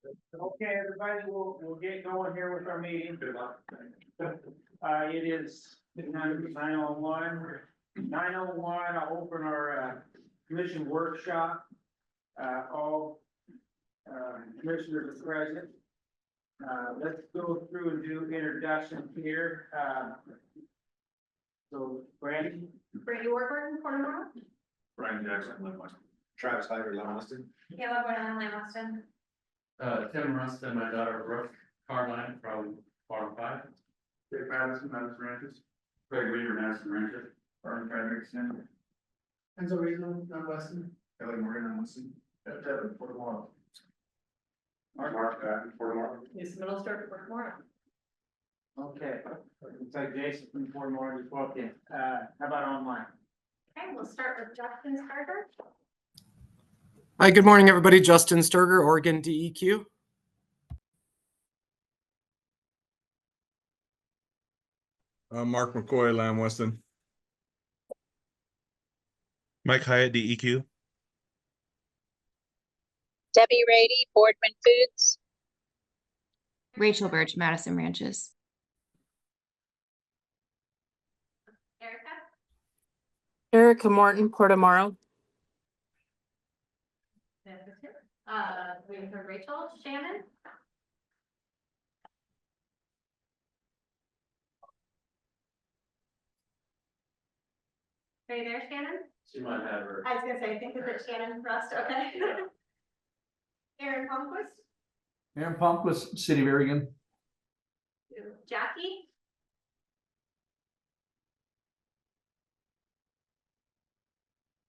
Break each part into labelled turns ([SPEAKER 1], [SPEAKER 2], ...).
[SPEAKER 1] Okay, everybody, we'll get going here with our meeting. Good luck. It is 9:01. 9:01, I'll open our commission workshop. All commissioners are present. Let's go through and do introductions here. So Brandy
[SPEAKER 2] Warburton, Morrow.
[SPEAKER 3] Brian Jackson, Lynn Weston. Travis Hyder, Lynn Weston.
[SPEAKER 2] Caleb Bordelon, Lynn Weston.
[SPEAKER 4] Tim Rustin, my daughter Brooke Carline from Farm 5.
[SPEAKER 3] Dave Madison, Madison Ranches.
[SPEAKER 4] Craig Reeder, Madison Rancher.
[SPEAKER 3] Brian Frederick, Stanley.
[SPEAKER 4] Enzo Rizzo, Lynn Weston.
[SPEAKER 3] Ellie Morgan, Lynn Weston. Devin, Fort Lauderdale. Mark, Fort Lauderdale.
[SPEAKER 2] Lisa Middlestar, Fort Morrow.
[SPEAKER 1] Okay, looks like Jason from Fort Morgan as well. Okay, how about online?
[SPEAKER 2] Okay, we'll start with Justin Starter.
[SPEAKER 5] Hi, good morning, everybody. Justin Sturger, Oregon DEQ.
[SPEAKER 6] Mark McCoy, Lamb Weston.
[SPEAKER 7] Mike Hyatt, DEQ.
[SPEAKER 8] Debbie Rady, Boardman Foods.
[SPEAKER 9] Rachel Birch, Madison Ranches.
[SPEAKER 2] Erica.
[SPEAKER 10] Erica Morton, Portomoro.
[SPEAKER 2] We have Rachel, Shannon. Are you there, Shannon?
[SPEAKER 4] She might have her.
[SPEAKER 2] I was gonna say, I think it's Shannon Rust, okay. Aaron Palmquist,
[SPEAKER 11] Aaron Palmquist, City of Oregon.
[SPEAKER 2] Jackie.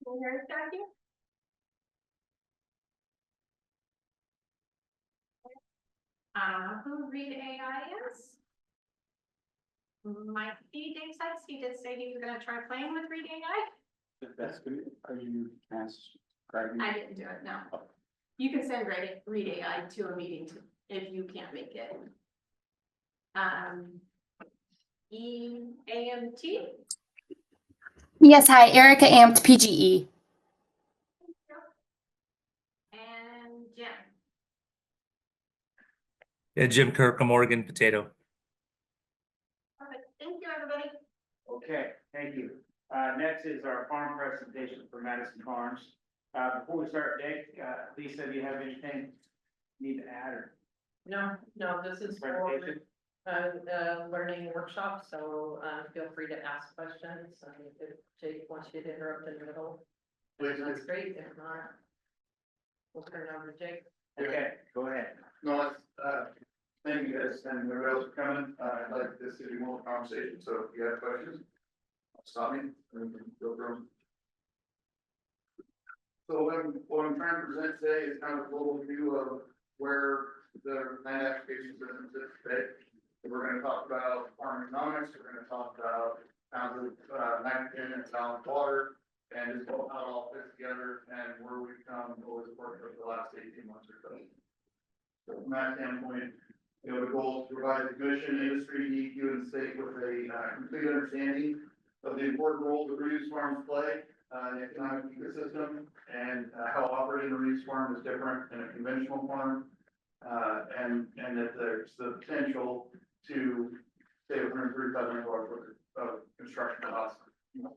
[SPEAKER 2] Where's Jackie? Who Reed AI is? Might be Dave Sykes. He did say he was gonna try playing with Reed AI.
[SPEAKER 3] That's good. Are you asked?
[SPEAKER 2] I didn't do it, no. You can send Reed AI to a meeting if you can't make it. EAMT.
[SPEAKER 10] Yes, hi, Erica Amped, PGE.
[SPEAKER 2] And Jim.
[SPEAKER 12] Yeah, Jim Kirkham, Oregon Potato.
[SPEAKER 2] Perfect. Thank you, everybody.
[SPEAKER 1] Okay, thank you. Next is our farm presentation for Madison Farms. Before we start, Dick, Lisa, do you have anything you need to add or
[SPEAKER 13] No, this is for
[SPEAKER 1] presentation?
[SPEAKER 13] learning workshop, so feel free to ask questions. I mean, if Jake wants you to interrupt in the middle, that's great. If not, we'll turn it over to Jake.
[SPEAKER 1] Okay, go ahead.
[SPEAKER 3] No, thank you guys and everybody else for coming. I'd like this to be more conversation, so if you have questions, stop me and we can go through them. So what I'm trying to present today is kind of a global view of where the land application business is today. We're going to talk about farm economics, we're going to talk about pounds of nitrogen and balanced water, and just how it all fits together and where we've come over the course of the last 18 months or so. So from that standpoint, the goal is to provide the commission, industry, DEQ, and the state with a complete understanding of the important role that reduced farms play in the economic ecosystem and how operating a reduced farm is different than a conventional farm, and that there's the potential to save $135 million of construction costs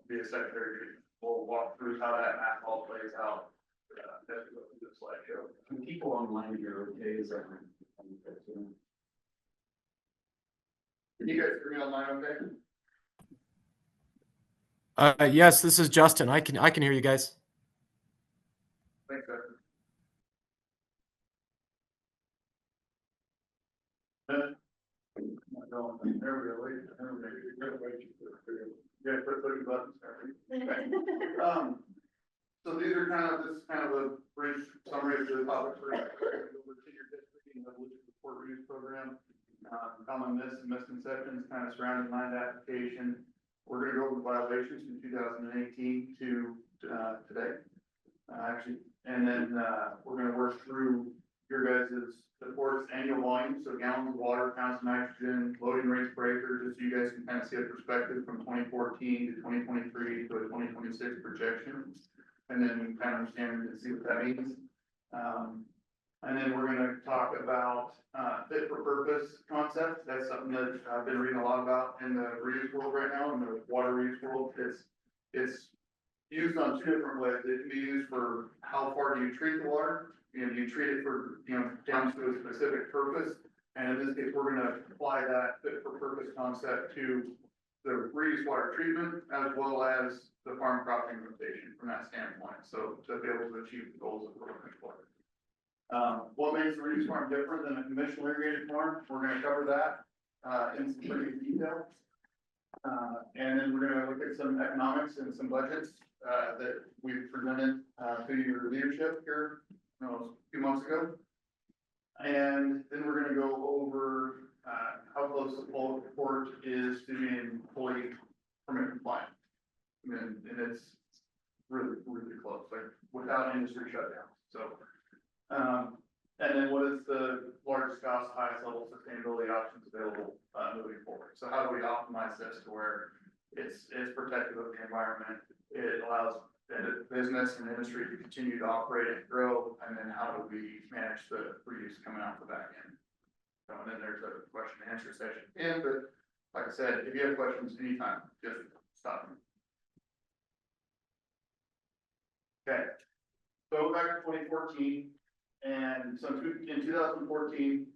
[SPEAKER 3] via secondary treatment. We'll walk through how that math all plays out as we go through this slideshow.
[SPEAKER 4] Can people online here, okay, is that?
[SPEAKER 3] Can you guys hear me online okay?
[SPEAKER 5] Yes, this is Justin. I can hear you guys.
[SPEAKER 3] Thanks, sir. There we go. Yeah, put buttons. So these are this is kind of a brief summary of the topics we're going to over to your district and the report reuse program. Common myths and misconceptions kind of surrounding land application. We're going to go over the violations from 2018 to today, actually, and then we're going to work through your guys' reports, annual volume, so gallons of water, pounds of nitrogen, loading rates per acre, just so you guys can kind of see a perspective from 2014 to 2023 to a 2026 projection, and then we kind of understand and see what that means. And then we're gonna talk about, fit for purpose concept. That's something that I've been reading a lot about in the reuse world right now, in the water reuse world. It's used on two different ways. It can be used for how far do you treat the water? You know, you treat it for, down to a specific purpose. And in this case, we're gonna apply that fit for purpose concept to the reuse water treatment as well as the farm cropping rotation from that standpoint. So to be able to achieve the goals that we're looking for. What makes the reuse farm different than a conventional irrigated farm? We're gonna cover that, in some pretty detail. And then we're gonna look at some economics and some budgets, that we've presented, to your leadership here, a few months ago. And then we're gonna go over, how close the full report is to being fully permit compliant. And it's really, really close, like without industry shutdown, so. And then what is the largest cost, highest level sustainability options available, moving forward? So how do we optimize this to where it's protective of the environment? It allows the business and industry to continue to operate and grow, and then how do we manage the reuse coming out the back end? So, and then there's a question and answer session. And, but like I said, if you have questions anytime, just stop me. Okay, so back to 2014, and so in 2014,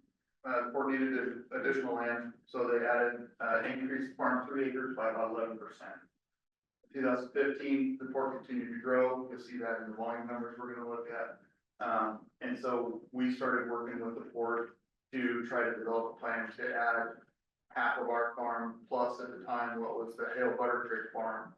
[SPEAKER 3] the board needed additional land, so they added, increased farm 3 acres by about 11%. 2015, the port continued to grow. You'll see that in the volume numbers we're going to look at. And so we started working with the port to try to develop a plan to add half of our farm, plus at the time, what was the Hale Butter Creek farm,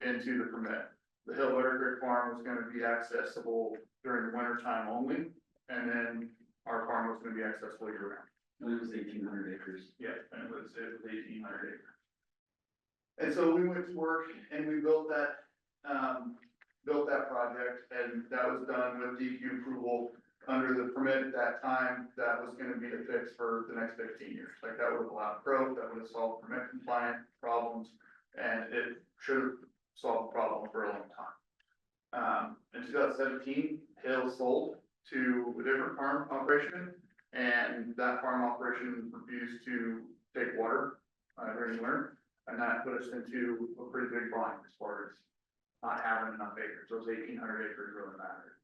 [SPEAKER 3] into the permit. The Hale Butter Creek farm was going to be accessible during the winter time only, and then our farm was going to be accessible year round.
[SPEAKER 4] And it was 1,800 acres.
[SPEAKER 3] Yeah, and it was 1,800 acres. And so we went to work and we built that project, and that was done with DEQ approval under the permit at that time. That was going to be the fix for the next 15 years. Like that would have allowed growth, that would have solved permit compliant problems, and it should have solved the problem for a long time. In 2017, Hale sold to a different farm operation, and that farm operation refused to take water during the winter. And that put us into a pretty big bind as far as not having enough acres. Those 1,800 acres really mattered.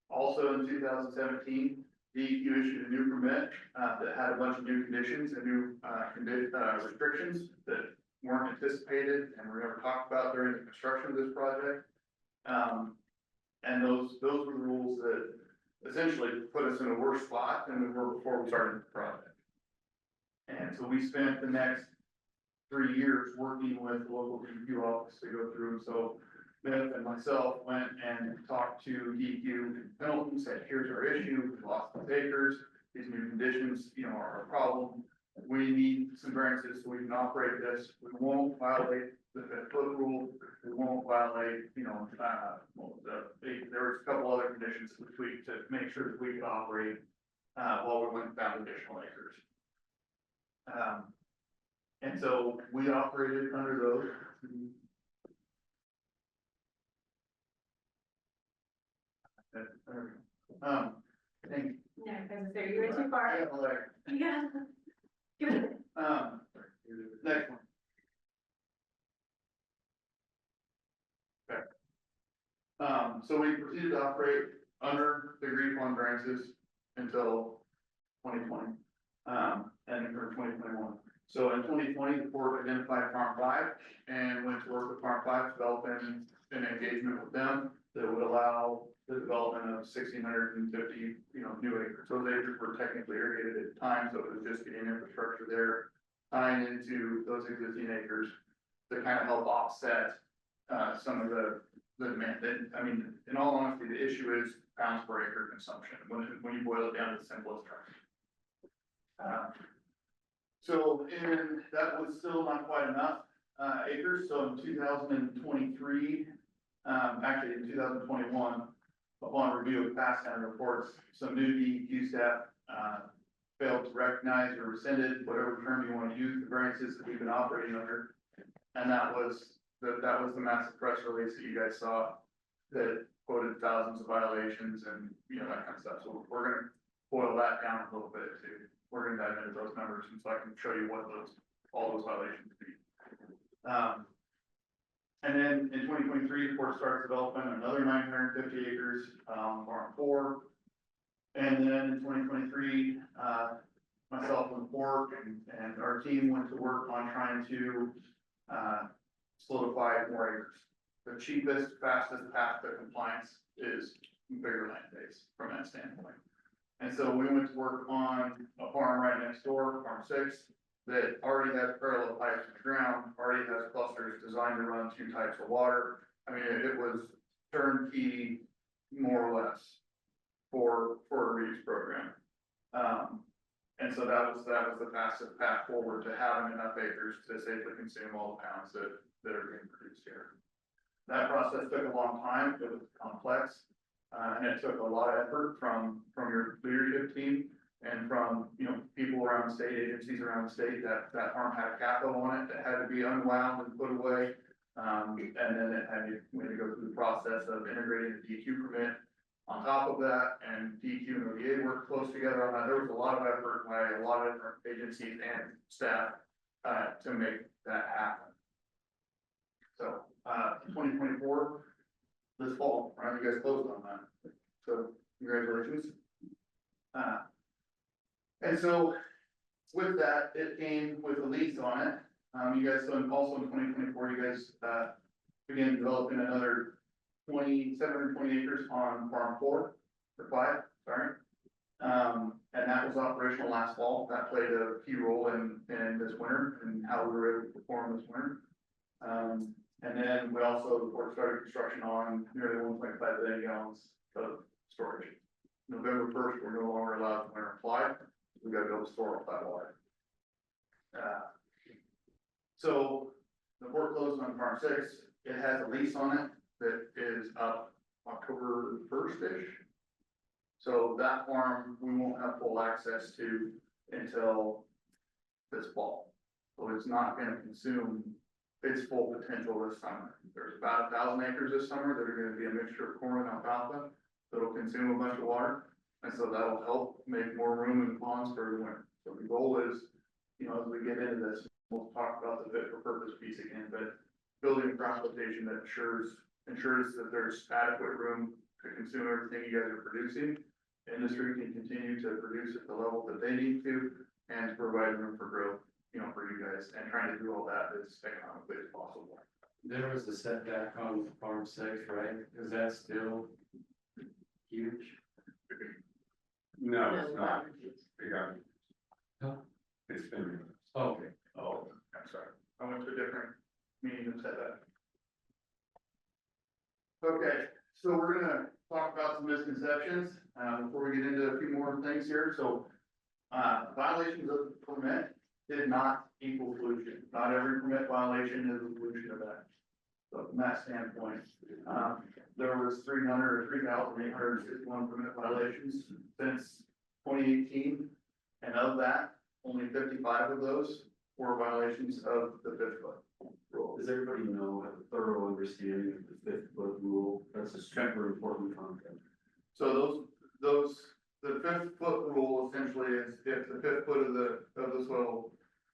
[SPEAKER 3] Also in 2017, DEQ issued a new permit that had a bunch of new conditions and new restrictions that weren't anticipated and were never talked about during the construction of this project. And those were the rules that essentially put us in a worse spot than we were before we started the project. And so we spent the next 3 years working with the local DEQ office to go through. So Beth and myself went and talked to DEQ in Pendleton, said, here's our issue, we lost these acres, these new conditions, are a problem. We need some variances so we can operate this. We won't violate the 5-foot rule. We won't violate, there was a couple other conditions that we tweaked to make sure that we could operate while we went down additional acres. And so we operated under those.
[SPEAKER 2] No, because there, you went too far. Yeah. Give it.
[SPEAKER 3] Next one. Okay. So we proceeded to operate under the agreed upon variances until 2020, and or 2021. So in 2020, the board identified Farm 5 and went to work with Farm 5, developing an engagement with them that would allow the development of 1,650, new acres. Those acres were technically irrigated at the time, so it was just getting infrastructure there, tying into those existing acres to kind of help offset some of the demand. I mean, in all honesty, the issue is pounds per acre consumption when you boil it down to the simplest terms. So that was still not quite enough acres. So in 2023, actually in 2021, upon review of past Senate reports, some new DEQ staff failed to recognize or rescinded, whatever term you want to use, the variances that we've been operating under. And that was the massive press release that you guys saw that quoted thousands of violations and that kind of stuff. So we're going to boil whittle that down a little bit too. We're gonna dive into those numbers, and so I can show you what all those violations be. And then in 2023, the port starts developing another 950 acres, farm 4. And then in 2023, myself and the port and our team went to work on trying to solidify more acres. The cheapest, fastest path to compliance is bigger land base from that standpoint. And so we went to work on a farm right next door, farm 6, that already has parallel pipes in the ground, already has clusters designed to run 2 types of water. I mean, it was turnkey, more or less, for a reuse program. And so that was the fastest path forward to having enough acres to safely consume all the pounds that are being produced here. That process took a long time, it was complex, and it took a lot of effort from your leadership team and from, people around the state, agencies around the state, that farm had capital on it that had to be unwound and put away. And then we had to go through the process of integrating the DEQ permit on top of that, and DEQ and ODA worked close together on that. There was a lot of effort by a lot of different agencies and staff to make that happen. So 2024, this fall, right? You guys closed on that. So congratulations. And so with that, it came with a lease on it. You guys, so also in 2024, you guys began developing another 720 acres on farm 4 or 5, sorry. And that was operational last fall. That played a key role in this winter and how we were able to perform this winter. And then the port started construction on nearly 1.5 billion gallons of storage. November 1st, we're no longer allowed to winter apply. We got to go store all that water. So the port closed on farm 6. It has a lease on it that is up October 1st-ish. So that farm, we won't have full access to until this fall. So it's not going to consume its full potential this summer. There's about 1,000 acres this summer that are going to be a mixture of corn and alfalfa that'll consume a bunch of water. And so that'll help make more room in the ponds for the winter. So the goal is, as we get into this, we'll talk about the fit for purpose piece again, but building a crop rotation that ensures that there's adequate room to consume everything you guys are producing. Industry can continue to produce at the level that they need to, and to provide room for growth, for you guys, and trying to do all that as economically as possible.
[SPEAKER 4] There was a setback on farm 6, right? Is that still huge?
[SPEAKER 3] No, it's not.
[SPEAKER 4] Huh?
[SPEAKER 3] It's been.
[SPEAKER 4] Okay.
[SPEAKER 3] Oh, I'm sorry. I went to a different meeting and said that. Okay, so we're gonna talk about some misconceptions, before we get into a few more things here. So, violations of the permit did not equal pollution. Not every permit violation is a pollution event. So from that standpoint, there was 3,861 permit violations since 2018. And of that, only 55 of those were violations of the 5th foot rule.
[SPEAKER 14] Does everybody know, have a thorough understanding of the 5th foot rule? That's a super important concept.
[SPEAKER 3] So the 5th foot rule essentially is if the 5th foot of the soil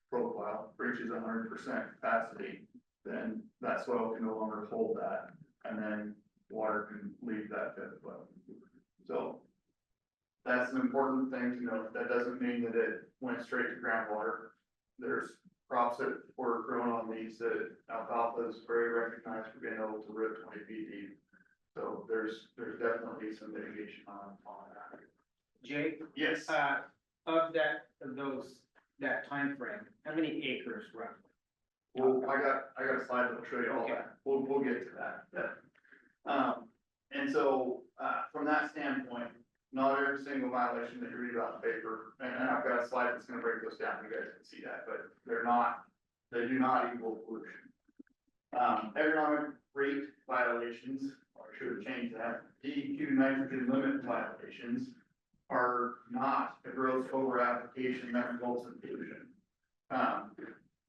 [SPEAKER 3] profile reaches 100% capacity, then that soil can no longer hold that, and then water can leave that 5th foot. So that's an important thing to note. That doesn't mean that it went straight to groundwater. There's crops that were grown on these that alfalfa is very recognized for being able to root 20 feet deep. So there's definitely some mitigation on that.
[SPEAKER 1] Jake,
[SPEAKER 3] Yes.
[SPEAKER 1] of that time frame, how many acres roughly?
[SPEAKER 3] Well, I got a slide that'll show you all
[SPEAKER 1] Okay.
[SPEAKER 3] that. We'll get to that. Yeah. And so, from that standpoint, not every single violation that you read about in the paper, and I've got a slide that's gonna break those down, you guys can see that, but they do not equal pollution. Economic rate violations, or I should have changed that, DEQ nitrogen limit violations are not a gross over application that results in pollution.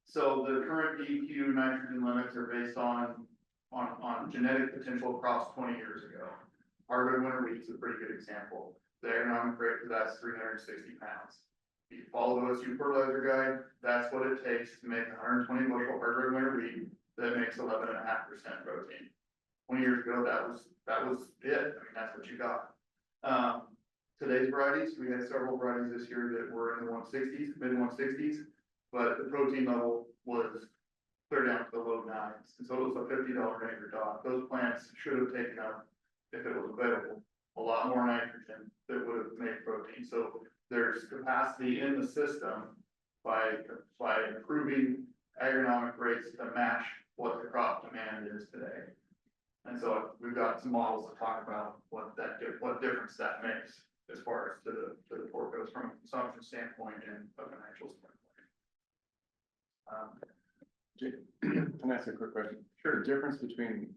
[SPEAKER 3] So the current DEQ nitrogen limits are based on genetic potential crops 20 years ago. Hardwood winter wheat is a pretty good example. The agronomic rate for that's 360 pounds. If you follow the OSU fertilizer guide, that's what it takes to make 120 bushel hard red winter wheat that makes 11.5% protein. 20 years ago, that was it. I mean, that's what you got. Today's varieties, we had several varieties this year that were in the 160s, mid 160s, but the protein level was clear down to the low 9s. And so it was a $50 an acre dot. Those plants should have taken up, if it was available, a lot more nitrogen that would have made protein. So there's capacity in the system by improving agronomic rates to match what the crop demand is today. And so we've got some models to talk about what difference that makes as far as to the pork goes from a consumption standpoint and a financial standpoint.
[SPEAKER 6] Can I ask a quick question? Sure. The difference between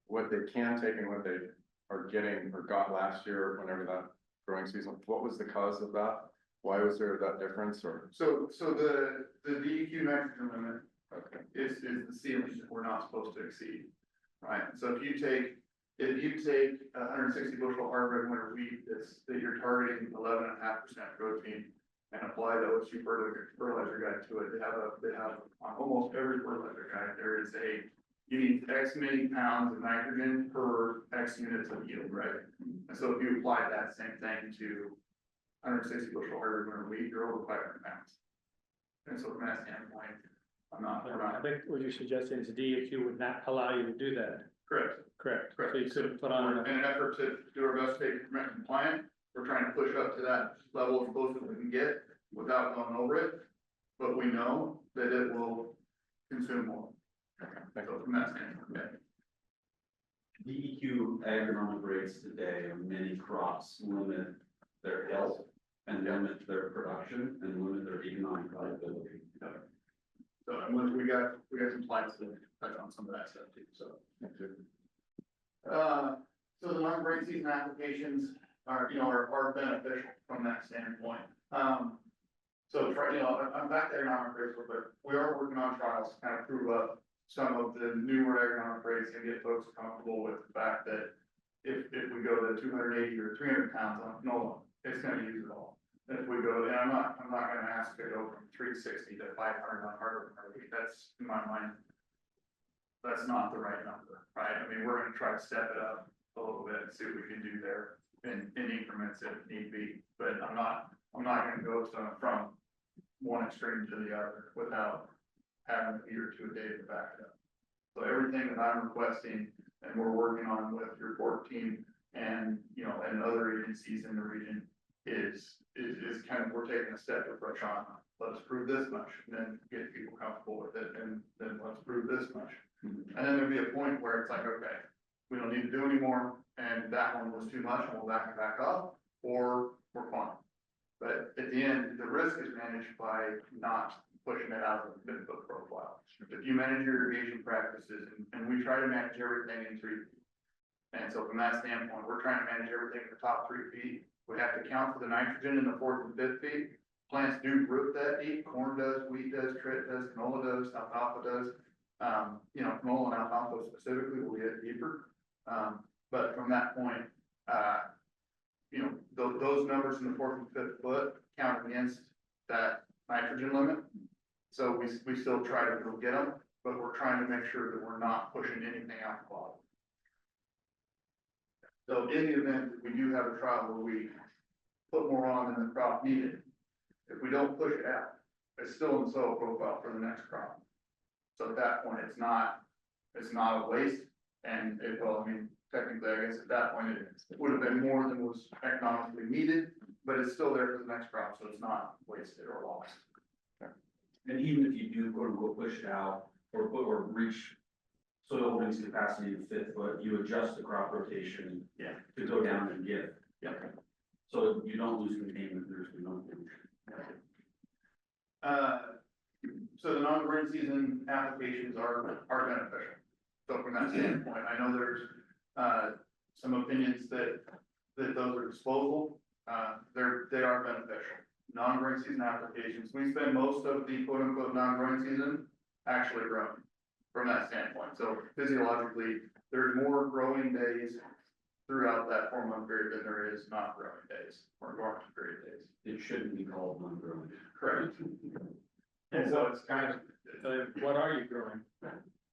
[SPEAKER 6] what they can take and what they are getting or got last year, whenever that growing season, what was the cause of that? Why was there that difference? Or
[SPEAKER 3] So the DEQ nitrogen limit is the ceiling that we're not supposed to exceed, right? So if you take 160 bushel hard red winter wheat that you're targeting 11.5% protein and apply the OSU fertilizer guide to it, they have on almost every fertilizer guide, there is you need X many pounds of nitrogen per X units of yield, right? And so if you apply that same thing to 160 bushel hard red winter wheat, you're over 500 pounds. And so from that standpoint,
[SPEAKER 1] I think what you're suggesting is the DEQ would not allow you to do that.
[SPEAKER 3] Correct.
[SPEAKER 1] Correct. So you could put on.
[SPEAKER 3] In an effort to do our best to stay compliant, we're trying to push up to that level as close as we can get without going over it. But we know that it will consume more. So from that standpoint,
[SPEAKER 14] DEQ agronomic rates today on many crops limit their health and limit their production and limit their economic viability.
[SPEAKER 3] so and we got some slides to touch on some of that stuff too, so. So the non-grain season applications are beneficial from that standpoint. So I'm back to agronomic rates, but we are working on trials to kind of prove up some of the newer agronomic rates and get folks comfortable with the fact that if we go to 280 or 300 pounds on canola, it's going to use it all. And if we go, and I'm not going to ask to go from 360 to 500 on hardwood. That's in my mind. That's not the right number, right? I mean, we're going to try to step it up a little bit and see what we can do there in increments if need be. But I'm not going to go from one extreme to the other without having a year or two of data to back it up. So everything that I'm requesting and we're working on with your board team and other agencies in the region is kind of, we're taking a step approach on, let us prove this much, and then get people comfortable with it, and then let's prove this much. And then there'll be a point where it's like, okay, we don't need to do anymore, and that one was too much, and we'll back it back up, or we're fine. But at the end, the risk is managed by not pushing it out of the benefit profile. If you manage your irrigation practices, and we try to manage everything in 3 feet. And so from that standpoint, we're trying to manage everything in the top 3 feet. We have to account for the nitrogen in the 4th and 5th feet. Plants do root that deep. Corn does, wheat does, trit does, canola does, alfalfa does. Canola and alfalfa specifically will get deeper. But from that point, those numbers in the 4th and 5th foot count against that nitrogen limit. So we still try to go get them, but we're trying to make sure that we're not pushing anything out the bottom. So in the event that we do have a trial where we put more on than the crop needed, if we don't push it out, it's still in the soil profile for the next crop. So at that point, it's not a waste, and technically, I guess at that point, it would have been more than was economically needed, but it's still there for the next crop, so it's not wasted or lost.
[SPEAKER 14] And even if you do quote unquote push it out or reach soil holdings capacity in 5th foot, you adjust the crop rotation to go down and give.
[SPEAKER 3] Yeah.
[SPEAKER 14] So you don't lose containment, there's no pollution.
[SPEAKER 3] So the non-grain season applications are beneficial. So from that standpoint, I know there's some opinions that those are disposable. They are beneficial. Non-grain season applications, we spend most of the quote unquote non-grain season actually growing from that standpoint. So physiologically, there's more growing days throughout that 4 month period than there is not growing days or dormant period days.
[SPEAKER 14] It shouldn't be called non-growing.
[SPEAKER 3] Correct. And so it's kind of,
[SPEAKER 1] What are you growing?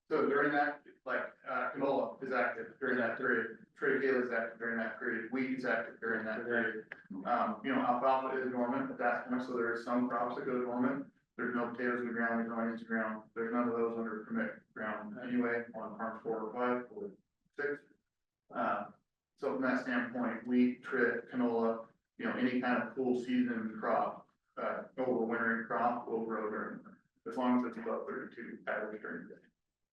[SPEAKER 3] so during that, like, canola is active during that period, triticale is active during that period, wheat is active during that period. Alfalfa is dormant at that point, so there are some crops that go dormant. There's no potatoes in the ground, there's no onions in the ground, there's none of those under permit ground anyway, on farms 4 or 5 or 6. So from that standpoint, wheat, trit, canola, any kind of cool season crop, overwintering crop will grow during, as long as it's above 32 average during the day.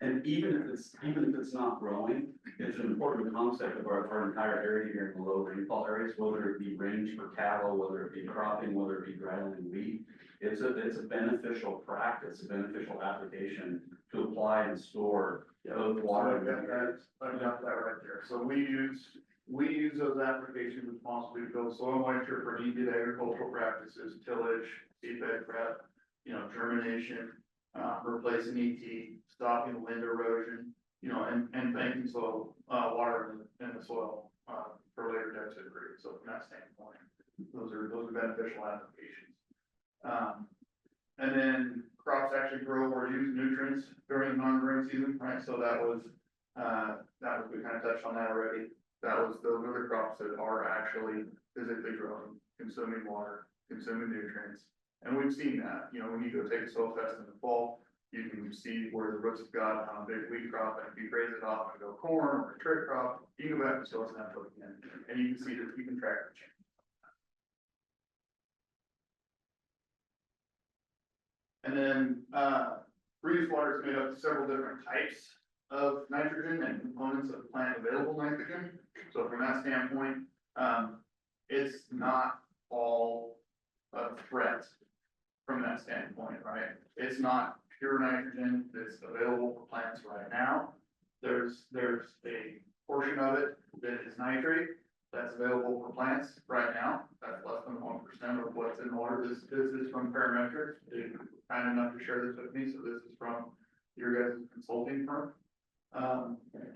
[SPEAKER 14] And even if it's not growing, it's an important concept of our entire area here in the low rainfall areas, whether it be range for cattle, whether it be cropping, whether it be grassland wheat. It's a beneficial practice, a beneficial application to apply and store both water and nutrients.
[SPEAKER 3] I've got that right there. So we use those applications responsibly to build soil moisture for needed agricultural practices, tillage, seedbed prep, germination, replacing ET, stopping wind erosion, and banking soil, water in the soil, for later deficit periods. So from that standpoint, those are beneficial applications. And then crops actually grow or use nutrients during the non-growing season, right? So that was, we kind of touched on that already. Those are the crops that are actually physically growing, consuming water, consuming nutrients. And we've seen that, when you go take a soil test in the fall, you can see where the roots have got on a big wheat crop, and if you graze it off and go corn or a trig crop, you go back and soil sample again, and you can see that you can track the change. And then, reuse water is made up of several different types of nitrogen and components of plant available nitrogen. So from that standpoint, it's not all a threat from that standpoint, right? It's not pure nitrogen that's available for plants right now. There's a portion of it that is nitrate that's available for plants right now. That's less than 1% of what's in water. This is from Parametric. They're kind enough to share this with me. So this is from your guys' consulting firm.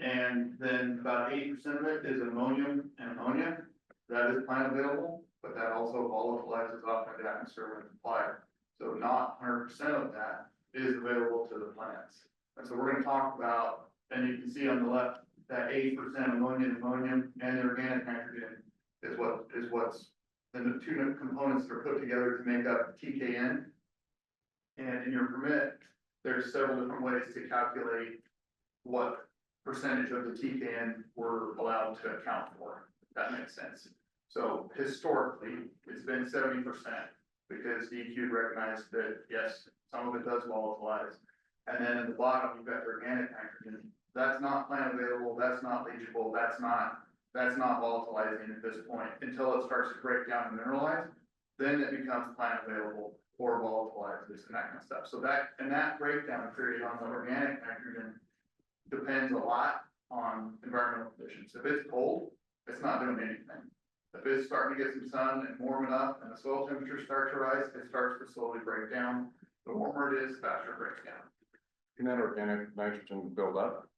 [SPEAKER 3] And then about 80% of it is ammonium and ammonia. That is plant available, but that also volatilizes off into the atmosphere when applied. So not 100% of that is available to the plants. And so we're going to talk about, and you can see on the left, that 80% ammonium and the organic nitrogen is what's the two components that are put together to make up TKN. And in your permit, there's several different ways to calculate what percentage of the TKN we're allowed to account for. If that makes sense. So historically, it's been 70% because DEQ recognized that yes, some of it does volatilize. And then at the bottom, you've got organic nitrogen. That's not plant available, that's not leachable, that's not volatilizing at this point until it starts to break down and mineralize. Then it becomes plant available or volatilizes and that kind of stuff. So that breakdown period on the organic nitrogen depends a lot on environmental conditions. If it's cold, it's not doing anything. If it's starting to get some sun and warming up and the soil temperatures start to rise, it starts to slowly break down. The warmer it is, the faster it breaks down.
[SPEAKER 6] Can that organic nitrogen build up?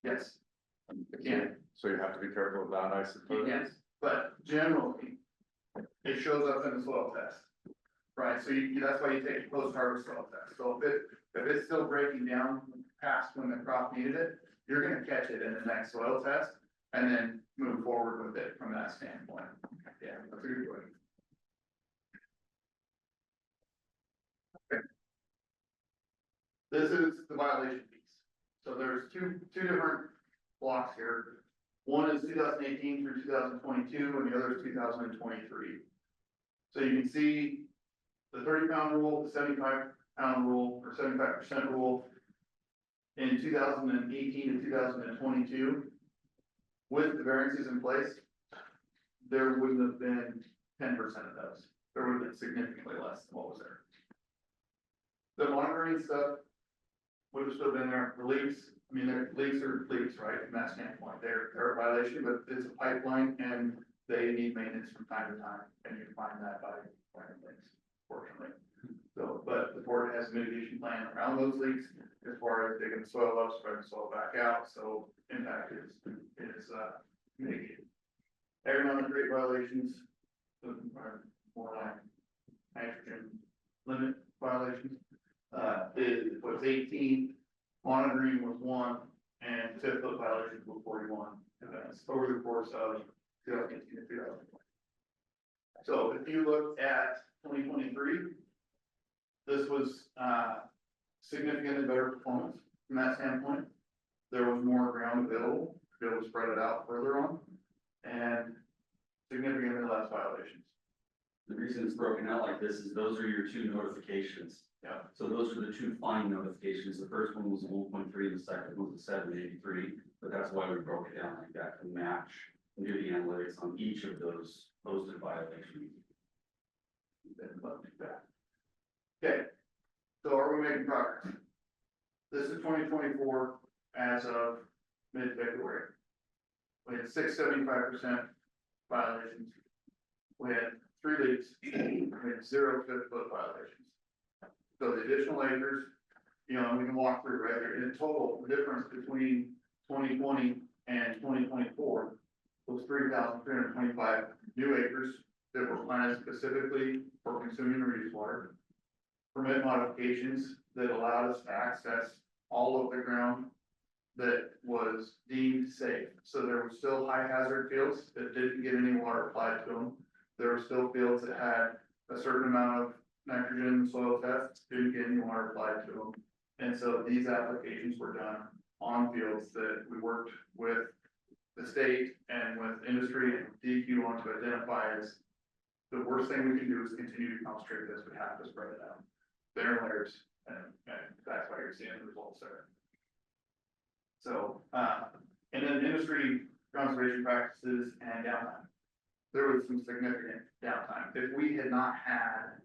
[SPEAKER 3] Yes. Yeah.
[SPEAKER 6] So you have to be careful of that, I suppose.
[SPEAKER 3] Yes, but generally, it shows up in the soil test. Right, so that's why you take a post-harvest soil test. So if it's still breaking down past when the crop needed it, you're gonna catch it in the next soil test and then move forward with it from that standpoint. Yeah, that's a good question. Okay. This is the violation piece. So there's two different blocks here. One is 2018 through 2022 and the other is 2023. So you can see the 30-pound rule, the 75-pound rule, or 75% rule in 2018 to 2022. With the variances in place, there wouldn't have been 10% of those. There would have been significantly less than what was there. The monitoring stuff would have still been there. The leaks, I mean, leaks are leaks, right? From that standpoint, they're a violation, but it's a pipeline and they need maintenance from time to time, and you can find that by finding things, fortunately. So, but the board has a mitigation plan around those leaks as far as digging the soil up, spreading the soil back out, so impact is mitigated. on the rate violations. More like nitrogen limit violations. It was 18, monitoring was 1, and 10-foot violations were 41 events over the course of 2018 to 2020. So if you look at 2023, this was significantly better performance from that standpoint. There was more ground available to be able to spread it out further on, and significantly less violations.
[SPEAKER 14] The reason it's broken out like this is those are your two notifications.
[SPEAKER 3] Yeah.
[SPEAKER 14] So those are the two fine notifications. The first one was 1.3, the second one was 783, but that's why we broke it down like that to match and do the analytics on each of those posted violations.
[SPEAKER 3] Okay, so are we making progress? This is 2024 as of mid-February. We had 675% violations. We had 3 leaks, we had 0 5-foot violations. So the additional acres, you know, we can walk through right there. In total, the difference between 2020 and 2024 was 3,325 new acres that were planted specifically for consuming reuse water. Permit modifications that allowed us to access all of the ground that was deemed safe. So there were still high hazard fields that didn't get any water applied to them. There were still fields that had a certain amount of nitrogen soil test, didn't get any water applied to them. And so these applications were done on fields that we worked with the state and with industry and DEQ on to identify as the worst thing we can do is continue to concentrate this, we have to spread it out. There are layers, and that's why you're seeing the results there. So, and then industry conservation practices and downtime. There was some significant downtime. If we had not had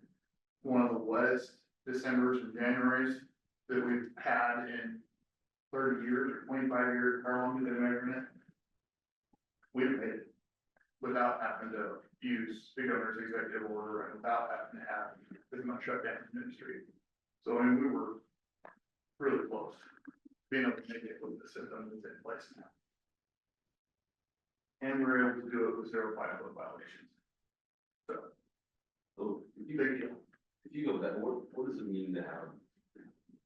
[SPEAKER 3] one of the wettest Decembers and Januaries that we've had in 30 years or 25 years, how long have they been measuring it? We've made it without having to use the governor's executive order and without having to have as much shutdown in the industry. So I mean, we were really close being able to make it with the system that's in place now. And we're able to do it with 0 5-foot violations.
[SPEAKER 14] So if you go back, what does it mean to have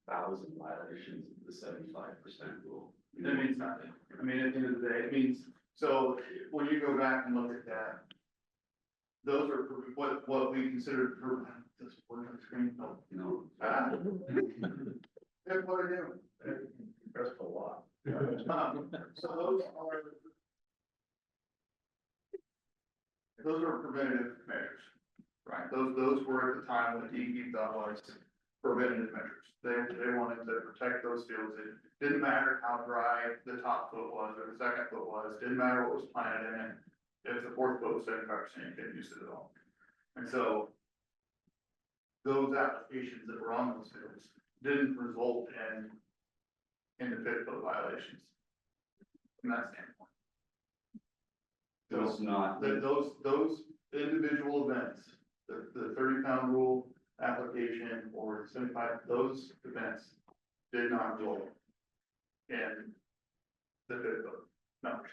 [SPEAKER 14] 1,000 violations of the 75% rule?
[SPEAKER 3] That means nothing. I mean, at the end of the day, it means, so when you go back and look at that, those are what we consider for this word on the screen. Oh,
[SPEAKER 14] No.
[SPEAKER 3] That's what I do. That's a lot. So those are preventative measures, right? Those were at the time what DEQ thought was preventative measures. They wanted to protect those fields. It didn't matter how dry the top foot was or the second foot was, didn't matter what was planted in it. If the 4th foot was 75%, you couldn't use it at all. And so those applications that were on those fields didn't result in the 5-foot violations from that standpoint.
[SPEAKER 14] So it's not.
[SPEAKER 3] Those individual events, the 30-pound rule application or 75, those events did not result in the 5-foot numbers.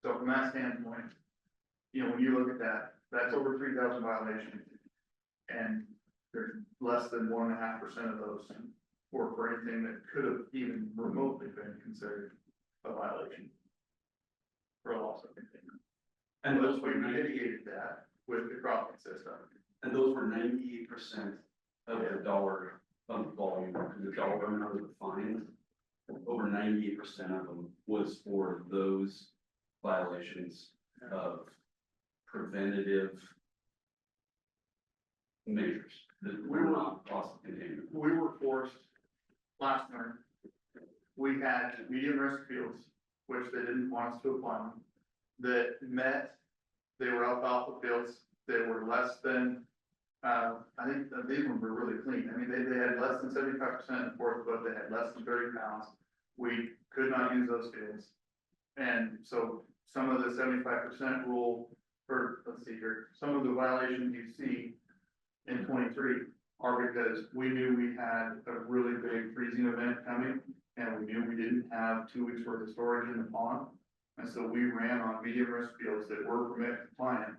[SPEAKER 3] So from that standpoint, you know, when you look at that, that's over 3,000 violations. And there's less than 1.5% of those were for anything that could have even remotely been considered a violation for a loss of containment. And those we mitigated that with the cropping system.
[SPEAKER 14] And those were 98% of the dollar of volume, the dollar amount of the fines. Over 98% of them was for those violations of preventative measures that were not cost containment.
[SPEAKER 3] We were forced last winter. We had medium risk fields, which they didn't want us to apply them, that met, they were alfalfa fields, they were less than, I think that these ones were really clean. I mean, they had less than 75% in 4th foot, they had less than 30 pounds. We could not use those fields. And so some of the 75% rule, or let's see here, some of the violations you see in 23 are because we knew we had a really big freezing event coming and we knew we didn't have 2 weeks worth of storage in the pond. And so we ran on medium risk fields that were permit compliant,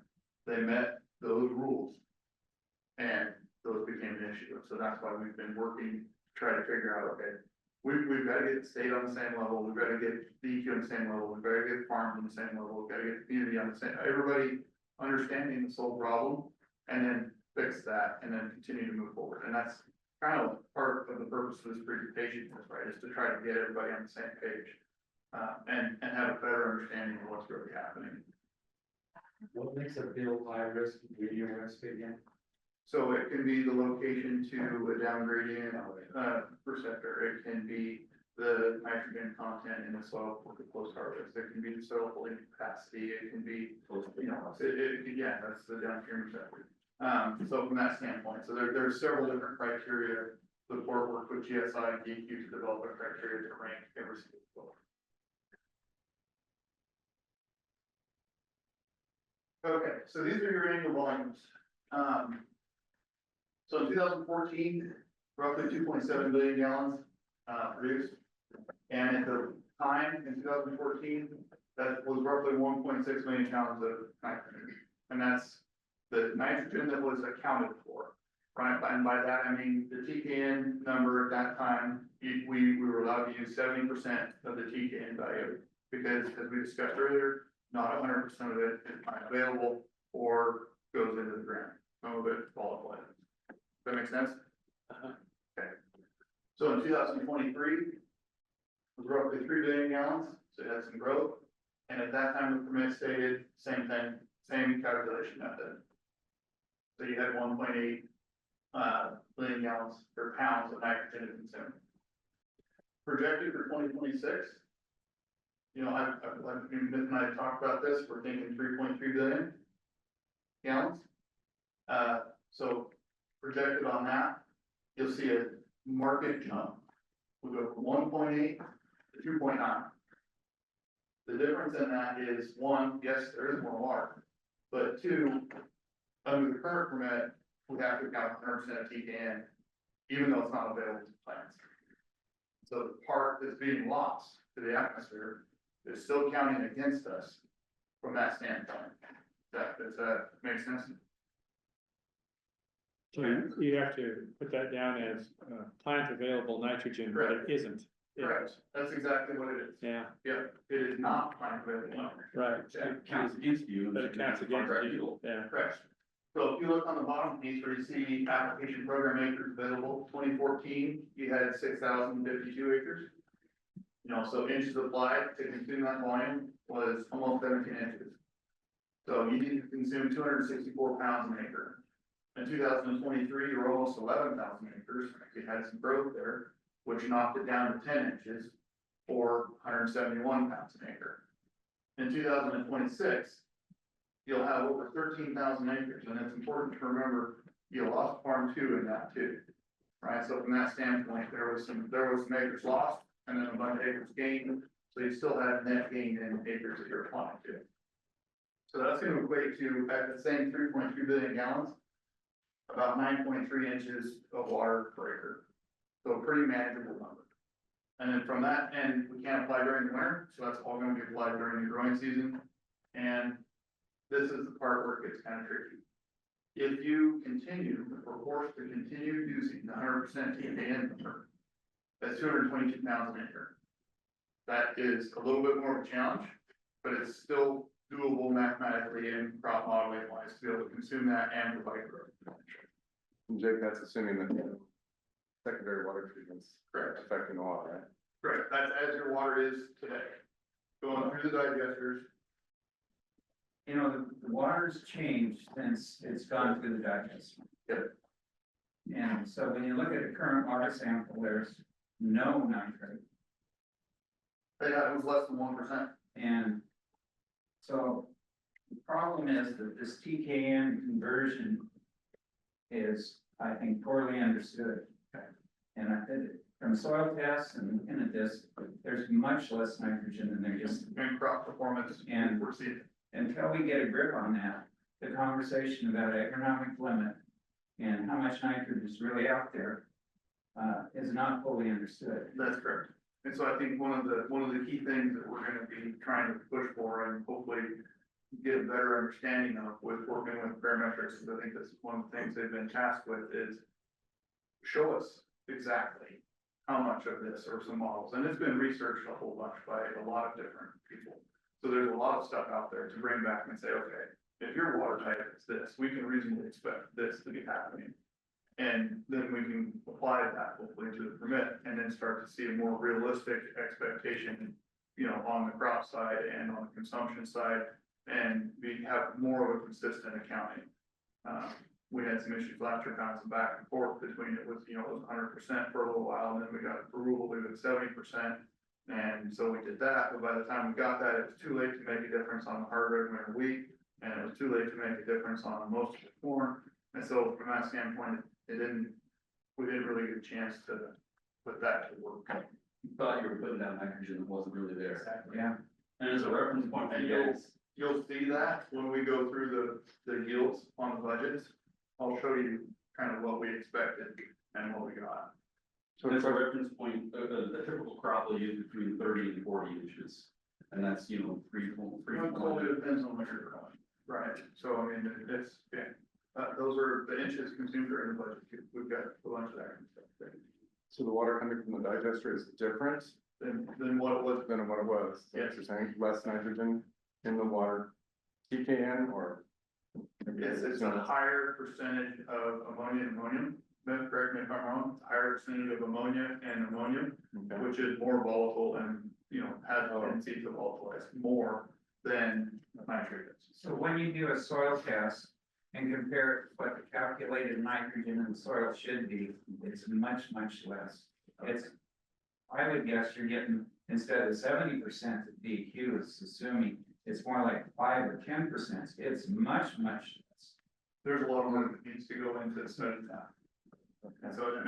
[SPEAKER 3] they met those rules. And those became an issue, so that's why we've been working, to try to figure out, okay, we've got to get the state on the same level, we've got to get DEQ on the same level, we've got to get farms on the same level, we've got to get the community on the same, everybody understanding the sole problem, and then fix that, and then continue to move forward, and that's kind of part of the purpose of this presentation, right, is to try to get everybody on the same page. And have a better understanding of what's really happening.
[SPEAKER 4] What makes a field high risk, medium risk again?
[SPEAKER 3] So it can be the location to a down gradient, receptor, it can be the nitrogen content in the soil for the post harvest, it can be the soil holding capacity, it can be, you know, yeah, that's the downstream receptor. So from that standpoint, so there are several different criteria. The board work with GSI and DEQ to develop a criteria to rank every single soil. Okay, so these are your annual volumes. So in 2014, roughly 2.7 billion gallons produced. And at the time in 2014, that was roughly 1.6 million gallons of nitrogen. And that's the nitrogen that was accounted for, right? And by that, I mean the TKN number at that time, we were allowed to use 70% of the TKN value. Because as we discussed earlier, not 100% of it is available or goes into the ground. Some of it volatile. Does that make sense? Okay. So in 2023, it was roughly 3 billion gallons, so it had some growth. And at that time, the permit stated same thing, same calculation method. So you had 1.8 billion gallons or pounds of nitrogen to consume. Projected for 2026. You know, Myth and I talked about this, we're thinking 3.3 billion gallons. So projected on that, you'll see a market jump. We go from 1.8 to 2.9. The difference in that is one, yes, there is more water, but two, under the current permit, we have to account 100% of TKN, even though it's not available to plants. So the part that's being lost to the atmosphere is still counting against us from that standpoint. Does that make sense?
[SPEAKER 1] So you have to put that down as plant available nitrogen, but it isn't.
[SPEAKER 3] Correct. That's exactly what it is.
[SPEAKER 1] Yeah,
[SPEAKER 3] Yeah, it is not plant available.
[SPEAKER 1] right.
[SPEAKER 14] It counts against you.
[SPEAKER 1] But it counts against you, yeah.
[SPEAKER 3] Correct. So if you look on the bottom piece where you see application program acres available, 2014, you had 6,052 acres. You know, so inches applied to consume that volume was almost 17 inches. So you need to consume 264 pounds an acre. In 2023, you were almost 11,000 acres. You had some growth there, which knocked it down to 10 inches or 171 pounds an acre. In 2026, you'll have over 13,000 acres, and it's important to remember you lost farm 2 in that too, right? So from that standpoint, there was some acres lost, and then a bunch of acres gained, so you still have net gain in acres that you're applying to. So that's going to equate to, at the same 3.3 billion gallons, about 9.3 inches of water per acre. So a pretty manageable number. And then from that end, we can't apply during the winter, so that's all going to be applied during the growing season. And this is the part where it gets kind of tricky. If you continue, if we're forced to continue using the 100% TKN number, that's 222 pounds an acre. That is a little bit more of a challenge, but it's still doable mathematically and crop modeling wise to be able to consume that and provide growth.
[SPEAKER 6] And Jake, that's assuming that the secondary water treatment's
[SPEAKER 3] Correct.
[SPEAKER 6] affecting the water,
[SPEAKER 3] Right, that's as your water is today, going through the digesters.
[SPEAKER 15] You know, the water's changed since it's gone through the digester.
[SPEAKER 3] Yep.
[SPEAKER 15] And so when you look at the current water sample, there's no nitrate.
[SPEAKER 3] Yeah, it was less than 1%.
[SPEAKER 15] And so the problem is that this TKN conversion is, I think, poorly understood. And I think from soil tests and looking at this, there's much less nitrogen than there used to be.
[SPEAKER 3] And crop performance.
[SPEAKER 15] And
[SPEAKER 3] we're seeing.
[SPEAKER 15] Until we get a grip on that, the conversation about economic limit and how much nitrogen is really out there is not fully understood.
[SPEAKER 3] That's correct. And so I think one of the key things that we're gonna be trying to push for and hopefully get a better understanding of with working with parametrics, because I think that's one of the things they've been tasked with is show us exactly how much of this or some models, and it's been researched a whole bunch by a lot of different people. So there's a lot of stuff out there to bring back and say, okay, if your water type is this, we can reasonably expect this to be happening. And then we can apply that hopefully to the permit and then start to see a more realistic expectation, you know, on the crop side and on the consumption side, and we have more of a consistent accounting. We had some issues last year, kind of some back and forth between it was, you know, it was 100% for a little while, and then we got approval, we were at 70%. And so we did that, but by the time we got that, it was too late to make a difference on the hard red winter wheat, and it was too late to make a difference on most of the corn. And so from that standpoint, we didn't really get a chance to put that to work.
[SPEAKER 14] You thought you were putting down nitrogen that wasn't really there.
[SPEAKER 3] Exactly.
[SPEAKER 15] Yeah.
[SPEAKER 14] And as a reference point for
[SPEAKER 3] And
[SPEAKER 14] you guys,
[SPEAKER 3] you'll see that when we go through the yields on the budgets. I'll show you kind of what we expected and what we got.
[SPEAKER 14] so as a reference point, a typical crop will use between 30 and 40 inches. And that's, you know, three.
[SPEAKER 3] It totally depends on what you're growing. Right, so I mean, it's, yeah, those are the inches consumed during the budget. We've got a bunch of that kind of stuff there.
[SPEAKER 6] So the water coming from the digester is different
[SPEAKER 3] Than what it was.
[SPEAKER 6] than what it was? So
[SPEAKER 3] Yes.
[SPEAKER 6] You're saying less nitrogen in the water, TKN or?
[SPEAKER 3] It's a higher percentage of ammonia and ammonium. Then correct me if I'm wrong, it's a higher percentage of ammonia and ammonium,
[SPEAKER 6] Okay.
[SPEAKER 3] which is more volatile and, you know, has a tendency to volatilize more than nitrogen.
[SPEAKER 15] So when you do a soil test and compare it to what the calculated nitrogen in the soil should be, it's much, much less. It's, I would guess you're getting, instead of 70% of DEQ is assuming, it's more like 5 or 10%. It's much, much less.
[SPEAKER 3] There's a lot of work that needs to go into studying that. And so, and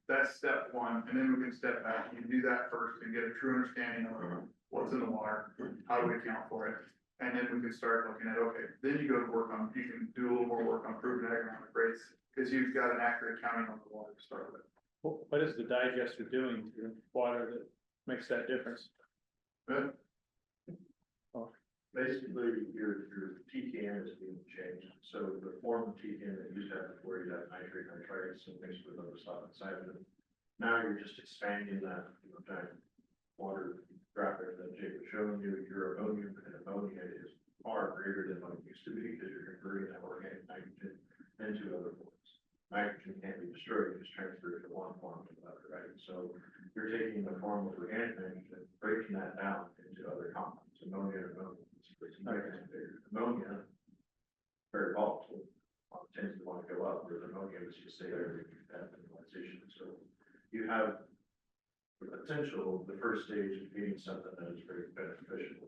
[SPEAKER 3] that's step one, and then we can step back, you do that first and get a true understanding of what's in the water, how do we account for it? And then we can start looking at, okay, then you go to work on, you can do a little more work on proven economic rates, because you've got an accurate accounting on the water to start with.
[SPEAKER 1] What is the digester doing to the water that makes that difference?
[SPEAKER 14] basically your TKN is being changed. So the form of TKN that you used to have before, you had nitrate, nitrates, and mixed with other stuff inside of it. Now you're just expanding that, you know, giant water graphic that Jake was showing you. Your ammonium and ammonia is far greater than what it used to be, because you're converting that organic nitrogen into other forms. Nitrogen can't be destroyed, it's transferred from one form to another, right? So you're taking the form of organic nitrogen, breaking that down into other compounds. Ammonia and ammonia is pretty bigger. Ammonia, very volatile, tends to want to go up, whereas ammonia is just stay there, that mineralization. So you have the potential, the first stage of feeding something that is very beneficial.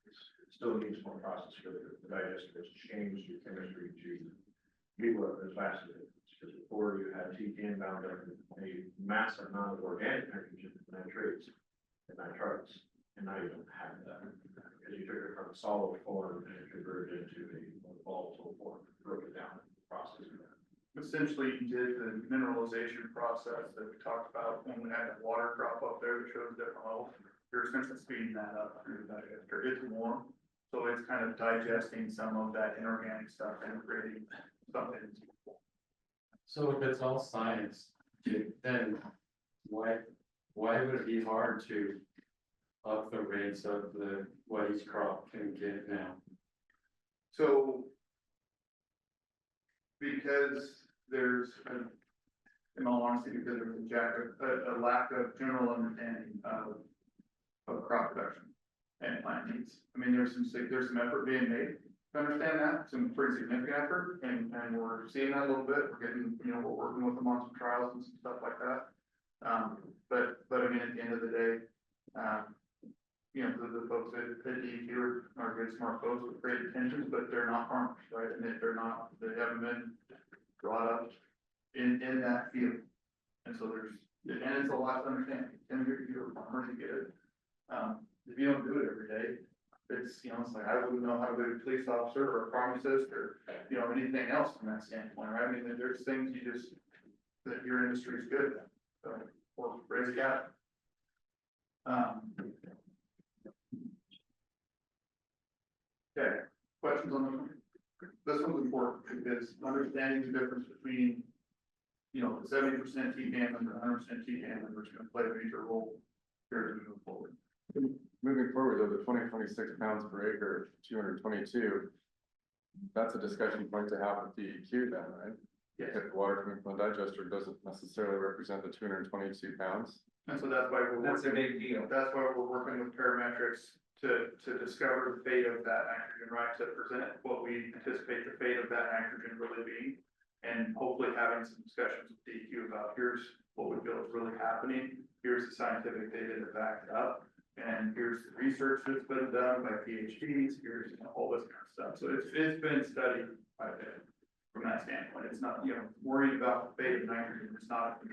[SPEAKER 14] It still needs more process for the digester has changed your chemistry to be what is fascinating. Because before you had TKN bound up in a massive amount of organic nitrogen, nitrates, and nitrites, and now you don't have that. Because you took it from a solid form and it converted into a more volatile form, broke it down in the process of that.
[SPEAKER 3] Essentially, you did the mineralization process that we talked about when we had that water drop up there that shows different levels. You're essentially speeding that up through the digester. It's warm, so it's kind of digesting some of that inorganic stuff and creating something.
[SPEAKER 4] So if it's all science, then why would it be hard to up the rates of what each crop can get now?
[SPEAKER 3] So, because there's, in all honesty, because there's a lack of general understanding of crop production and plant needs. I mean, there's some effort being made to understand that, some pretty significant effort, and we're seeing that a little bit. We're getting, you know, we're working with them on some trials and some stuff like that. But I mean, at the end of the day, you know, the folks at DEQ are good, smart folks with great intentions, but they're not farmers, right? And they haven't been brought up in that field. And so and it's a lot to understand. And you're a farmer to get it. If you don't do it every day, it's, you know, it's like, I wouldn't know how to be a police officer or a pharmacist or, you know, anything else from that standpoint, right? I mean, there's things that your industry is good at. So or raise cap. Okay, questions on this one? This one's important because understanding the difference between, you know, the 70% TCAM and the 100% TCAM members is going to play a major role here as we move forward.
[SPEAKER 6] Moving forward, though, the 26 pounds per acre, 222, that's a discussion point to have with DEQ then, right?
[SPEAKER 3] Yes.
[SPEAKER 6] If the water coming from the digester doesn't necessarily represent the 222 pounds.
[SPEAKER 3] And so that's why
[SPEAKER 15] That's a big deal.
[SPEAKER 3] That's why we're working with parametrics to discover the fate of that nitrogen, right? To present what we anticipate the fate of that nitrogen really being. And hopefully having some discussions with DEQ about here's what we feel is really happening. Here's the scientific data to back it up. And here's the research that's been done by PhDs. Here's, you know, all this kind of stuff. So it's been studied by the, from that standpoint. It's not, you know, worried about the fate of nitrogen. It's not.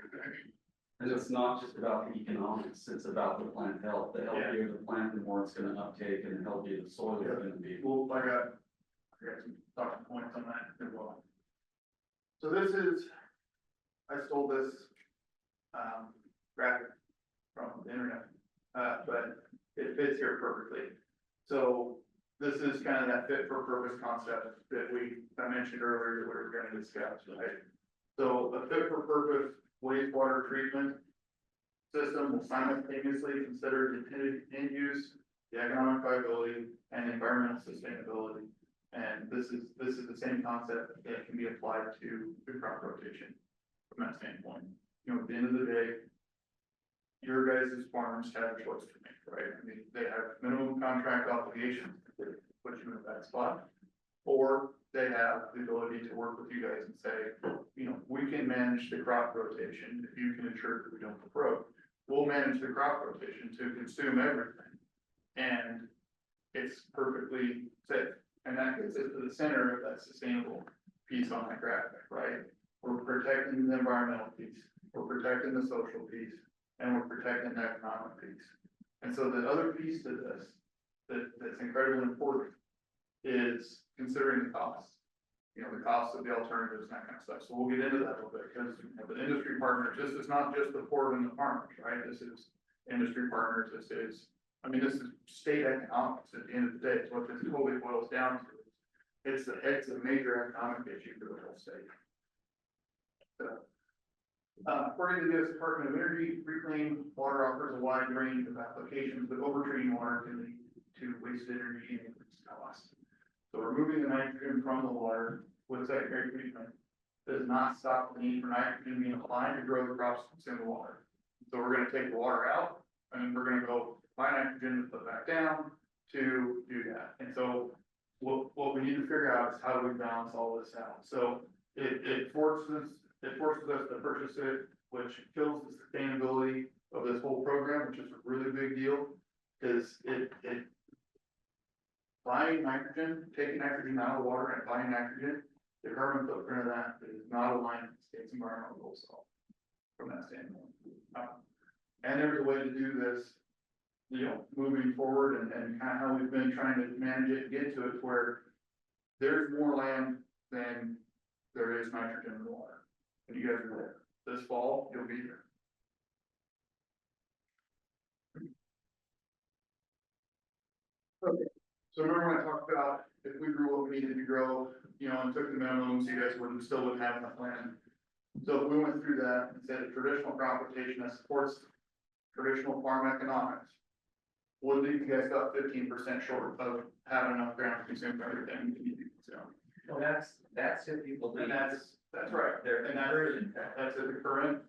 [SPEAKER 14] And it's not just about the economics, it's about the plant health. The healthier the plant, the more it's gonna uptake, and the healthier the soil is gonna be.
[SPEAKER 3] Well, I got some talking points on that as well. So this is, I stole this, graphic from the internet, but it fits here perfectly. So this is kind of that fit for purpose concept that I mentioned earlier that we were going to discuss, right? So a fit for purpose wastewater treatment system will simultaneously consider the intended end use, the economic viability, and environmental sustainability. And this is the same concept that can be applied to the crop rotation from that standpoint. You know, at the end of the day, your guys' farms have a choice to make, right? I mean, they have minimum contract obligations to put you in that spot, or they have the ability to work with you guys and say, you know, we can manage the crop rotation if you can ensure that we don't grow. We'll manage the crop rotation to consume everything, and it's perfectly safe. And that gets us to the center of that sustainable piece on that graphic, right? We're protecting the environmental piece, we're protecting the social piece, and we're protecting the economic piece. And so the other piece to this that's incredibly important is considering the costs. You know, the costs of the alternatives and that kind of stuff. So we'll get into that a little bit because, you know, the industry partners, it's not just the port and the farmers, right? This is industry partners, this is state economics at the end of the day. It's what this totally boils down to. It's a major economic issue for the whole state. So, according to the U.S. Department of Energy, reclaimed water offers a wide range of applications, but overtreating water can lead to wasted energy and increased costs. So removing the nitrogen from the water with secondary treatment does not stop the need for nitrogen being applied to grow the crops and consume the water. So we're going to take the water out and we're going to go find nitrogen to put back down to do that. And so what we need to figure out is how do we balance all this out? So it forces us to purchase it, which kills the sustainability of this whole program, which is a really big deal, because it buying nitrogen, taking nitrogen out of the water and buying nitrogen, the carbon footprint of that is not aligned with the state's environmental goals from that standpoint. And there's a way to do this, you know, moving forward and kind of how we've been trying to manage it and get to it where there's more land than there is nitrogen in the water. And you guys are there. This fall, you'll be there. Okay. So remember when I talked about if we grew what we needed to grow, you know, and took the minimums, you guys still wouldn't have enough land. So if we went through that and said a traditional crop rotation that supports traditional farm economics, would leave you guys about 15% short of having enough ground to consume everything you need to consume.
[SPEAKER 15] Well, that's if people.
[SPEAKER 3] And that's right.
[SPEAKER 15] Their conversion.
[SPEAKER 3] That's at the current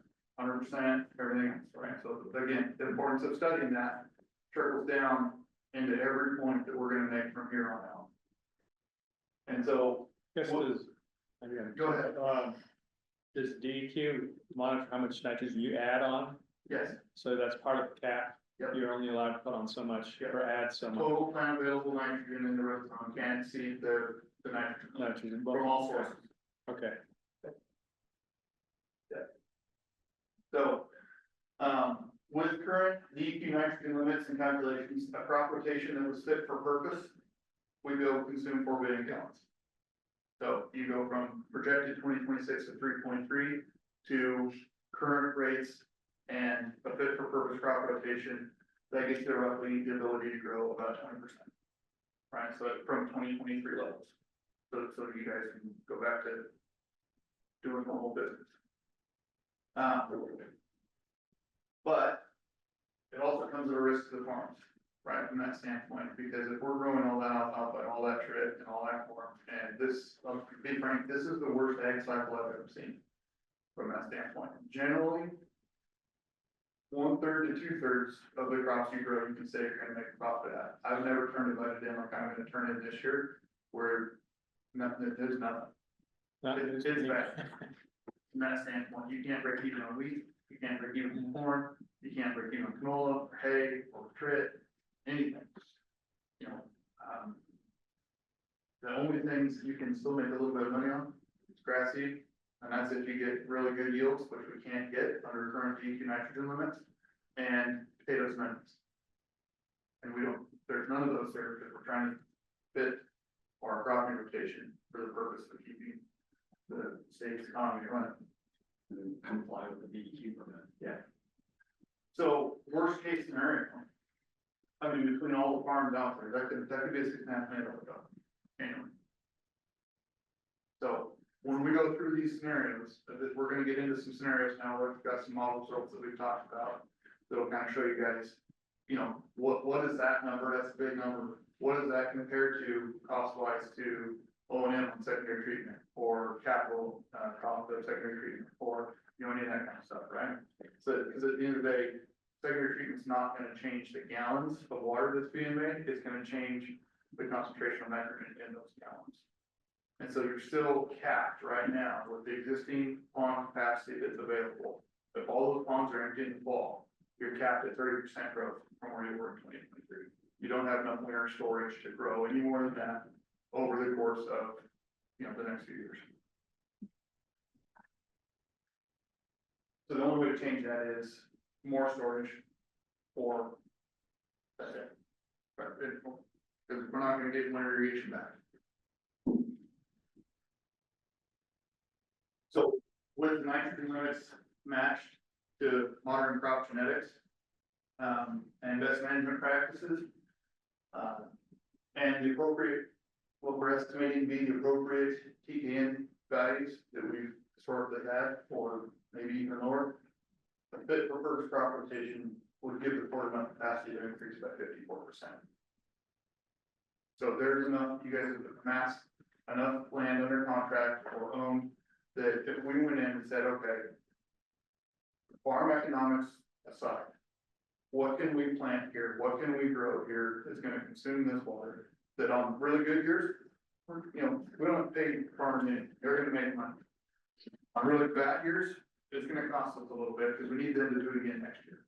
[SPEAKER 3] 100%, everything else, right? So again, the importance of studying that trickles down into every point that we're gonna make from here on out. And so.
[SPEAKER 1] Just as,
[SPEAKER 3] Go ahead.
[SPEAKER 1] Does DEQ monitor how much nitrogen you add on?
[SPEAKER 3] Yes.
[SPEAKER 1] So that's part of the cap?
[SPEAKER 3] Yep.
[SPEAKER 1] You're only allowed to put on so much or add so much
[SPEAKER 3] Total plant available nitrogen in the rotation can't exceed the nitrogen.
[SPEAKER 1] nitrogen.
[SPEAKER 3] From all sources.
[SPEAKER 1] Okay.
[SPEAKER 3] So, with current DEQ nitrogen limits and calculations, a crop rotation that was fit for purpose, we'd be able to consume 4 billion gallons. So you go from projected 2026 of 3.3 to current rates and a fit for purpose crop rotation, that gets you roughly the ability to grow about 20%. Right, so from 2023 levels. So you guys can go back to doing normal business. But it also comes at a risk to the farms, right, from that standpoint, because if we're growing all that alfalfa and all that trit and all that corn, and this, to be frank, this is the worst ag cycle I've ever seen from that standpoint. Generally, 1/3 to 2/3 of the crops you grow, you can say you're gonna make a profit at. I've never turned a budget in like I'm gonna turn in this year, where nothing, there's nothing. It's bad. From that standpoint, you can't break even on wheat, you can't break even on corn, you can't break even on canola, or hay, or trit, anything. You know, the only things you can still make a little bit of money on is grass seed, and that's if you get really good yields, which we can't get under current DEQ nitrogen limits, and potatoes and onions. And we don't, there's none of those there because we're trying to fit our cropping rotation for the purpose of keeping the state's economy running.
[SPEAKER 14] And comply with the DEQ permit.
[SPEAKER 3] Yeah. So worst case scenario, I mean, between all the farms out there, that could be a $6.5 million job annually. So when we go through these scenarios, we're gonna get into some scenarios now, where we've got some model results that we've talked about. That'll kind of show you guys, you know, what is that number? That's a big number. What does that compare to cost wise to O&M on secondary treatment or capital cost of secondary treatment or, you know, any of that kind of stuff, right? So, because at the end of the day, secondary treatment's not gonna change the gallons of water that's being made, it's gonna change the concentration of nitrogen in those gallons. And so you're still capped right now with the existing pond capacity that's available. If all those ponds are empty in the fall, you're capped at 30% growth from where you were in 2023. You don't have enough winter storage to grow any more than that over the course of, you know, the next few years. So the only way to change that is more storage or that's it. Because we're not gonna get winter irrigation back. So with the nitrogen limits matched to modern crop genetics, and best management practices, and the appropriate, what we're estimating to be the appropriate TKN values that we've historically had, or maybe even lower, a fit for purpose crop rotation would give the quarter month capacity to increase by 54%. So there's enough, you guys have amassed enough land under contract or owned, that if we went in and said, okay, farm economics aside, what can we plant here? What can we grow here that's gonna consume this water? That on really good years, you know, we don't pay farmers anything, they're gonna make money. On really bad years, it's gonna cost us a little bit because we need them to do it again next year.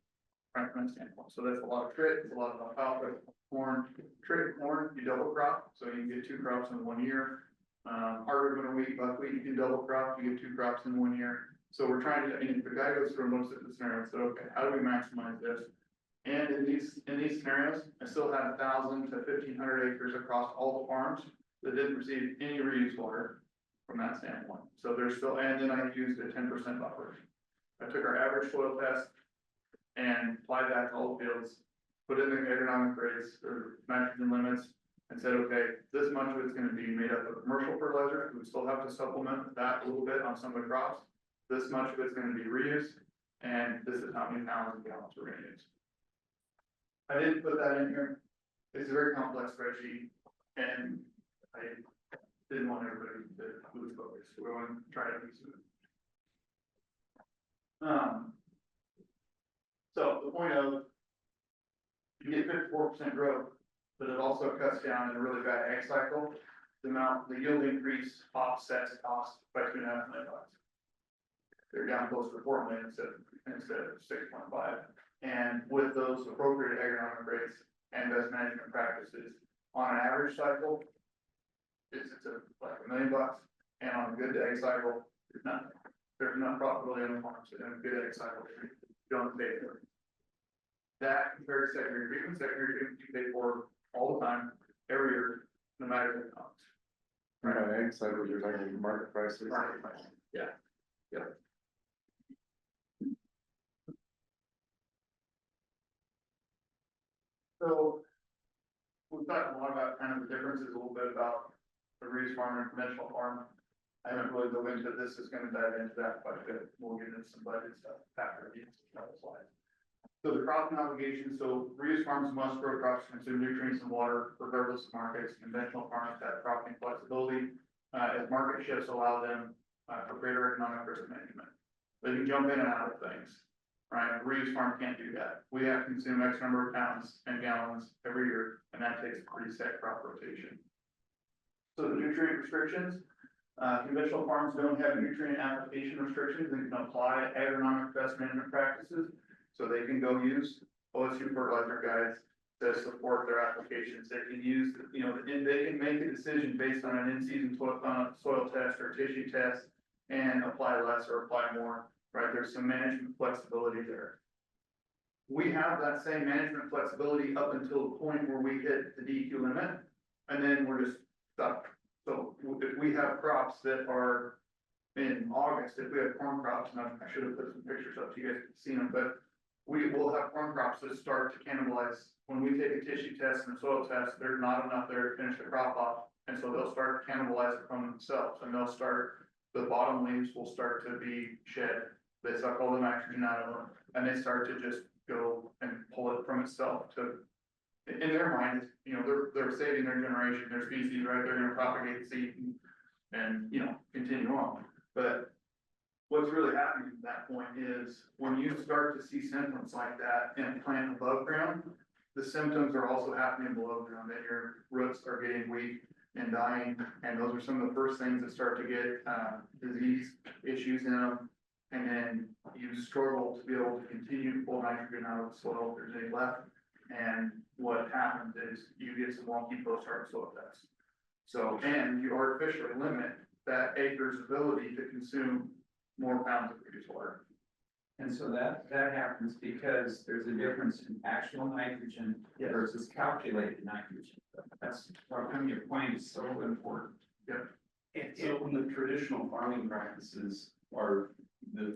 [SPEAKER 3] Right from that standpoint. So that's a lot of trit, it's a lot of alfalfa, corn, trit, corn, you double crop, so you can get 2 crops in 1 year. Hardwood winter wheat, buckwheat, you can double crop, you get 2 crops in 1 year. So we're trying to, I mean, the guy goes through and looks at the scenario and said, okay, how do we maximize this? And in these scenarios, I still have 1,000 to 1,500 acres across all the farms that didn't receive any reuse water from that standpoint. So there's still, and then I used a 10% buffer. I took our average soil test and applied that to all the fields, put in the agronomic rates or nitrogen limits, and said, okay, this much of it's gonna be made up of commercial fertilizer, we still have to supplement that a little bit on some of the crops. This much of it's gonna be reused, and this is how many pounds and gallons we're gonna use. I didn't put that in here. It's a very complex spreadsheet, and I didn't want everybody to lose focus. We want to try to use it. So the point of, you get 54% growth, but it also cuts down in a really bad ag cycle. The yield increase offsets cost by $2.5 million. They're down close to 4 million instead of 6.5. And with those appropriate agronomic rates and best management practices, on an average cycle, it's like $1 million. And on a good ag cycle, there's not profitability on the farms. In a good ag cycle, you don't pay for it. That compared to secondary treatment you pay for all the time, every year, no matter the cost.
[SPEAKER 6] Right, on ag side, you're talking market prices.
[SPEAKER 3] Market price. Yeah. Yeah. So. We've talked a lot about kind of the differences, a little bit about the Reeves farm and conventional farm. I haven't really dove into this, is gonna dive into that quite a bit, we'll get into some budget stuff after these slides. So the cropping obligation, so Reeves farms must grow crops to consume nutrients and water regardless of markets. Conventional farms have cropping flexibility, as market shifts allow them, for greater economic risk management. They can jump in and out of things. Right, Reeves farm can't do that. We have to consume X number of pounds and gallons every year, and that takes a pretty set crop rotation. So the nutrient restrictions, conventional farms don't have nutrient application restrictions and can apply agronomic best management practices. So they can go use OSU fertilizer guides to support their applications. They can use, and they can make a decision based on an in-season soil test or tissue test and apply less or apply more. Right, there's some management flexibility there. We have that same management flexibility up until the point where we hit the DEQ limit, and then we're just stuck. So if we have crops that are in August, if we have corn crops, and I should have put some pictures up so you guys can see them, but we will have corn crops that start to cannibalize. When we take a tissue test and a soil test, there's not enough there to finish the crop off, and so they'll start to cannibalize it from themselves, and they'll start, the bottom leaves will start to be shed. They suck all the nitrogen out of them, and they start to just go and pull it from itself to, in their mind, they're saving their generation, their species, right? They're gonna propagate the seed and, continue on. But what's really happening at that point is when you start to see symptoms like that in a plant above ground, the symptoms are also happening below ground, that your roots are getting weak and dying. And those are some of the first things that start to get, disease issues in them. And then you struggle to be able to continue to pull nitrogen out of the soil if there's any left. And what happens is you get some wonky post-harvest soil tests. So, and you artificially limit that acre's ability to consume more pounds of produced water.
[SPEAKER 15] And so that happens because there's a difference in actual nitrogen versus calculated nitrogen. That's how come your point is so important.
[SPEAKER 3] Yep.
[SPEAKER 14] So when the traditional farming practices are,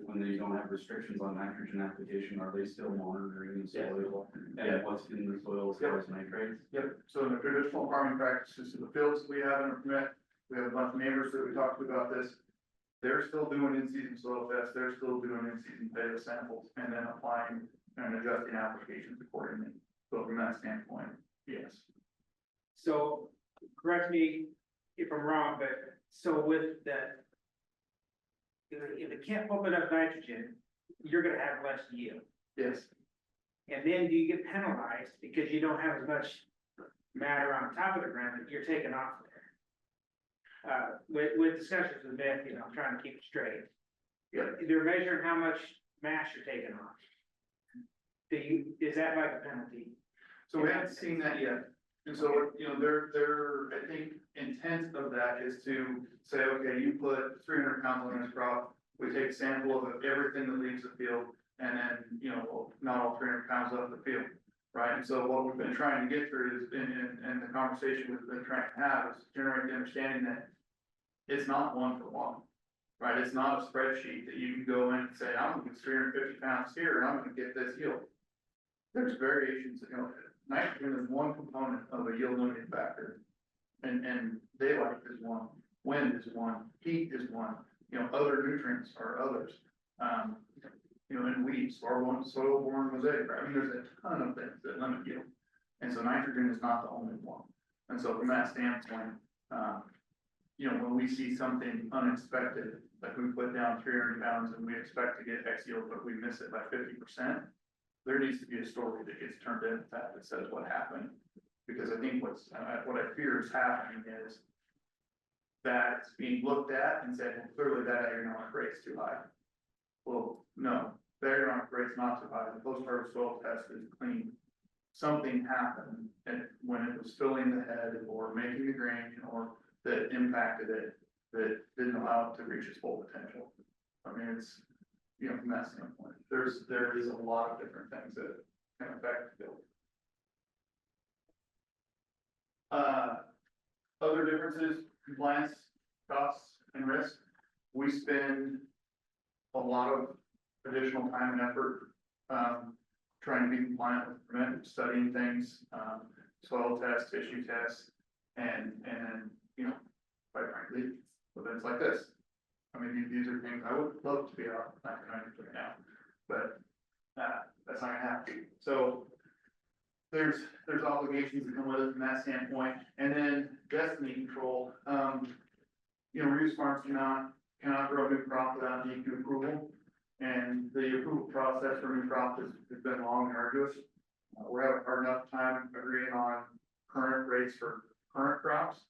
[SPEAKER 14] when they don't have restrictions on nitrogen application, are they still monitoring the soil and what's in the soil as far as nitrates?
[SPEAKER 3] Yep, so in the traditional farming practices, in the fields that we have in our permit, we have a bunch of neighbors that we talked to about this. They're still doing in-season soil tests, they're still doing in-season data samples, and then applying and adjusting applications accordingly. So from that standpoint, yes.
[SPEAKER 1] So, correct me if I'm wrong, but so with that, if it can't pump enough nitrogen, you're gonna have less yield.
[SPEAKER 3] Yes.
[SPEAKER 1] And then do you get penalized because you don't have as much matter on top of the ground that you're taking off there? With discussions with Beth, I'm trying to keep it straight.
[SPEAKER 3] Yeah.
[SPEAKER 1] They're measuring how much mass you're taking off. Is that like a penalty?
[SPEAKER 3] So we haven't seen that yet. And so, their, I think, intent of that is to say, okay, you put 300 pounds on this crop, we take a sample of everything that leaves the field, and then, not all 300 pounds left the field, right? And so what we've been trying to get through is, in the conversation we've been trying to have is generate the understanding that it's not one for one, right? It's not a spreadsheet that you can go in and say, I'm gonna get 350 pounds here, and I'm gonna get this yield. There's variations, nitrogen is one component of a yield limiting factor. And daylight is one, wind is one, heat is one, other nutrients are others. And weeds are one, soil-borne mosaic, right? I mean, there's a ton of things that limit yield. And so nitrogen is not the only one. And so from that standpoint, when we see something unexpected, like we put down 300 pounds and we expect to get X yield, but we miss it by 50%, there needs to be a story that gets turned in that says what happened. Because I think what I fear is happening is that it's being looked at and said, well, clearly that agronomic rate's too high. Well, no, the agronomic rate's not too high. The post-harvest soil test is clean. Something happened and when it was filling the head or making the grain or that impacted it, that didn't allow it to reach its full potential. I mean, it's, from that standpoint, there is a lot of different things that can affect the field. Other differences, compliance, costs, and risk. We spend a lot of additional time and effort trying to be compliant with permit, studying things, soil tests, tissue tests, and then, you know, quite frankly, events like this. I mean, these are things I would love to be out, not gonna right now, but, that's not gonna happen. So there's obligations that come with it from that standpoint, and then destiny control, you know, reuse farms cannot grow a new crop without DEQ approval. And the approval process for new crop has been long and arduous. We're having a hard enough time agreeing on current rates for current crops.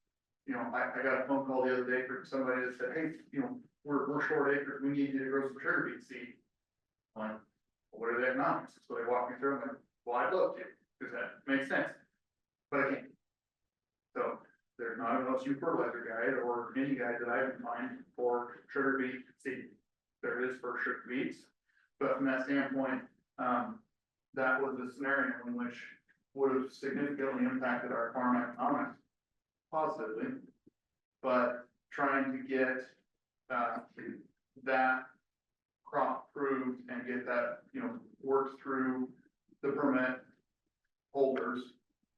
[SPEAKER 3] You know, I got a phone call the other day from somebody that said, hey, you know, we're short acres, we need you to grow some sugar beet seed. I'm like, well, what are the economics? So they walk me through, I'm like, well, I'd love to, because that makes sense, but I can't. So there's not an LSU fertilizer guide or any guide that I can find for sugar beet seed. There is for sugar beets, but from that standpoint, that was a scenario in which would have significantly impacted our farm economics positively. But trying to get that crop approved and get that, you know, worked through the permit holders.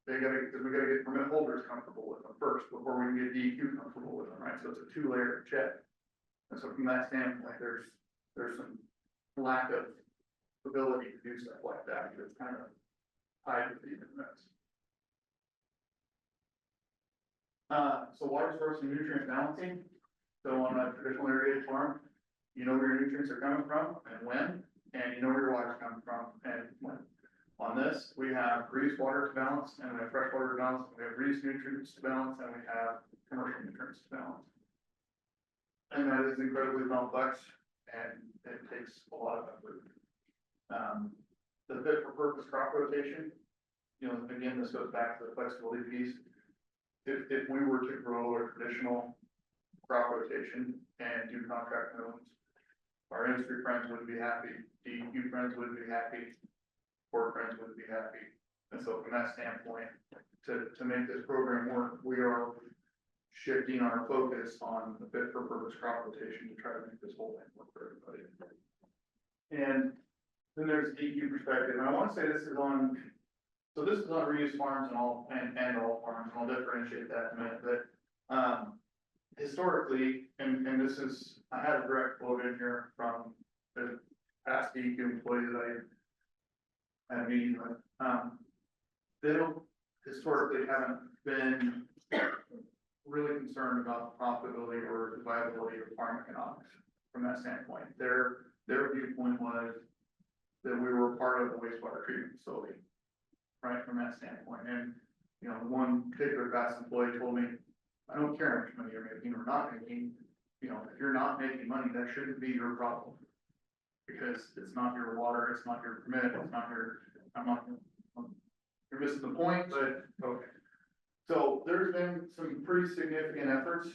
[SPEAKER 3] We gotta get permit holders comfortable with them first before we can get DEQ comfortable with them, right? So it's a two-layer check. And so from that standpoint, there's some lack of ability to do stuff like that. It's kind of tied with the permits. So water source and nutrient balancing. So on a traditional irrigated farm, you know where your nutrients are coming from and when, and you know where your water's coming from and when. On this, we have reuse water to balance, and we have fresh water to balance, we have reuse nutrients to balance, and we have commercial nutrients to balance. And that is incredibly complex, and it takes a lot of effort. The fit for purpose crop rotation, you know, again, this goes back to the flexibility piece. If we were to grow a traditional crop rotation and do contract mills, our industry friends wouldn't be happy, DEQ friends wouldn't be happy, board friends wouldn't be happy. And so from that standpoint, to make this program work, we are shifting our focus on the fit for purpose crop rotation to try to make this whole thing work for everybody. And then there's the DEQ perspective, and I want to say this is on, so this is on reuse farms and all farms, and I'll differentiate that in a minute, but historically, and this is, I had a direct quote in here from the past DEQ employee that I had a meeting with. They don't historically haven't been really concerned about the profitability or the viability of farm economics from that standpoint. Their viewpoint was that we were part of the wastewater treatment facility, right, from that standpoint. And, you know, one particular past employee told me, I don't care how much money you're making or not making, you know, if you're not making money, that shouldn't be your problem. Because it's not your water, it's not your permit, it's not your, you're missing the point, but okay. So there's been some pretty significant efforts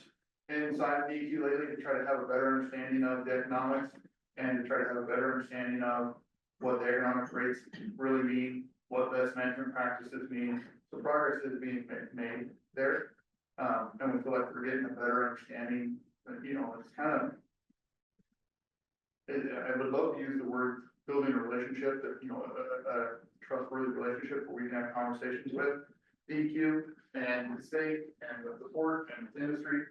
[SPEAKER 3] inside of DEQ lately to try to have a better understanding of the economics and to try to have a better understanding of what the economic rates really mean, what best management practices mean. So progress is being made there. And we feel like we're getting a better understanding, you know, it's kind of, I would love to use the word building a relationship that, you know, a trustworthy relationship where we can have conversations with DEQ and the state and with the board and the industry.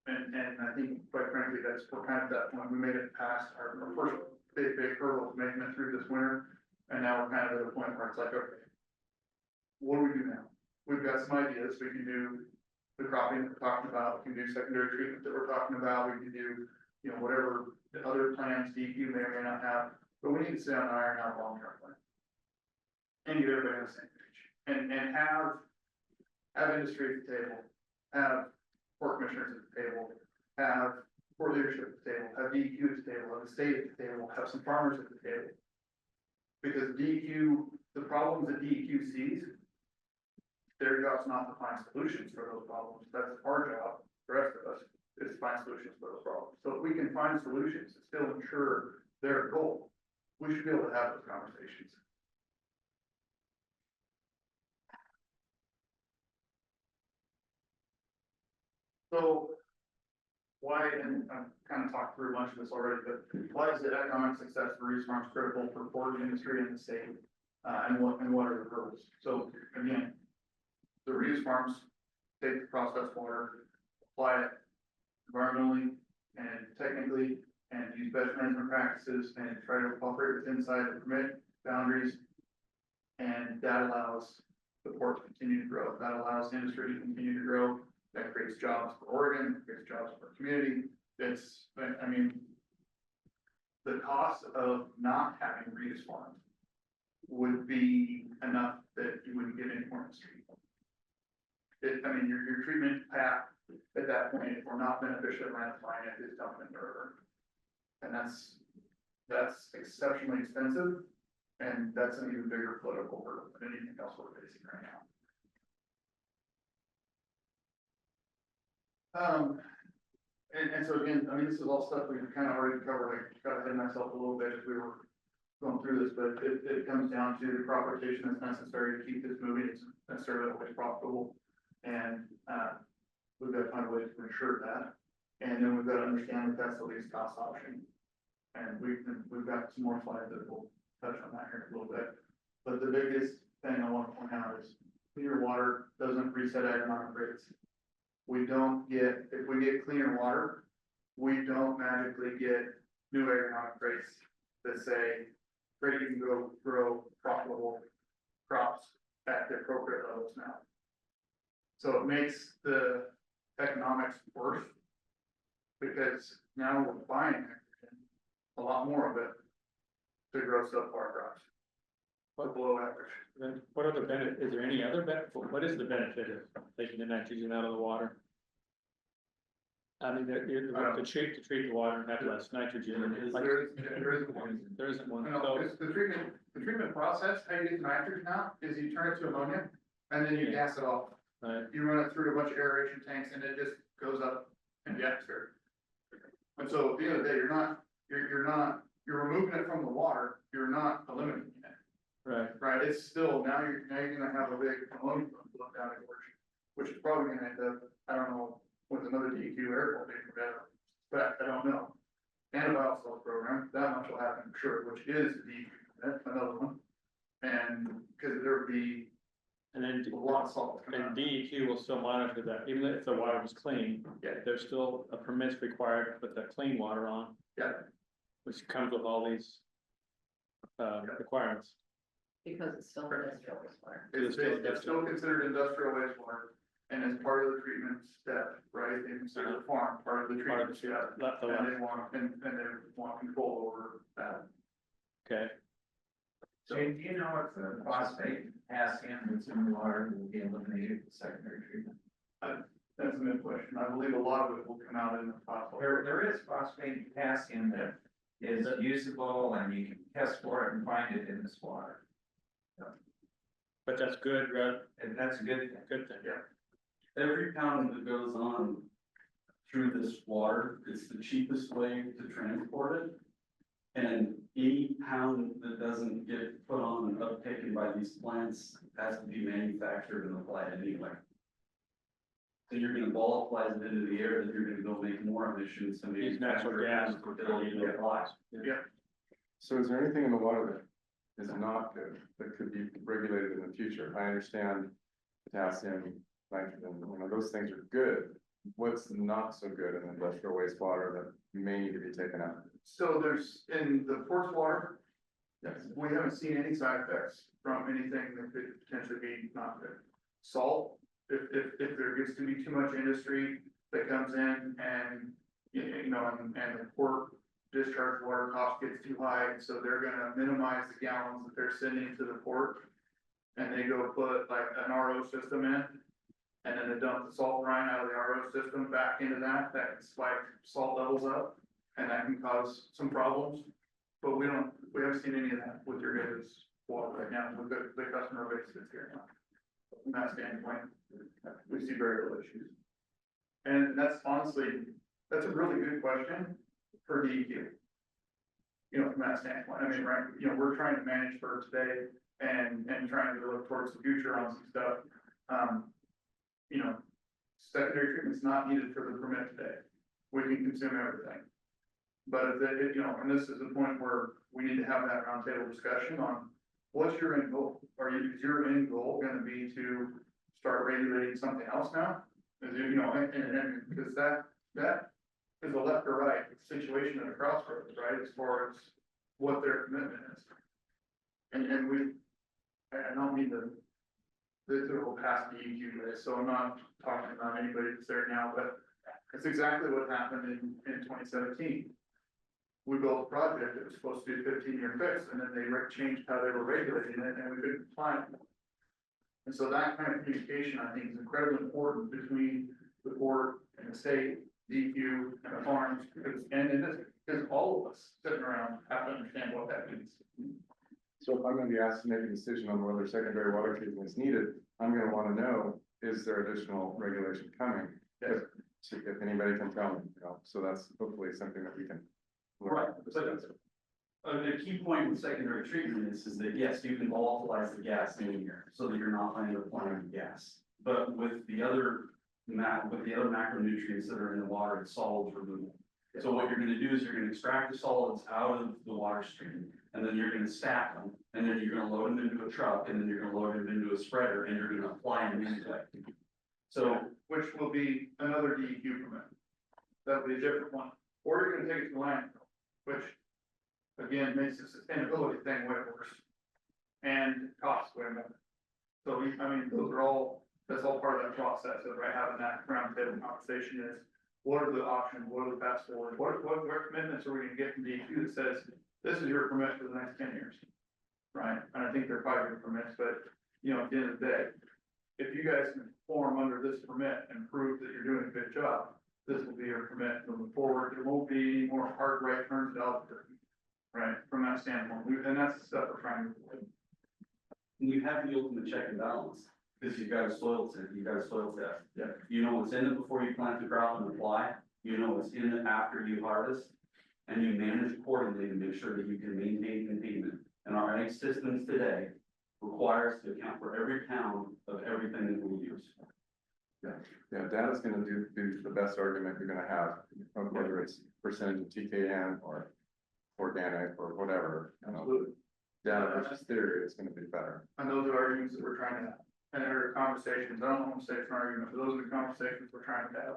[SPEAKER 3] And I think quite frankly, we're kind of that point. We made it past our first big hurdle of making it through this winter. And now we're kind of at a point where it's like, okay, what do we do now? We've got some ideas. We can do the cropping that we're talking about. We can do secondary treatment that we're talking about. We can do, you know, whatever the other plans DEQ may or may not have, but we need to sit down and iron out a long-term plan. And get everybody on the same page. And have industry at the table, have port commissioners at the table, have port leadership at the table, have DEQ at the table, have the state at the table, have some farmers at the table. Because DEQ, the problems that DEQ sees, their job's not to find solutions for those problems. That's our job, the rest of us, is to find solutions for those problems. So if we can find solutions to still ensure their goal, we should be able to have those conversations. So why, and I've kind of talked through a bunch of this already, but why is the economic success for Reese Farms critical for pork industry in the state? And what are the hurdles? So again, the Reese Farms take the processed water, apply it environmentally and technically, and use best management practices and try to operate within inside the permit boundaries. And that allows the port to continue to grow. That allows the industry to continue to grow. That creates jobs for Oregon, creates jobs for our community. It's, I mean, the cost of not having Reese Farms would be enough that you wouldn't get any more industry. I mean, your treatment path at that point, if we're not beneficially ratifying it, is dumping in the river. And that's exceptionally expensive, and that's an even bigger political hurdle than anything else we're facing right now. And so again, I mean, this is all stuff we've kind of already covered. I got ahead of myself a little bit as we were going through this, but it comes down to the crop rotation that's necessary to keep this moving. It's necessarily always profitable. And we've got to find a way to ensure that. And then we've got to understand that that's the least cost option. And we've got some more slides that will touch on that here in a little bit. But the biggest thing I want to point out is cleaner water doesn't reset economic rates. We don't get, if we get cleaner water, we don't magically get new economic rates that say, great, you can go grow profitable crops at the appropriate levels now. So it makes the economics worse because now we're buying nitrogen, a lot more of it, to grow subpar crops, but below average.
[SPEAKER 1] Then what other benefit, is there any other benefit, what is the benefit of taking the nitrogen out of the water? I mean, to treat the water and have less nitrogen. There isn't one.
[SPEAKER 3] No,
[SPEAKER 1] So
[SPEAKER 3] it's the treatment process, how you get the nitrogen out, is you turn it to ammonia, and then you gas it off.
[SPEAKER 1] Right.
[SPEAKER 3] You run it through a bunch of aeration tanks, and it just goes up in the atmosphere. And so at the end of the day, you're removing it from the water, you're not eliminating it.
[SPEAKER 1] Right.
[SPEAKER 3] Right, it's still, now you're gonna have a big ammonia flow down the gorge, which is probably gonna end up, I don't know, with another DEQ air quality better, but I don't know. And a biosolids program, that much will happen for sure, which is DEQ, another one. And, cause there would be
[SPEAKER 1] and then
[SPEAKER 3] a lot of salt. coming out.
[SPEAKER 1] and DEQ will still monitor that, even if the water was clean.
[SPEAKER 3] Yeah.
[SPEAKER 1] There's still a permits required to put that clean water on.
[SPEAKER 3] Yeah.
[SPEAKER 1] Which comes with all these requirements.
[SPEAKER 13] Because it's still industrial wastewater.
[SPEAKER 3] It's still considered industrial wastewater, and as part of the treatment step, right, they consider the farm part of the treatment step. And they want control over that.
[SPEAKER 1] Okay.
[SPEAKER 15] So do you know if the phosphate potassium that's in the water will be eliminated with secondary treatment?
[SPEAKER 3] That's a good question. I believe a lot of it will come out in the phosphate.
[SPEAKER 15] There is phosphate and potassium that is usable and you can test for it and find it in this water.
[SPEAKER 1] But that's good, right?
[SPEAKER 15] And that's a good thing.
[SPEAKER 1] Good thing.
[SPEAKER 3] Yeah.
[SPEAKER 14] Every pound that goes on through this water, it's the cheapest way to transport it. And any pound that doesn't get put on and uptaken by these plants has to be manufactured and applied anyway. So you're gonna volatilize it into the air, then you're gonna go make more emissions. And
[SPEAKER 1] Use natural gas.
[SPEAKER 3] Yeah.
[SPEAKER 6] So is there anything in the water that is not good, that could be regulated in the future? I understand potassium, nitrogen, those things are good. What's not so good in industrial wastewater that may need to be taken out?
[SPEAKER 3] So there's, in the port's water,
[SPEAKER 6] Yes.
[SPEAKER 3] we haven't seen any side effects from anything that could potentially be not good. Salt, if there gets to be too much industry that comes in and, and the port discharge water cost gets too high, so they're gonna minimize the gallons that they're sending to the port. And they go put like an RO system in, and then they dump the salt brine out of the RO system back into that can spike salt levels up, and that can cause some problems. But we haven't seen any of that with your guys' water right now, with the customer base that's here now. From that standpoint, we see very little issues. And that's honestly, that's a really good question for DEQ. From that standpoint, I mean, right, we're trying to manage for today and trying to look towards the future on some stuff. Secondary treatment's not needed for the permit today. we can consume everything. But if, you know, and this is the point where we need to have that roundtable discussion on what's your end goal? Is your end goal gonna be to start regulating something else now? Is it, you know, and because that is a left or right situation at a crossroads, right, as far as what their commitment is. And we, I don't mean to, this will pass the EQ list, so I'm not talking about anybody that's there now, but it's exactly what happened in 2017. We built a project that was supposed to be a 15-year fix, and then they changed how they were regulating it, and we couldn't comply. And so that kind of communication, I think, is incredibly important between the board and the state, DEQ, and the farms, because all of us sitting around have to understand what that means.
[SPEAKER 6] So if I'm gonna be asked to make a decision on whether secondary water treatment is needed, I'm gonna wanna know, is there additional regulation coming?
[SPEAKER 3] Yes.
[SPEAKER 6] If anybody can tell me, you know, so that's hopefully something that we can.
[SPEAKER 14] Right, but the key point with secondary treatment is that yes, you can volatilize the gas in here, so that you're not planning applying gas. But with the other macronutrients that are in the water, it's solids removal. So what you're gonna do is you're gonna extract the solids out of the water stream, and then you're gonna stack them, and then you're gonna load them into a truck, and then you're gonna load them into a spreader, and you're gonna apply them into it. So,
[SPEAKER 3] Which will be another DEQ permit. That'll be a different one, or you're gonna take it to landfill, which again, makes the sustainability thing way worse. And costs way more. So I mean, that's all part of that process of having that roundtable conversation is, what are the options, what are the paths forward, what commitments are we gonna get from DEQ that says, this is your permit for the next 10 years? Right, and I think they're 5-year permits, but, you know, at the end of the day, if you guys can perform under this permit and prove that you're doing a good job, this will be your permit moving forward. There won't be any more hard right turns out there. Right, from that standpoint, and that's the stuff we're trying to avoid.
[SPEAKER 14] you have the ultimate check and balance, because you've got a soil test,
[SPEAKER 3] Yeah.
[SPEAKER 14] You know what's in it before you plant the crop and apply, you know what's in it after you harvest, and you manage accordingly to make sure that you can maintain containment. And our ag systems today require us to account for every pound of everything that we use.
[SPEAKER 6] Yeah, data's gonna do the best argument you're gonna have, whether it's percentage of TKN or organic or whatever. You know,
[SPEAKER 3] Absolutely.
[SPEAKER 6] data versus theory is gonna be better.
[SPEAKER 3] And those are arguments that we're trying to have, and there are conversations, I don't want to say it's an argument, but those are the conversations we're trying to have.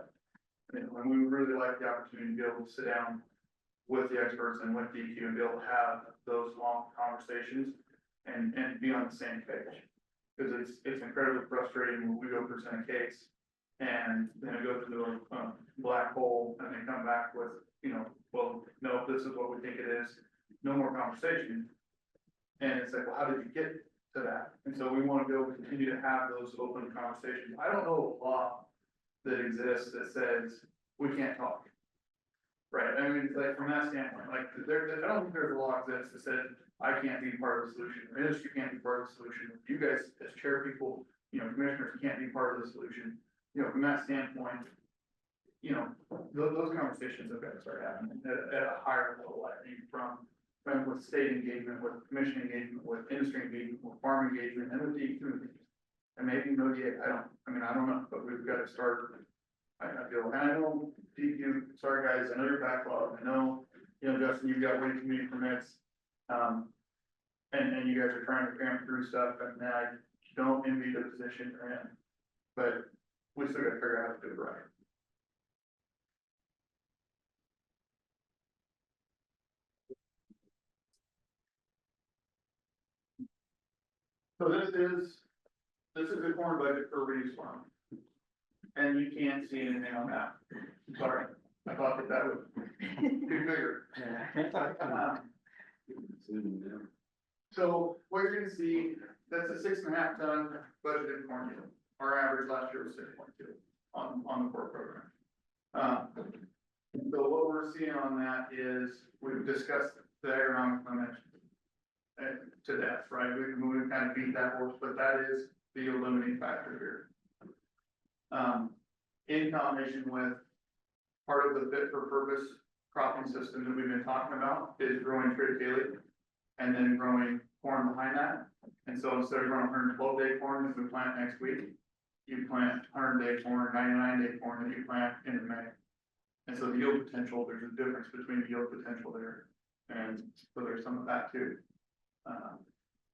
[SPEAKER 3] And we would really like the opportunity to be able to sit down with the experts and with DEQ and be able to have those long conversations and be on the same page. Because it's incredibly frustrating when we go present a case and then it goes into a black hole and they come back with, you know, well, no, this is what we think it is, no more conversation. And it's like, well, how did you get to that? And so we want to be able to continue to have those open conversations. I don't know a law that exists that says we can't talk. Right, I mean, it's like from that standpoint, like I don't think there's a law exists that said I can't be part of the solution, or industry can't be part of the solution. You guys as chair people, you know, commissioners can't be part of the solution. You know, from that standpoint, you know, those conversations have got to start happening at a higher level, I think, from with state engagement, with commission engagement, with industry engagement, with farm engagement, and with DEQ. And maybe no DA, I don't know, but we've got to start. I feel, and I know DEQ, sorry guys, I know you're backlogged, I know, you know, Justin, you've got way too many permits. And you guys are trying to cram through stuff, and I don't envy the position you're in. But we still got to figure out how to do it right. So this is the corn budget for Reeves Farm. And you can't see anything on that. Sorry, I thought that would be bigger. So what you're gonna see, that's a 6.5 ton budgeted corn yield. Our average last year was 6.2 on the core program. So what we're seeing on that is we've discussed the agronomic limit to death, right? We've kind of beat that horse, but that is the limiting factor here. In combination with part of the fit for purpose cropping system that we've been talking about is growing triticale and then growing corn behind that. And so instead of growing 112-day corn as we plant next week, you plant 100-day corn, 99-day corn that you plant in May. And so the yield potential, there's a difference between the yield potential there, and so there's some of that too.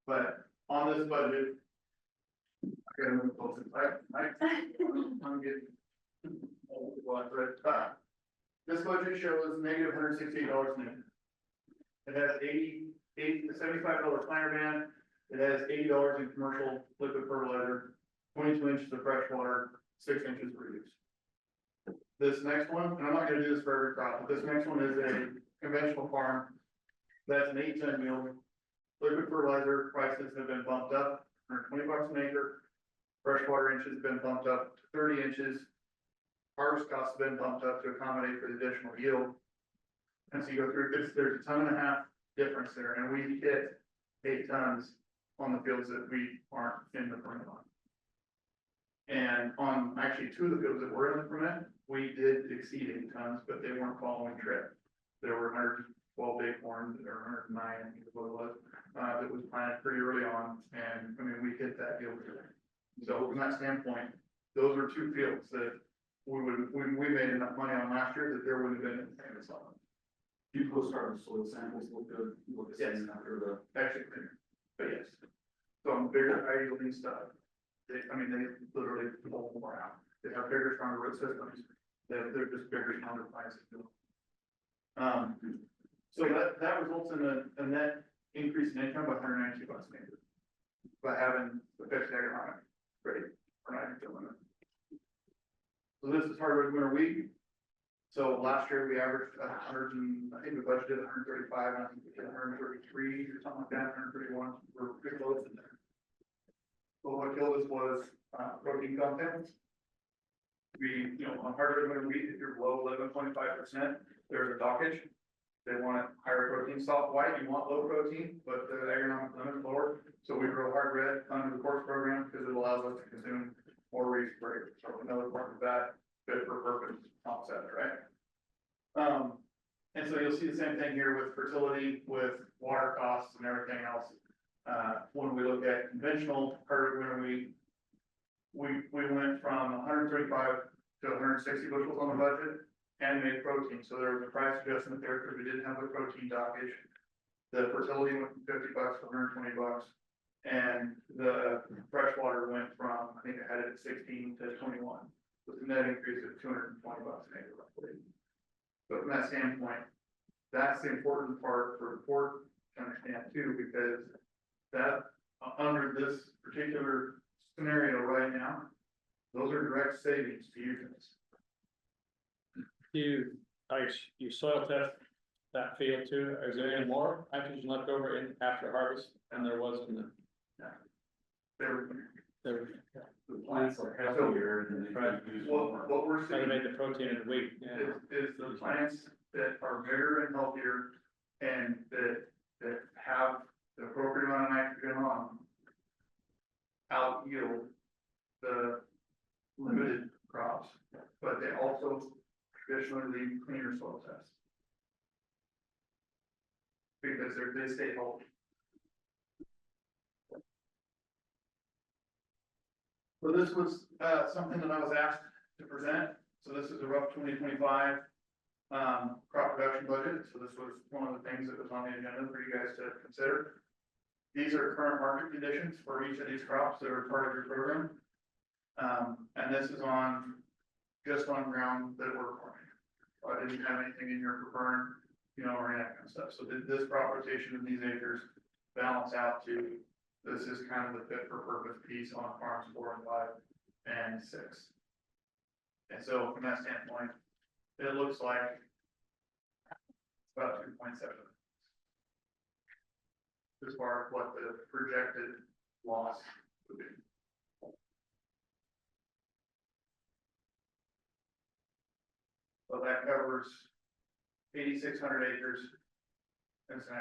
[SPEAKER 3] But on this budget. I gotta move closer, I'm getting. This budget shows negative $168 net. It has $75 planter band, it has $80 in commercial liquid fertilizer, 22 inches of fresh water, 6 inches for use. This next one, and I'm not gonna do this for every crop, but this next one is a conventional farm. That's an 8-ton yield. Liquid fertilizer prices have been bumped up, $120 an acre. Freshwater inches have been bumped up to 30 inches. Harvest costs have been bumped up to accommodate for the additional yield. And so you go through, there's a 1.5 ton difference there, and we hit 8 tons on the fields that we aren't in the permit on. And on actually 2 of the fields that were in the permit, we did exceed 8 tons, but they weren't following trip. There were 112 acorns, or 109, I think is what it was, that was planted pretty early on, and I mean, we hit that yield. So from that standpoint, those are 2 fields that we made enough money on last year that there wouldn't have been anything that's on.
[SPEAKER 14] You postcard soil samples look good, look the same after the.
[SPEAKER 3] Actually, cleaner, but yes. So on bigger, high yielding stuff, they literally pull more out. They have bigger, stronger root systems. They're just bigger, stronger plants. So that results in a net increase in income by $192 an acre. By having the fixed agronomic rate for nitrogen limit. So this is hardwood winter wheat. So last year we averaged 100 and I think we budgeted 135, and I think we did 133 or something like that, 131. We're pretty close in there. So what killed us was protein content. We, on hardwood winter wheat, if you're below 11.5%, there's a dockage. They want higher protein. Soft white, you want low protein, but the agronomic limit is lower. So we grow hard red under the course program because it allows us to consume more wheat per acre. So another part of that, fit for purpose concept, right? And so you'll see the same thing here with fertility, with water costs and everything else. When we look at conventional hardwood winter wheat, we went from 135 to 160 bushels on the budget and made protein. So there was a price adjustment there because we didn't have the protein dockage. The fertility went from $50 to $120, and the freshwater went from, I think I had it at 16 to 21, with a net increase of $220 an acre roughly. But from that standpoint, that's the important part for the board to understand too, because that under this particular scenario right now, those are direct savings to you guys.
[SPEAKER 1] You soil test that field too? Is there any more nitrogen left over in after harvest than there was in the?
[SPEAKER 3] There.
[SPEAKER 14] The plants are healthier and they try to use more.
[SPEAKER 3] What we're
[SPEAKER 1] Trying to
[SPEAKER 3] seeing
[SPEAKER 1] make the protein in the wheat, yeah.
[SPEAKER 3] is the plants that are bigger and healthier and that have the appropriate amount of nitrogen on out yield the limited crops, but they also traditionally leave cleaner soil tests. Because they stay healthy. So this was something that I was asked to present. So this is a rough 2025 crop production budget. So this was one of the things that was on the agenda for you guys to consider. These are current market conditions for each of these crops that are part of your program. And this is just on ground that we're farming. So I didn't have anything in here for burn, or any that kind of stuff. So this crop rotation of these acres balance out to, this is kind of the fit for purpose piece on farms 4 and 5 and 6. And so from that standpoint, it looks like about 2.7. As far as what the projected loss would be. So that covers 8,600 acres. That's an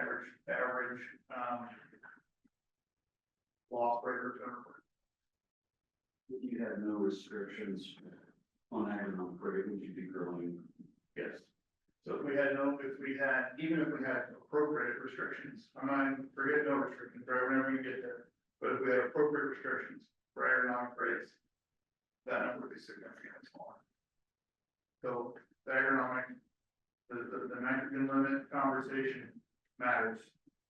[SPEAKER 3] average loss per acre turnover.
[SPEAKER 14] If you had no restrictions on agronomic rate, would you be growing?
[SPEAKER 3] Yes. So even if we had appropriate restrictions, forget no restrictions, right, whenever you get there. But if we had appropriate restrictions for agronomic rates, that number would be significantly smaller. So the agronomic, the nitrogen limit conversation matters,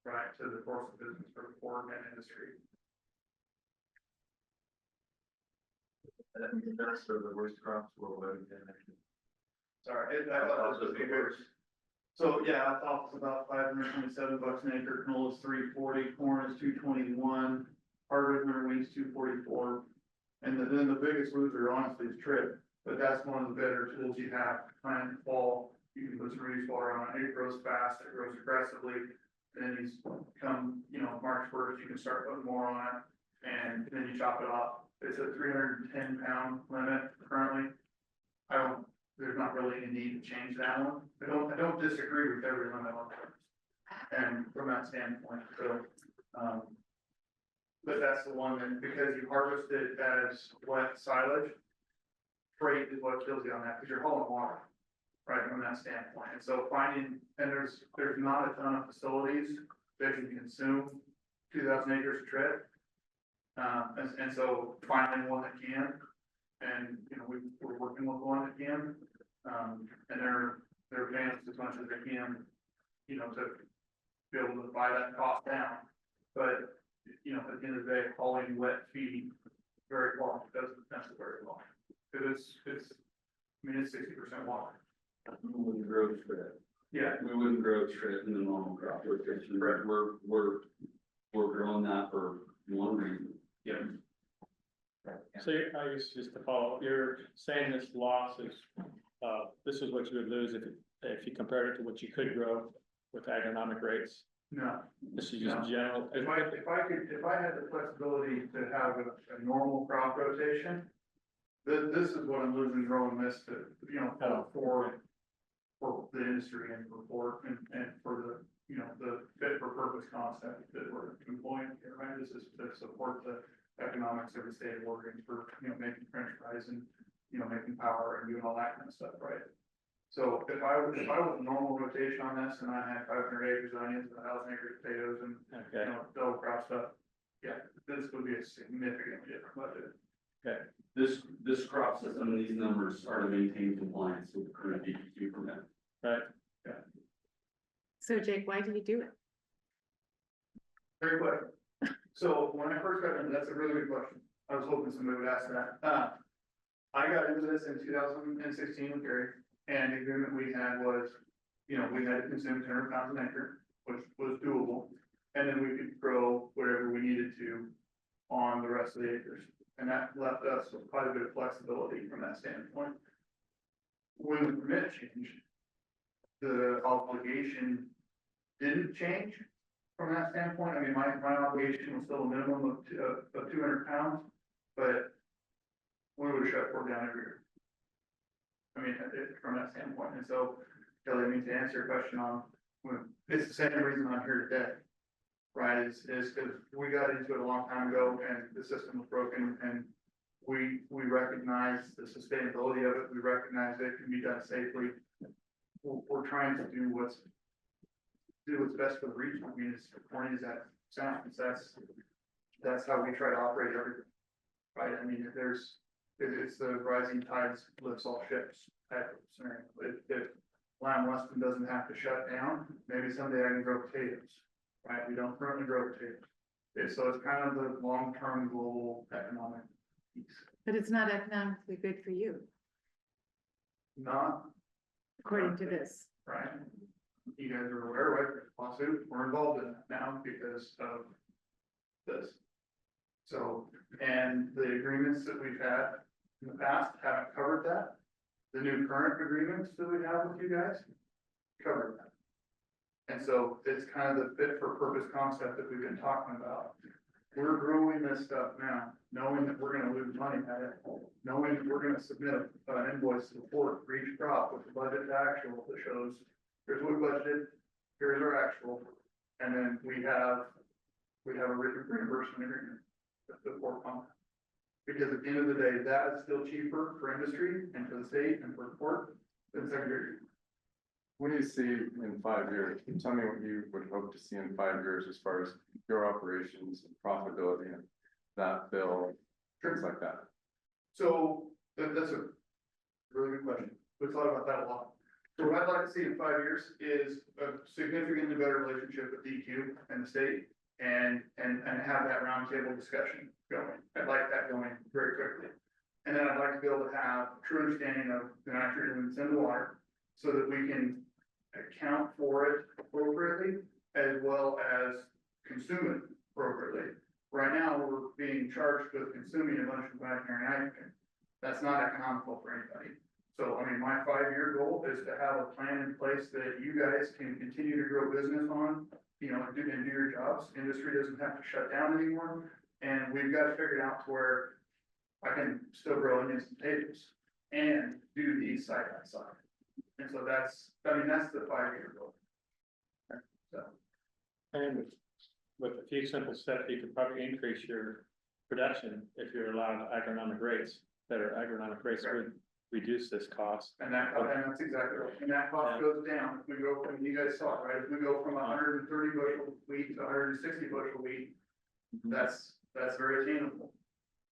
[SPEAKER 3] right, to the course of business for the pork and industry.
[SPEAKER 6] That's for the worst crops worldwide.
[SPEAKER 3] Sorry, that was the figures. So yeah, alfalfa's about $527 an acre, canola is $340, corn is $221, hardwood winter wheat's $244. And then the biggest loser honestly is trip, but that's one of the better tools you have to plant in fall. You can put some reduced water on it, it grows fast, it grows aggressively. And then you come, March 1st, you can start putting more on it, and then you chop it off. It's a 310 pound limit currently. There's not really any need to change that one. I don't disagree with every limit on it. And from that standpoint, so, but that's the one that, because you harvest it as wet silage, freight is what kills you on that, because you're hauling water, right, from that standpoint. And so finding, and there's not a ton of facilities that can consume 2,000 acres of tread. And so finding one that can, and, we're working with one that can, and they're paying us as much as they can, to be able to buy that cost down. But, at the end of the day, hauling wet feed very far doesn't very well. It's 60% water.
[SPEAKER 14] We wouldn't grow shred.
[SPEAKER 3] Yeah.
[SPEAKER 14] We wouldn't grow shred in the normal crop rotation.
[SPEAKER 3] Correct.
[SPEAKER 14] We're growing that for one reason.
[SPEAKER 3] Yeah.
[SPEAKER 4] So I guess just to follow up, you're saying this loss is, this is what you would lose if you compared it to what you could grow with agronomic rates?
[SPEAKER 3] No.
[SPEAKER 4] This is just general.
[SPEAKER 3] If I had the flexibility to have a normal crop rotation, this is what I'm losing growing this to, for the industry and for pork and for the, the fit for purpose concept that we're employing here, right? This is to support the economics of the state of Oregon for, making french fries and, making power and doing all that kind of stuff, right? So if I was a normal rotation on this and I had 500 acres of onions and 1,000 acres of potatoes and, double crop stuff, yeah, this would be a significantly different budget.
[SPEAKER 4] Okay.
[SPEAKER 14] This crop system, these numbers are to maintain compliance with the current DPQ permit.
[SPEAKER 4] Right.
[SPEAKER 3] Yeah.
[SPEAKER 2] So Jake, why did you do it?
[SPEAKER 3] Very quick. So when I first got into, that's a really good question. I was hoping somebody would ask that. I got into this in 2016 with Gary, and the agreement we had was, we had to consume 200 pounds an acre, which was doable. And then we could grow whatever we needed to on the rest of the acres. And that left us with quite a bit of flexibility from that standpoint. When the permit changed, the obligation didn't change from that standpoint. I mean, my obligation was still a minimum of 200 pounds, but we would have shut pork down every year. I mean, from that standpoint. And so, Kelly, I mean, to answer your question on, it's the same reason I'm here today. Right, is because we got into it a long time ago and the system was broken, and we recognize the sustainability of it. We recognize that it can be done safely. We're trying to do what's best for the region. I mean, as corny as that sounds, that's how we try to operate everything. Right, I mean, it's the rising tides lifts all ships type of scenario. If Lamb Weston doesn't have to shut down, maybe someday I can grow potatoes. Right, we don't currently grow potatoes. So it's kind of the long-term global economic piece.
[SPEAKER 2] But it's not economically good for you,
[SPEAKER 3] Not,
[SPEAKER 2] according to this.
[SPEAKER 3] right? You guys are aware, right? Lawsuit, we're involved in that now because of this. So, and the agreements that we've had in the past haven't covered that. The new current agreements that we have with you guys cover that. And so it's kind of the fit for purpose concept that we've been talking about. We're growing this stuff now, knowing that we're gonna lose money at it, knowing that we're gonna submit an invoice to the port for each crop with the budget to actual that shows, here's what we budgeted, here's our actual, and then we have a written reimbursement agreement with the port on. Because at the end of the day, that is still cheaper for industry and for the state and for the port than secondary.
[SPEAKER 6] What do you see in 5 years? Can you tell me what you would hope to see in 5 years as far as your operations and profitability and that bill, things like that?
[SPEAKER 3] So that's a really good question. we've thought about that a lot. So what I'd like to see in 5 years is a significantly better relationship with DQ and the state and have that roundtable discussion going. I'd like that going very quickly. And then I'd like to be able to have true understanding of the nitrogen that's in the water so that we can account for it appropriately as well as consume it appropriately. Right now, we're being charged with consuming a bunch of imaginary nitrogen. That's not economical for anybody. So, I mean, my 5-year goal is to have a plan in place that you guys can continue to grow business on, you know, and do your jobs. Industry doesn't have to shut down anymore. And we've got to figure it out to where I can still grow onions and potatoes and do these side by side. And so that's the 5-year goal. So.
[SPEAKER 1] And with a few simple steps, you could probably increase your production if you're allowed agronomic rates. Better agronomic rates would reduce this cost.
[SPEAKER 3] And that's exactly right. And that cost goes down. We go from, you guys saw it, right? If we go from 130 bushel wheat to 160 bushel wheat, that's very attainable.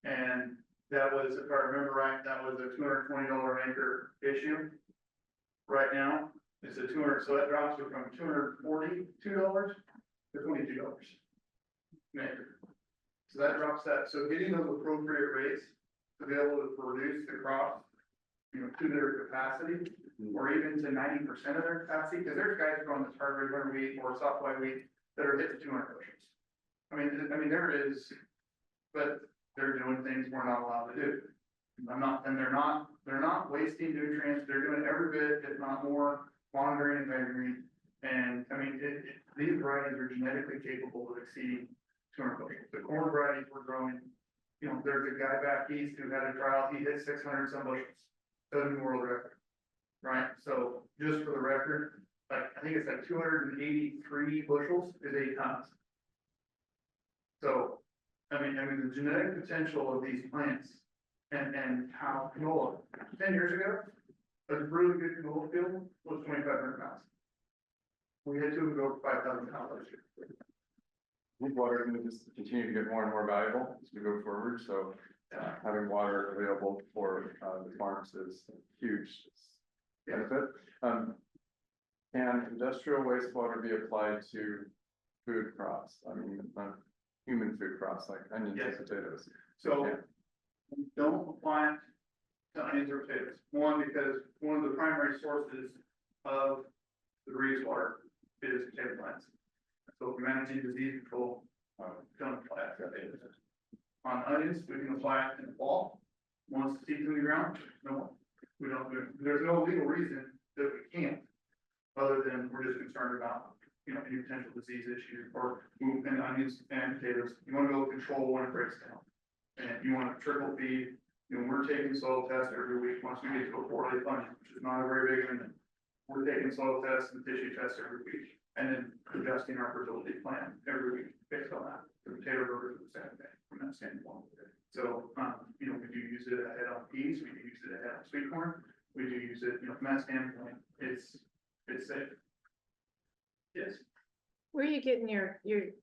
[SPEAKER 3] And that was, if I remember right, that was a $220 an acre issue. Right now, it's a 200, so that drops it from $242 to $22 an acre. So that drops that. So getting those appropriate rates to be able to produce the crop, you know, to their capacity, or even to 90% of their capacity, because there's guys growing this hard red wheat or soft white wheat that are hit to 200 bushels. I mean, there is, but they're doing things we're not allowed to do. They're not wasting nutrients. They're doing every bit, if not more, monitoring and measuring. And I mean, these varieties are genetically capable of exceeding 200 bushels. The corn varieties we're growing, you know, there's a guy back east who had a trial. He hit 600 some bushels. Doesn't world record, right? So just for the record, like I think it's like 283 bushels is 8 tons. So, I mean, the genetic potential of these plants and how canola 10 years ago, a really good canola field was 2,500 pounds. We had to go 5,000 pounds this year.
[SPEAKER 6] I think water is going to just continue to get more and more valuable as we go forward. So having water available for the farms is a huge benefit. And industrial wastewater be applied to food crops. I mean, human food crops like onions and potatoes.
[SPEAKER 3] So we don't apply it to onions or potatoes. One, because one of the primary sources of the grease water is potato plants. So for managing disease control, don't apply it to potatoes. On onions, we can apply it in the fall. Once the seed's in the ground, no, we don't do it. There's no legal reason that we can't, other than we're just concerned about, you know, any potential disease issues or movement in onions and potatoes. You want to go control when it breaks down. And you want to trickle feed. You know, we're taking soil tests every week once we get to a 4-day funding, which is not a very big amendment. We're taking soil tests and tissue tests every week and then adjusting our fertility plan every week based on that. The potato growers are the same thing from that standpoint. So, you know, we do use it ahead on peas, we do use it ahead on sweet corn, we do use it, you know, from that standpoint, it's safe. Yes.
[SPEAKER 2] Where are you getting you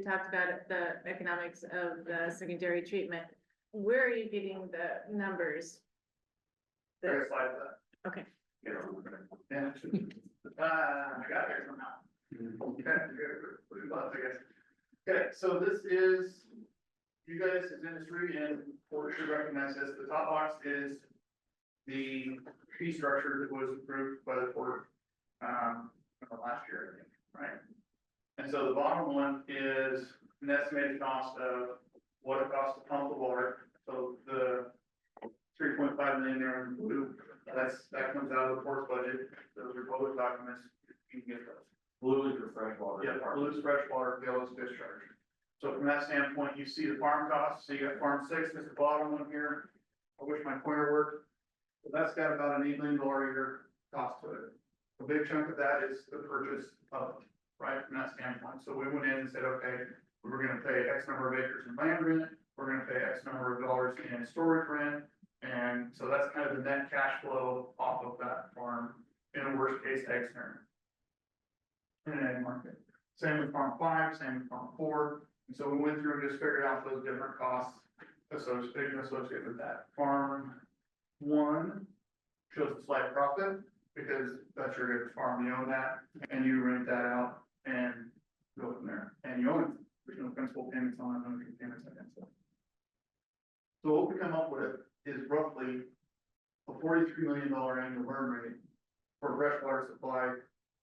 [SPEAKER 2] talked about the economics of the secondary treatment. Where are you getting the numbers?
[SPEAKER 3] There's a slide of that.
[SPEAKER 2] Okay.
[SPEAKER 3] Yeah. I got it somehow. Okay, so this is, you guys as industry and board should recognize this. The top box is the fee structure that was approved by the board last year, I think, right? And so the bottom one is an estimated cost of what it costs to pump the water. So the 3.5 million there in blue, that comes out of the port's budget. Those are public documents. You can get those.
[SPEAKER 14] Blue is your fresh water.
[SPEAKER 3] Yeah, blue is fresh water, yellow is discharge. So from that standpoint, you see the farm costs. So you got farm 6 is the bottom one here. I wish my pointer worked. But that's got about an $8 million a year cost to it. A big chunk of that is the purchase of, right, from that standpoint. So we went in and said, okay, we're gonna pay X number of acres in land rent, we're gonna pay X number of dollars in storage rent. And so that's kind of the net cash flow off of that farm in a worst case X turn. In an ag market. Same with farm 5, same with farm 4. And so we went through and just figured out those different costs associated with that. Farm 1 shows a slight profit, because that's your good farm, you own that, and you rent that out and go from there, and you own it, there's no principal payments on it, no interest payments against it. So what we come up with is roughly a $43 million annual burn rate for freshwater supply,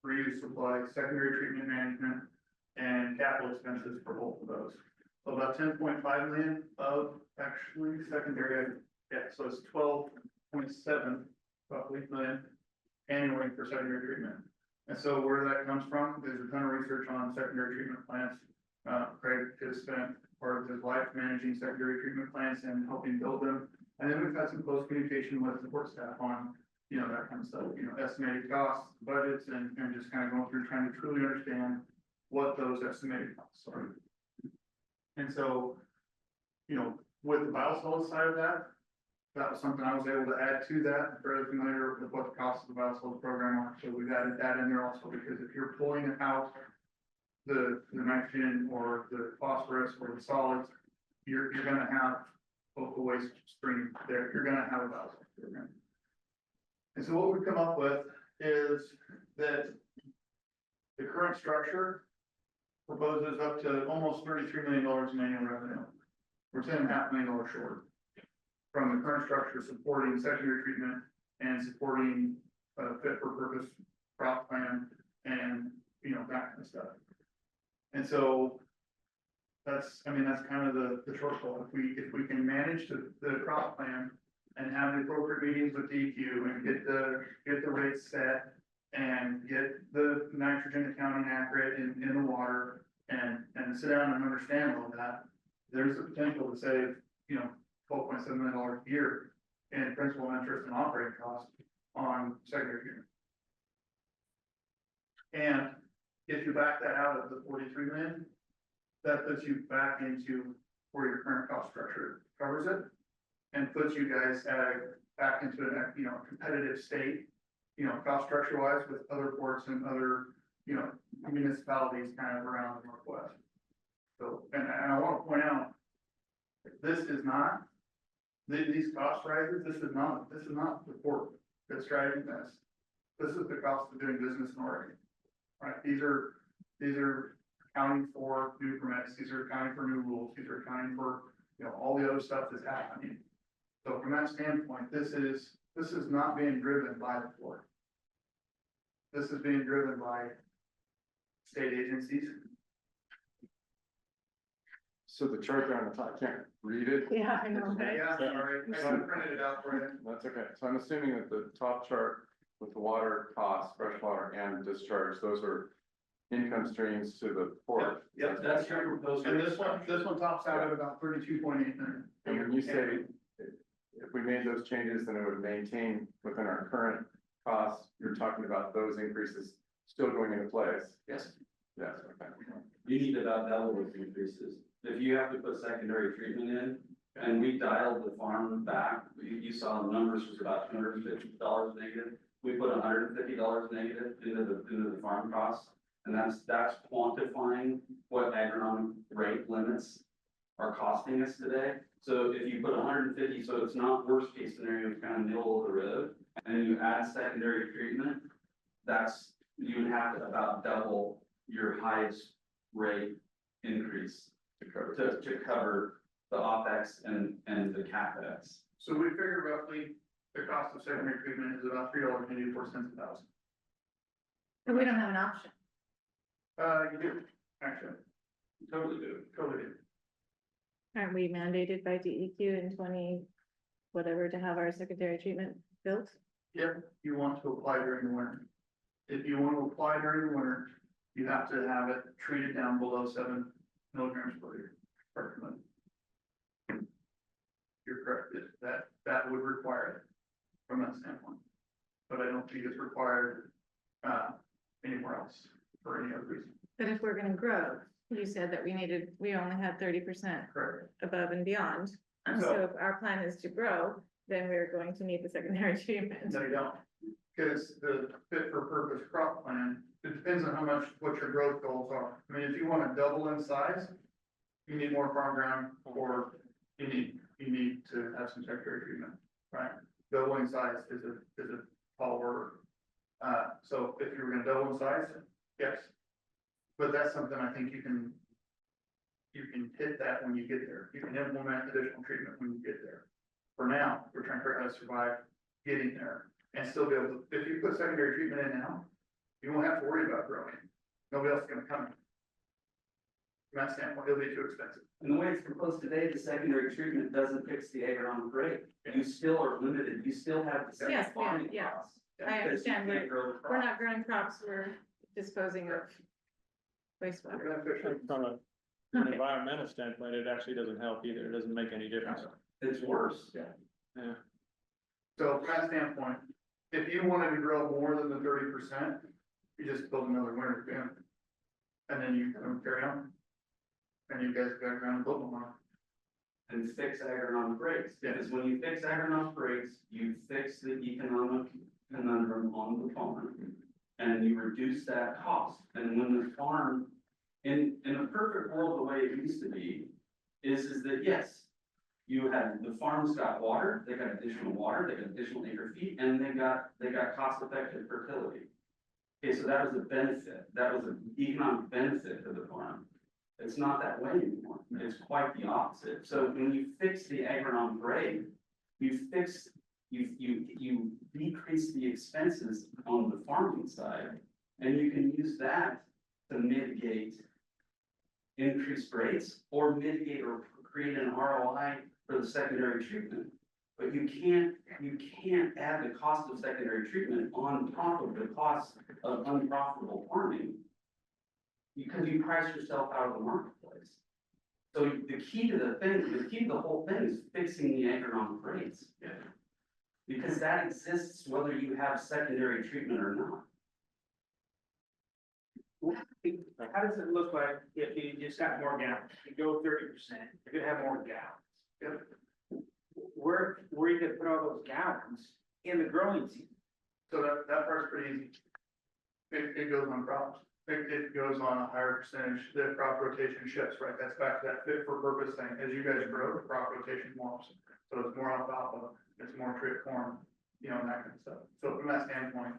[SPEAKER 3] reuse supply, secondary treatment management, and capital expenses for both of those. So about 10.5 million of actually secondary, yeah, so it's 12.7 roughly million annually for secondary treatment. And so where that comes from, there's a ton of research on secondary treatment plants. Craig has spent part of his life managing secondary treatment plants and helping build them. And then we've had some close communication with support staff on, you know, that kind of stuff, you know, estimated costs, budgets, and just kind of going through trying to truly understand what those estimated costs are. And so, you know, with the biosolids side of that, that was something I was able to add to that. I'm fairly familiar with what the costs of the biosolids program are, so we've added that in there also, because if you're pulling out the nitrogen or the phosphorus or the solids, you're gonna have both the waste stream there, you're gonna have a biosolids program. And so what we've come up with is that the current structure proposes up to almost $33 million in annual revenue. We're $10.5 million short from the current structure supporting secondary treatment and supporting fit for purpose crop plan and, you know, that kind of stuff. And so that's, I mean, that's kind of the shortfall. If we can manage the crop plan and have the appropriate meetings with DEQ and get the rates set and get the nitrogen accounting accurate in the water and sit down and understand all of that, there's the potential to save, you know, $12.7 million a year in principal, interest, and operating costs on secondary treatment. And if you back that out of the 43 million, that puts you back into where your current cost structure covers it and puts you guys back into a, you know, competitive state, you know, cost structure wise with other ports and other, you know, municipalities kind of around the Northwest. So, and I want to point out, this is not, these cost rises, this is not the port that's driving this. This is the cost of doing business in Oregon, right? These are accounting for new permits, these are accounting for new rules, these are accounting for, you know, all the other stuff that's happening. So from that standpoint, this is not being driven by the port. This is being driven by state agencies.
[SPEAKER 6] So the chart there on the top, I can't read it.
[SPEAKER 2] Yeah, I know, right?
[SPEAKER 3] Yeah, sorry, I didn't print it out for you.
[SPEAKER 6] That's okay. So I'm assuming that the top chart with the water costs, freshwater and discharge, those are income streams to the port.
[SPEAKER 3] Yep, that's your proposal. And this one tops out at about 32.8 million.
[SPEAKER 6] And when you say, if we made those changes, then it would maintain within our current costs, you're talking about those increases still going into place?
[SPEAKER 3] Yes.
[SPEAKER 6] Yes, okay.
[SPEAKER 14] You need about double those increases. If you have to put secondary treatment in, and we dialed the farm back, you saw the numbers was about $250 negative. We put $150 negative into the farm costs, and that's quantifying what agronomic rate limits are costing us today. So if you put 150, so it's not worst case scenario, it's kind of middle of the road, and you add secondary treatment, you would have to about double your highest rate increase to cover the OpEx and the CapEx.
[SPEAKER 3] So we figure roughly the cost of secondary treatment is about $3.84 a thousand.
[SPEAKER 2] And we don't have an option.
[SPEAKER 3] You do, actually. You totally do.
[SPEAKER 2] Aren't we mandated by DEQ in 20, whatever, to have our secondary treatment built?
[SPEAKER 3] If you want to apply during the winter. If you want to apply during the winter, you have to have it treated down below 7 milligrams per million. You're correct, that would require it from that standpoint. But I don't think it's required anywhere else for any other reason.
[SPEAKER 2] But if we're gonna grow, you said that we only had 30%
[SPEAKER 3] Correct.
[SPEAKER 2] above and beyond.
[SPEAKER 3] No.
[SPEAKER 2] So if our plan is to grow, then we're going to need the secondary treatment.
[SPEAKER 3] No, you don't. Because the fit for purpose crop plan, it depends on what your growth goals are. I mean, if you want to double in size, you need more farm ground, or you need to have some secondary treatment, right? doubling size is a tall order. So if you were gonna double in size, yes. But that's something I think you can hit that when you get there. You can implement additional treatment when you get there. For now, we're trying to figure out how to survive getting there and still be able to, if you put secondary treatment in now, you won't have to worry about growing. Nobody else is gonna come. From that standpoint, it'll be too expensive.
[SPEAKER 14] And the way it's proposed today, the secondary treatment doesn't fix the agronomic rate. You still are limited, you still have the same
[SPEAKER 2] Yes,
[SPEAKER 14] farming
[SPEAKER 2] yeah.
[SPEAKER 14] costs.
[SPEAKER 2] I
[SPEAKER 14] because you
[SPEAKER 2] understand,
[SPEAKER 14] can't grow the
[SPEAKER 2] We're
[SPEAKER 14] crop.
[SPEAKER 2] not growing crops, we're disposing of wastewater.
[SPEAKER 1] From an environmental standpoint, it actually doesn't help either. It doesn't make any difference.
[SPEAKER 14] It's worse.
[SPEAKER 1] Yeah.
[SPEAKER 3] So from that standpoint, if you wanted to grow more than the 30%, you just build another winter bin. And then you carry on. And you guys go around and build them on.
[SPEAKER 14] And fix agronomic rates, because when you fix agronomic rates, you fix the economic conundrum on the farm. And you reduce that cost, and when the farm, in a perfect world, the way it used to be, is that yes. You had, the farms got water, they got additional water, they got additional acre feet, and they got cost effective fertility. Okay, so that was a benefit, that was an economic benefit to the farm. It's not that way anymore, it's quite the opposite. So when you fix the agronomic rate, you decrease the expenses on the farming side, and you can use that to mitigate increased rates or mitigate or create an ROI for the secondary treatment. But you can't add the cost of secondary treatment on top of the cost of unprofitable farming, because you price yourself out of the marketplace. So the key to the whole thing is fixing the agronomic rates. Because that exists whether you have secondary treatment or not.
[SPEAKER 1] How does it look like if you just got more gallons? You go 30%, you're gonna have more gallons. Where are you gonna put all those gallons in the growing season?
[SPEAKER 3] So that part's pretty easy. It goes on crops. It goes on a higher percentage, the crop rotation shifts, right? That's back to that fit for purpose thing. As you guys grow, the crop rotation morphs. So it's more alfalfa, it's more trait corn, you know, and that kind of stuff. So from that standpoint,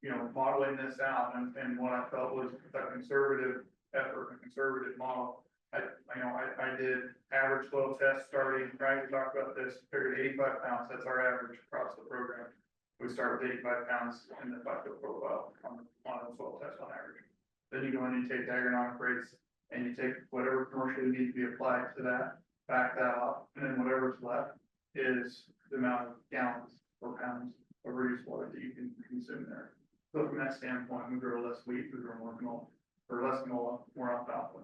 [SPEAKER 3] you know, modeling this out and what I felt was a conservative effort, a conservative model. I did average soil test starting, right? We talked about this, figured 85 pounds, that's our average across the program. We start with 85 pounds in the 5-foot profile on a soil test on average. Then you go in and you take the agronomic rates and you take whatever commercially needs to be applied to that, back that up, and then whatever's left is the amount of gallons or pounds of reduced water that you can consume there. So from that standpoint, we grow less wheat, we grow more canola, or less canola, more alfalfa,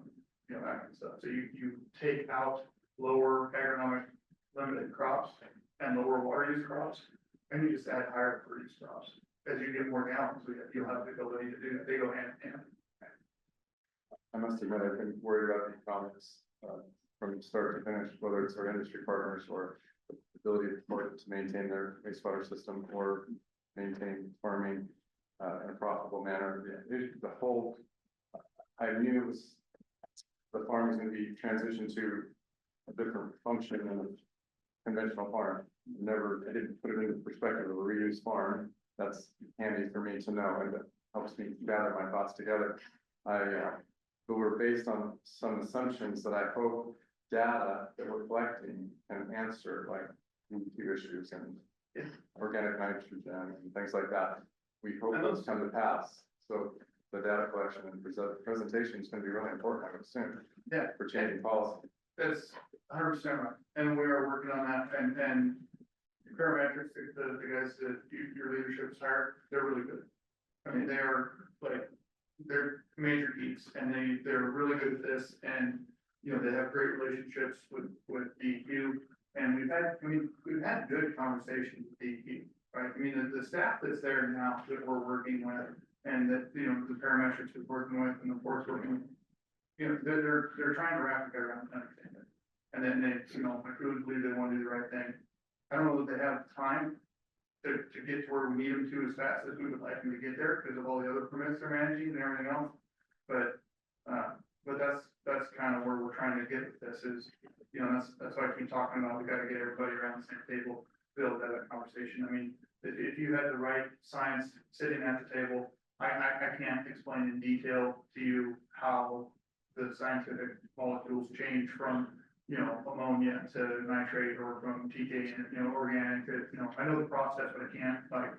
[SPEAKER 3] you know, that kind of stuff. So you take out lower agronomic limited crops and lower water use crops, and you just add higher produced crops. As you get more gallons, you'll have the ability to do that. They go hand in hand.
[SPEAKER 6] I must admit, I've been worried about the economics, from start to finish, whether it's our industry partners or the ability for it to maintain their wastewater system or maintain farming, in a profitable manner. The whole, I knew it was, the farm is going to be transitioned to a different function than a conventional farm. I didn't put it into perspective of a reuse farm. That's handy for me to know, and it helps me gather my thoughts together. But we're based on some assumptions that I hope data that we're collecting can answer, like two issues and organic nitrogen and things like that. We hope those come to pass. So the data collection and presentation is going to be really important, I would assume.
[SPEAKER 3] Yeah.
[SPEAKER 6] For changing policy.
[SPEAKER 3] That's 100% right. And we are working on that, and parametrics, the guys that your leadership's hired, they're really good. I mean, they are they're major geeks, and they're really good at this, and, you know, they have great relationships with DEQ, and we've had good conversations with DEQ, right? I mean, the staff that's there now that we're working with, and that, you know, the parametrics is working with, and the board's working with, you know, they're trying to wrap their around and understand it. And then they, you know, I truly believe they want to do the right thing. I don't know that they have time to get to where we need them to as fast as we would like them to get there because of all the other permits they're managing and everything else. But that's kind of where we're trying to get with this is, you know, that's why I keep talking about, we got to get everybody around the same table. build that conversation. I mean, if you had the right science sitting at the table, I can't explain in detail to you how the scientific molecules change from, you know, ammonia to nitrate or from TK, you know, organic to, you know, I know the process, but I can't like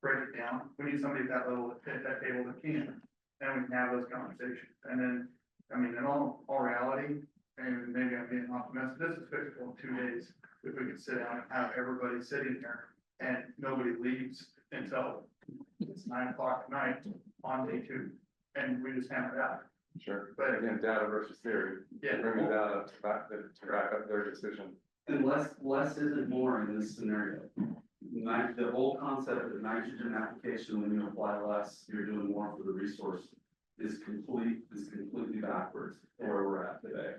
[SPEAKER 3] break it down. We need somebody at that level, at that table that can, and we can have those conversations. And then, I mean, in all reality, and maybe I'm being optimistic, this is fixable in 2 days. If we could sit down and have everybody sitting there and nobody leaves until it's 9 o'clock at night on day 2, and we just hammer it out.
[SPEAKER 6] Sure,
[SPEAKER 3] But-
[SPEAKER 6] but again, data versus theory.
[SPEAKER 3] Yeah.
[SPEAKER 6] Bring the data to back up their decision.
[SPEAKER 14] And less isn't more in this scenario. The whole concept of nitrogen application, when you apply less, you're doing more for the resource, is completely backwards to where we're at today.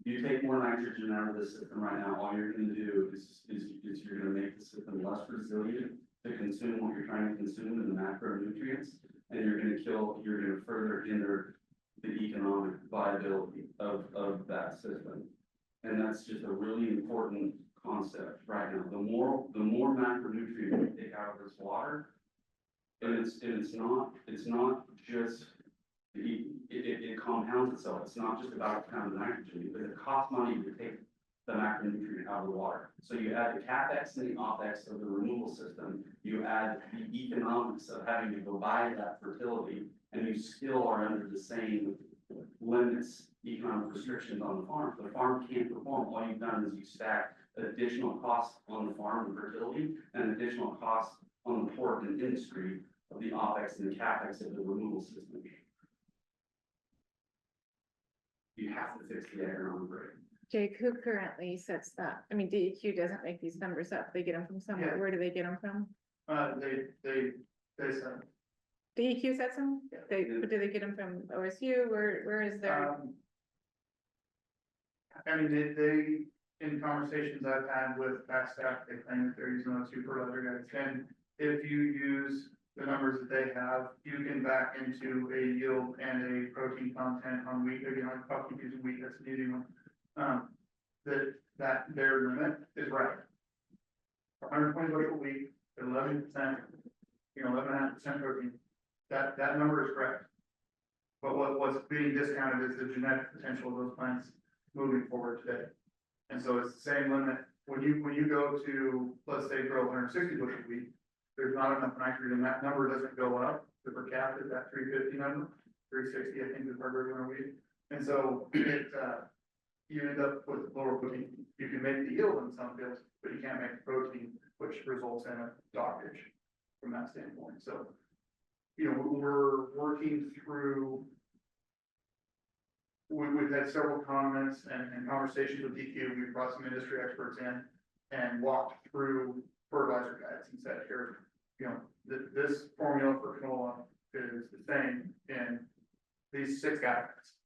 [SPEAKER 14] You take more nitrogen out of the system right now, all you're gonna do is you're gonna make the system less resilient to consume what you're trying to consume in the macronutrients, and you're gonna further hinder the economic viability of that system. And that's just a really important concept right now. The more macronutrient you take out of this water, and it's not just, it compounds itself. It's not just about the pound of nitrogen, but it costs money to take the macronutrient out of the water. So you add the capex and the opex of the removal system, you add the economics of having to go buy that fertility, and you still are under the same limits, economic restrictions on the farm. The farm can't perform. All you've done is you stack additional costs on the farm and fertility and additional costs on the port and industry of the opex and the capex of the removal system. You have to fix the economic rate.
[SPEAKER 2] Jake, who currently sets that? I mean, DEQ doesn't make these numbers up. They get them from somewhere.
[SPEAKER 3] Yeah.
[SPEAKER 2] Where do they get them from?
[SPEAKER 3] They said,
[SPEAKER 2] DEQ sets them? But do they get them from OSU? Where is their?
[SPEAKER 3] I mean, they, in conversations I've had with past staff, they claim that they're using those fertilizer guides. And if you use the numbers that they have, you can back into a yield and a protein content on wheat. Again, I'm probably using wheat, that's an easy one. That their limit is right. 120 bushel wheat, 11%, 11.5% protein. That number is correct. But what's being discounted is the genetic potential of those plants moving forward today. And so it's the same limit. When you go to, let's say, grow 160 bushel wheat, there's not enough nitrogen. That number doesn't go up. The per capita is that 350 number, 360, I think is our regular wheat. And so you end up with lower protein. You can make the yield in some fields, but you can't make the protein, which results in a dockage from that standpoint. So, we're working through. We've had several comments and conversations with DQ. We've brought some industry experts in and walked through fertilizer guides and said, here, this formula for canola is the same in these 6 guides.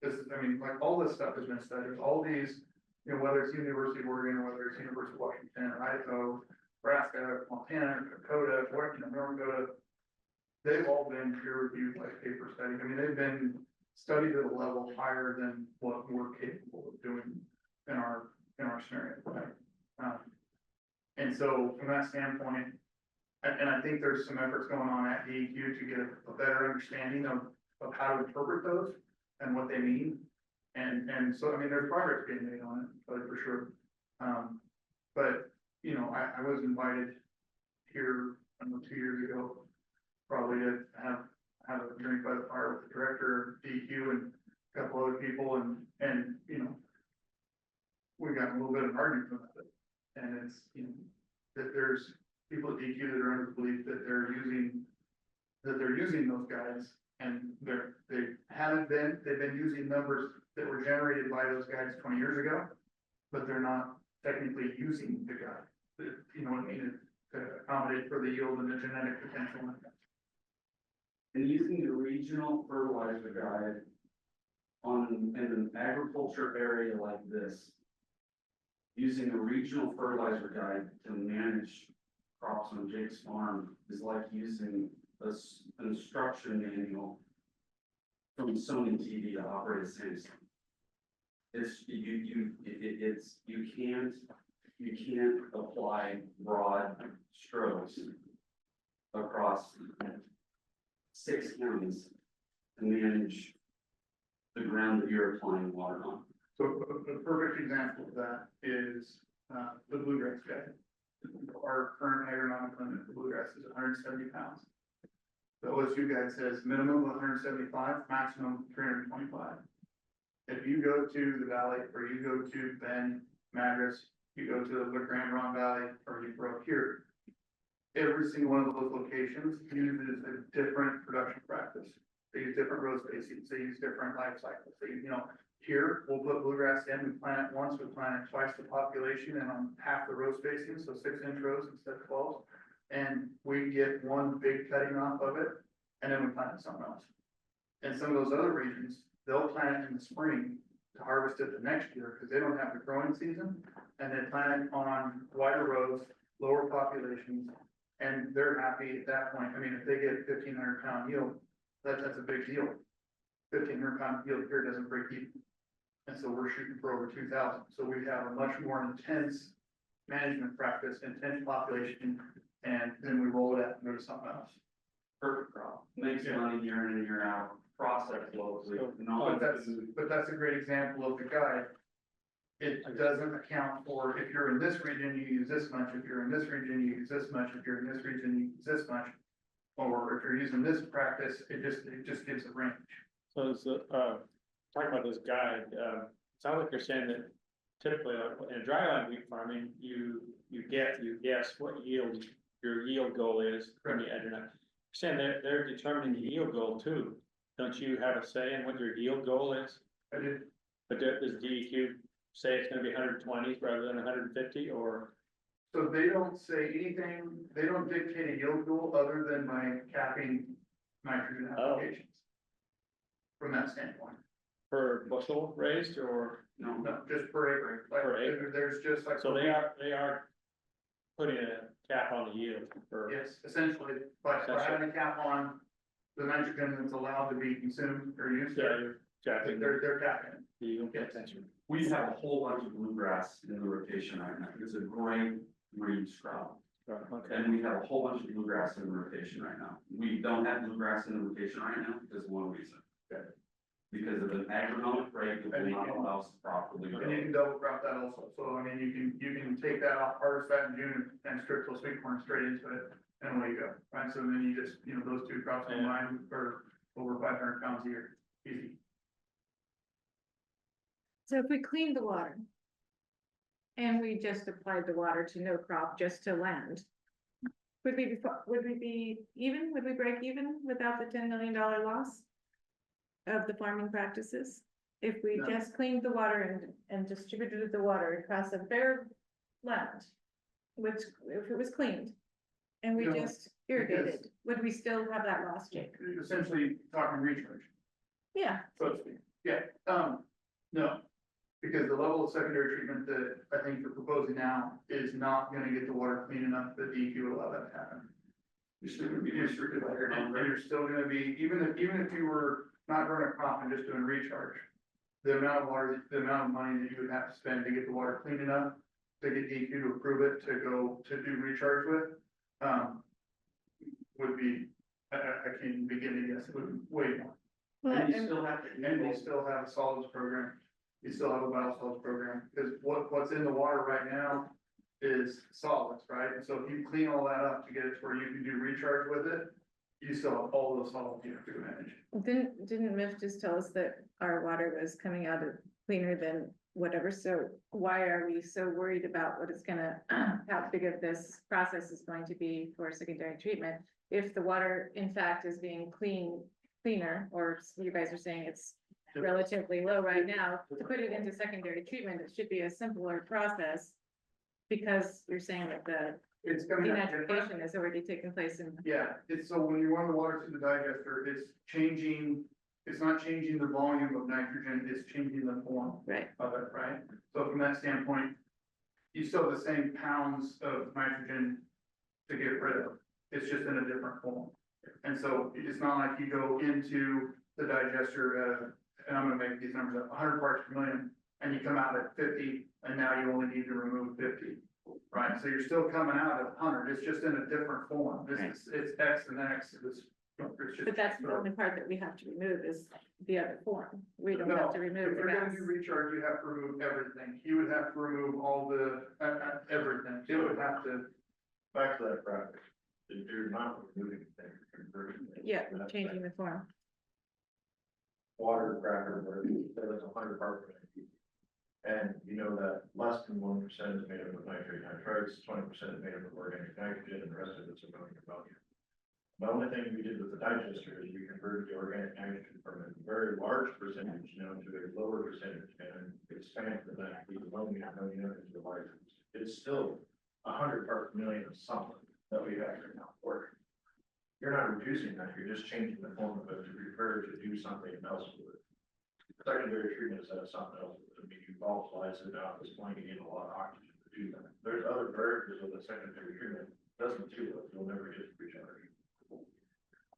[SPEAKER 3] This is, like all this stuff has been studied. All these, whether it's University of Oregon or whether it's University of Washington or Idaho, Nebraska, Montana, Dakota, North Dakota, they've all been peer-reviewed like paper studies. They've been studied at a level higher than what we're capable of doing in our scenario. Right? And so from that standpoint, and I think there's some efforts going on at DEQ to get a better understanding of how to interpret those and what they mean. And so, there's progress being made on it, for sure. But, I was invited here, 2 years ago, probably to have a drink by the fire with the director of DEQ and a couple other people, and we got a little bit of an argument about it. And it's, that there's people at DEQ that are under the belief that they're using those guides, and they've been using numbers that were generated by those guides 20 years ago, but they're not technically using the guide. To accommodate for the yield and the genetic potential.
[SPEAKER 14] And using the regional fertilizer guide in an agriculture area like this, using a regional fertilizer guide to manage crops on Jake's farm is like using an instruction manual from Sony TV to operate a Samsung. You can't you can't apply broad strokes across 6 counties to manage the ground that you're applying water on.
[SPEAKER 3] So a perfect example of that is, the bluegrass guy. Our current agronomic limit for bluegrass is 170 pounds. The OSU guide says minimum of 175, maximum 325. If you go to the valley, or you go to Bend, Madras, you go to the Grand Ron Valley, or you go up here, every single one of those locations uses a different production practice. They use different row spacings, they use different life cycles, here, we'll put bluegrass in, we plant it once, we plant it twice the population and on half the row spacing, so 6-inch rows instead of 12. And we get one big cutting off of it, and then we plant it somewhere else. And some of those other regions, they'll plant it in the spring to harvest it the next year, because they don't have the growing season. And they plant it on wider rows, lower populations, and they're happy at that point. I mean, if they get 1,500 pound yield, that's a big deal. 1,500 pound yield here doesn't break even. And so we're shooting for over 2,000. So we have a much more intense management practice, intense population, and then we roll it out and go to something else.
[SPEAKER 14] Perfect crop, makes money year in and year out, process locally.
[SPEAKER 3] But that's a great example of the guide. It doesn't account for, if you're in this region, you use this much, if you're in this region, you use this much, if you're in this region, you use this much. Or if you're using this practice, it just gives a range.
[SPEAKER 1] So it's, talking about this guide, sounds like you're saying that typically in dryland wheat farming, you guess what yield, your yield goal is from the edge. You're saying they're determining the yield goal too. Don't you have a say in what your yield goal is?
[SPEAKER 3] I do.
[SPEAKER 1] But does DEQ say it's gonna be 120s rather than 150, or?
[SPEAKER 3] So they don't say anything, they don't dictate a yield goal other than by capping nitrogen applications. From that standpoint.
[SPEAKER 1] Per bushel raised, or?
[SPEAKER 3] No, just per acre. Like,
[SPEAKER 1] Per acre.
[SPEAKER 3] There's just like.
[SPEAKER 1] So they are putting a cap on the yield for.
[SPEAKER 3] Yes, essentially, by having a cap on the nitrogen that's allowed to be consumed or used.
[SPEAKER 1] You're capping.
[SPEAKER 3] They're capping.
[SPEAKER 1] You get attention.
[SPEAKER 14] We have a whole bunch of bluegrass in the rotation right now. It's a great reed crop.
[SPEAKER 1] Okay.
[SPEAKER 14] And we have a whole bunch of bluegrass in the rotation right now. We don't have bluegrass in the rotation right now because of one reason. Because of an agronomic rate that will not allow us to properly grow.
[SPEAKER 3] And you can double crop that also. So I mean, you can take that off, harvest that in June and strip those sweet corn straight into it, and away you go. Right, so then you just, those two crops combined are over 500 pounds a year, easy.
[SPEAKER 2] So if we cleaned the water and we just applied the water to no crop, just to land, would we be even? Would we break even without the $10 million loss of the farming practices? If we
[SPEAKER 3] No.
[SPEAKER 2] just cleaned the water and distributed the water across a bare land, which, if it was cleaned, and we
[SPEAKER 3] No,
[SPEAKER 2] just irrigated, would we still have that loss, Jake?
[SPEAKER 3] You're essentially talking recharge,
[SPEAKER 2] Yeah,
[SPEAKER 3] so to speak. Yeah, no. Because the level of secondary treatment that I think you're proposing now is not gonna get the water clean enough that DEQ would allow that to happen. You're still gonna be restricted by your number. You're still gonna be, even if you were not growing a crop and just doing recharge, the amount of water, the amount of money that you would have to spend to get the water clean enough to get DEQ to approve it, to go to do recharge with, would be, I can't even begin to guess, it would be way more.
[SPEAKER 2] well,
[SPEAKER 3] And you
[SPEAKER 2] and-
[SPEAKER 3] still have, and you still have a solids program, you still have a biosolids program, because what's in the water right now is solids, right? And so if you clean all that up to get it to where you can do recharge with it, you still have all those solids you have to manage.
[SPEAKER 2] Didn't Miff just tell us that our water was coming out of cleaner than whatever? So why are we so worried about what it's gonna, how big of this process is going to be for secondary treatment? If the water in fact is being cleaner, or you guys are saying it's relatively low right now, to put it into secondary treatment, it should be a simpler process. Because you're saying that the
[SPEAKER 3] It's coming out different.
[SPEAKER 2] denitrification has already taken place in.
[SPEAKER 3] Yeah, it's so when you run the water through the digester, it's not changing the volume of nitrogen, it's changing the form
[SPEAKER 2] Right.
[SPEAKER 3] of it, right? So from that standpoint, you still have the same pounds of nitrogen to get rid of, it's just in a different form. And so it's not like you go into the digester, and I'm gonna make these numbers up, 100 parts per million, and you come out at 50, and now you only need to remove 50. Right, so you're still coming out at 100, it's just in a different form, it's X and X, it's just.
[SPEAKER 2] But that's the only part that we have to remove is the other form. We don't have to remove
[SPEAKER 3] If
[SPEAKER 2] the
[SPEAKER 3] you're gonna
[SPEAKER 2] gas.
[SPEAKER 3] do recharge, you have to remove everything, you would have to remove all the, everything, you would have to.
[SPEAKER 14] Back to that practice, if you're not removing things, converting things.
[SPEAKER 2] Yeah, changing the form.
[SPEAKER 14] Water cracker, where there's 100 parts per million. And you know that less than 1% is made up of nitrate nitrites, 20% is made up of organic nitrogen, and the rest of it's ammonium and ammonia. The only thing we did with the digester is we converted the organic nitrogen from a very large percentage, to a lower percentage, and expanded that the ammonia and ammonia into the light. It's still 100 parts per million of something that we actually now work. You're not reducing that, you're just changing the form of it to prepare to do something else with it. Secondary treatment is something else. I mean, you volatilize it out, it's going to get a lot of oxygen to do that. There's other variables of the secondary treatment, doesn't do it, you'll never get recharge.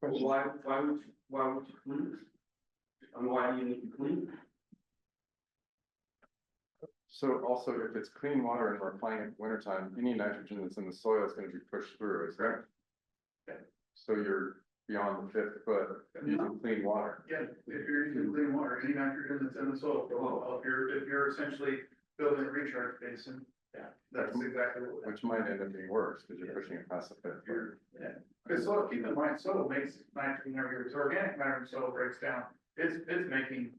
[SPEAKER 15] Why would you clean it? And why do you need to clean it?
[SPEAKER 6] So also, if it's clean water and we're applying it in wintertime, any nitrogen that's in the soil is gonna be pushed through, is that? So you're beyond the 5th foot using clean water.
[SPEAKER 3] Yeah, if you're using clean water, any nitrogen that's in the soil, if you're essentially building a recharge basin, that's exactly what.
[SPEAKER 6] Which might end up being worse, because you're pushing it past the 5th foot.
[SPEAKER 3] Yeah, because soil, keep in mind, soil makes nitrogen every year, because organic matter in soil breaks down, it's making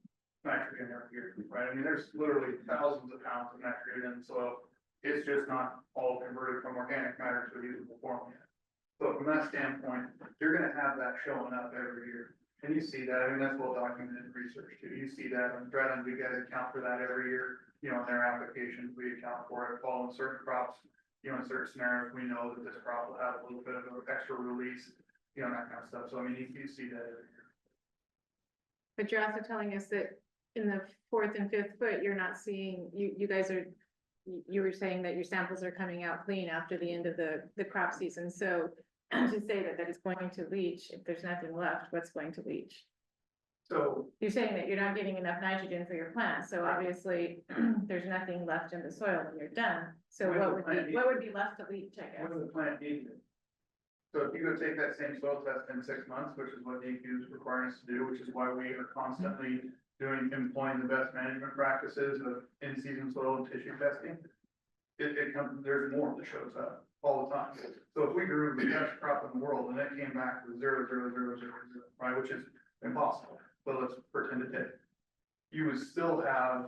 [SPEAKER 3] nitrogen every year, right? I mean, there's literally thousands of pounds of nitrogen in the soil, it's just not all converted from organic matter to a usable form yet. So from that standpoint, you're gonna have that showing up every year, and you see that, I mean, that's well documented in research too, you see that, and Brennan, you guys account for that every year, in their applications, we account for it, following certain crops, in certain scenarios, we know that this crop will have a little bit of an extra release, that kind of stuff, so I mean, you see that every year.
[SPEAKER 2] But you're also telling us that in the 4th and 5th foot, you're not seeing, you guys are, you were saying that your samples are coming out clean after the end of the crop season, so to say that it's going to leach, if there's nothing left, what's going to leach?
[SPEAKER 3] So,
[SPEAKER 2] You're saying that you're not getting enough nitrogen for your plants, so obviously there's nothing left in the soil when you're done. So
[SPEAKER 3] When
[SPEAKER 2] what
[SPEAKER 3] the
[SPEAKER 2] would
[SPEAKER 3] plant
[SPEAKER 2] be left to leach, I guess?
[SPEAKER 3] when the plant needs it. So if you go take that same soil test in 6 months, which is what DEQ is requiring us to do, which is why we are constantly employing the best management practices of in-season soil and tissue testing. It comes, there's more that shows up all the time. So if we grew the best crop in the world and it came back with 0.0000, right, which is impossible, but let's pretend it did. You would still have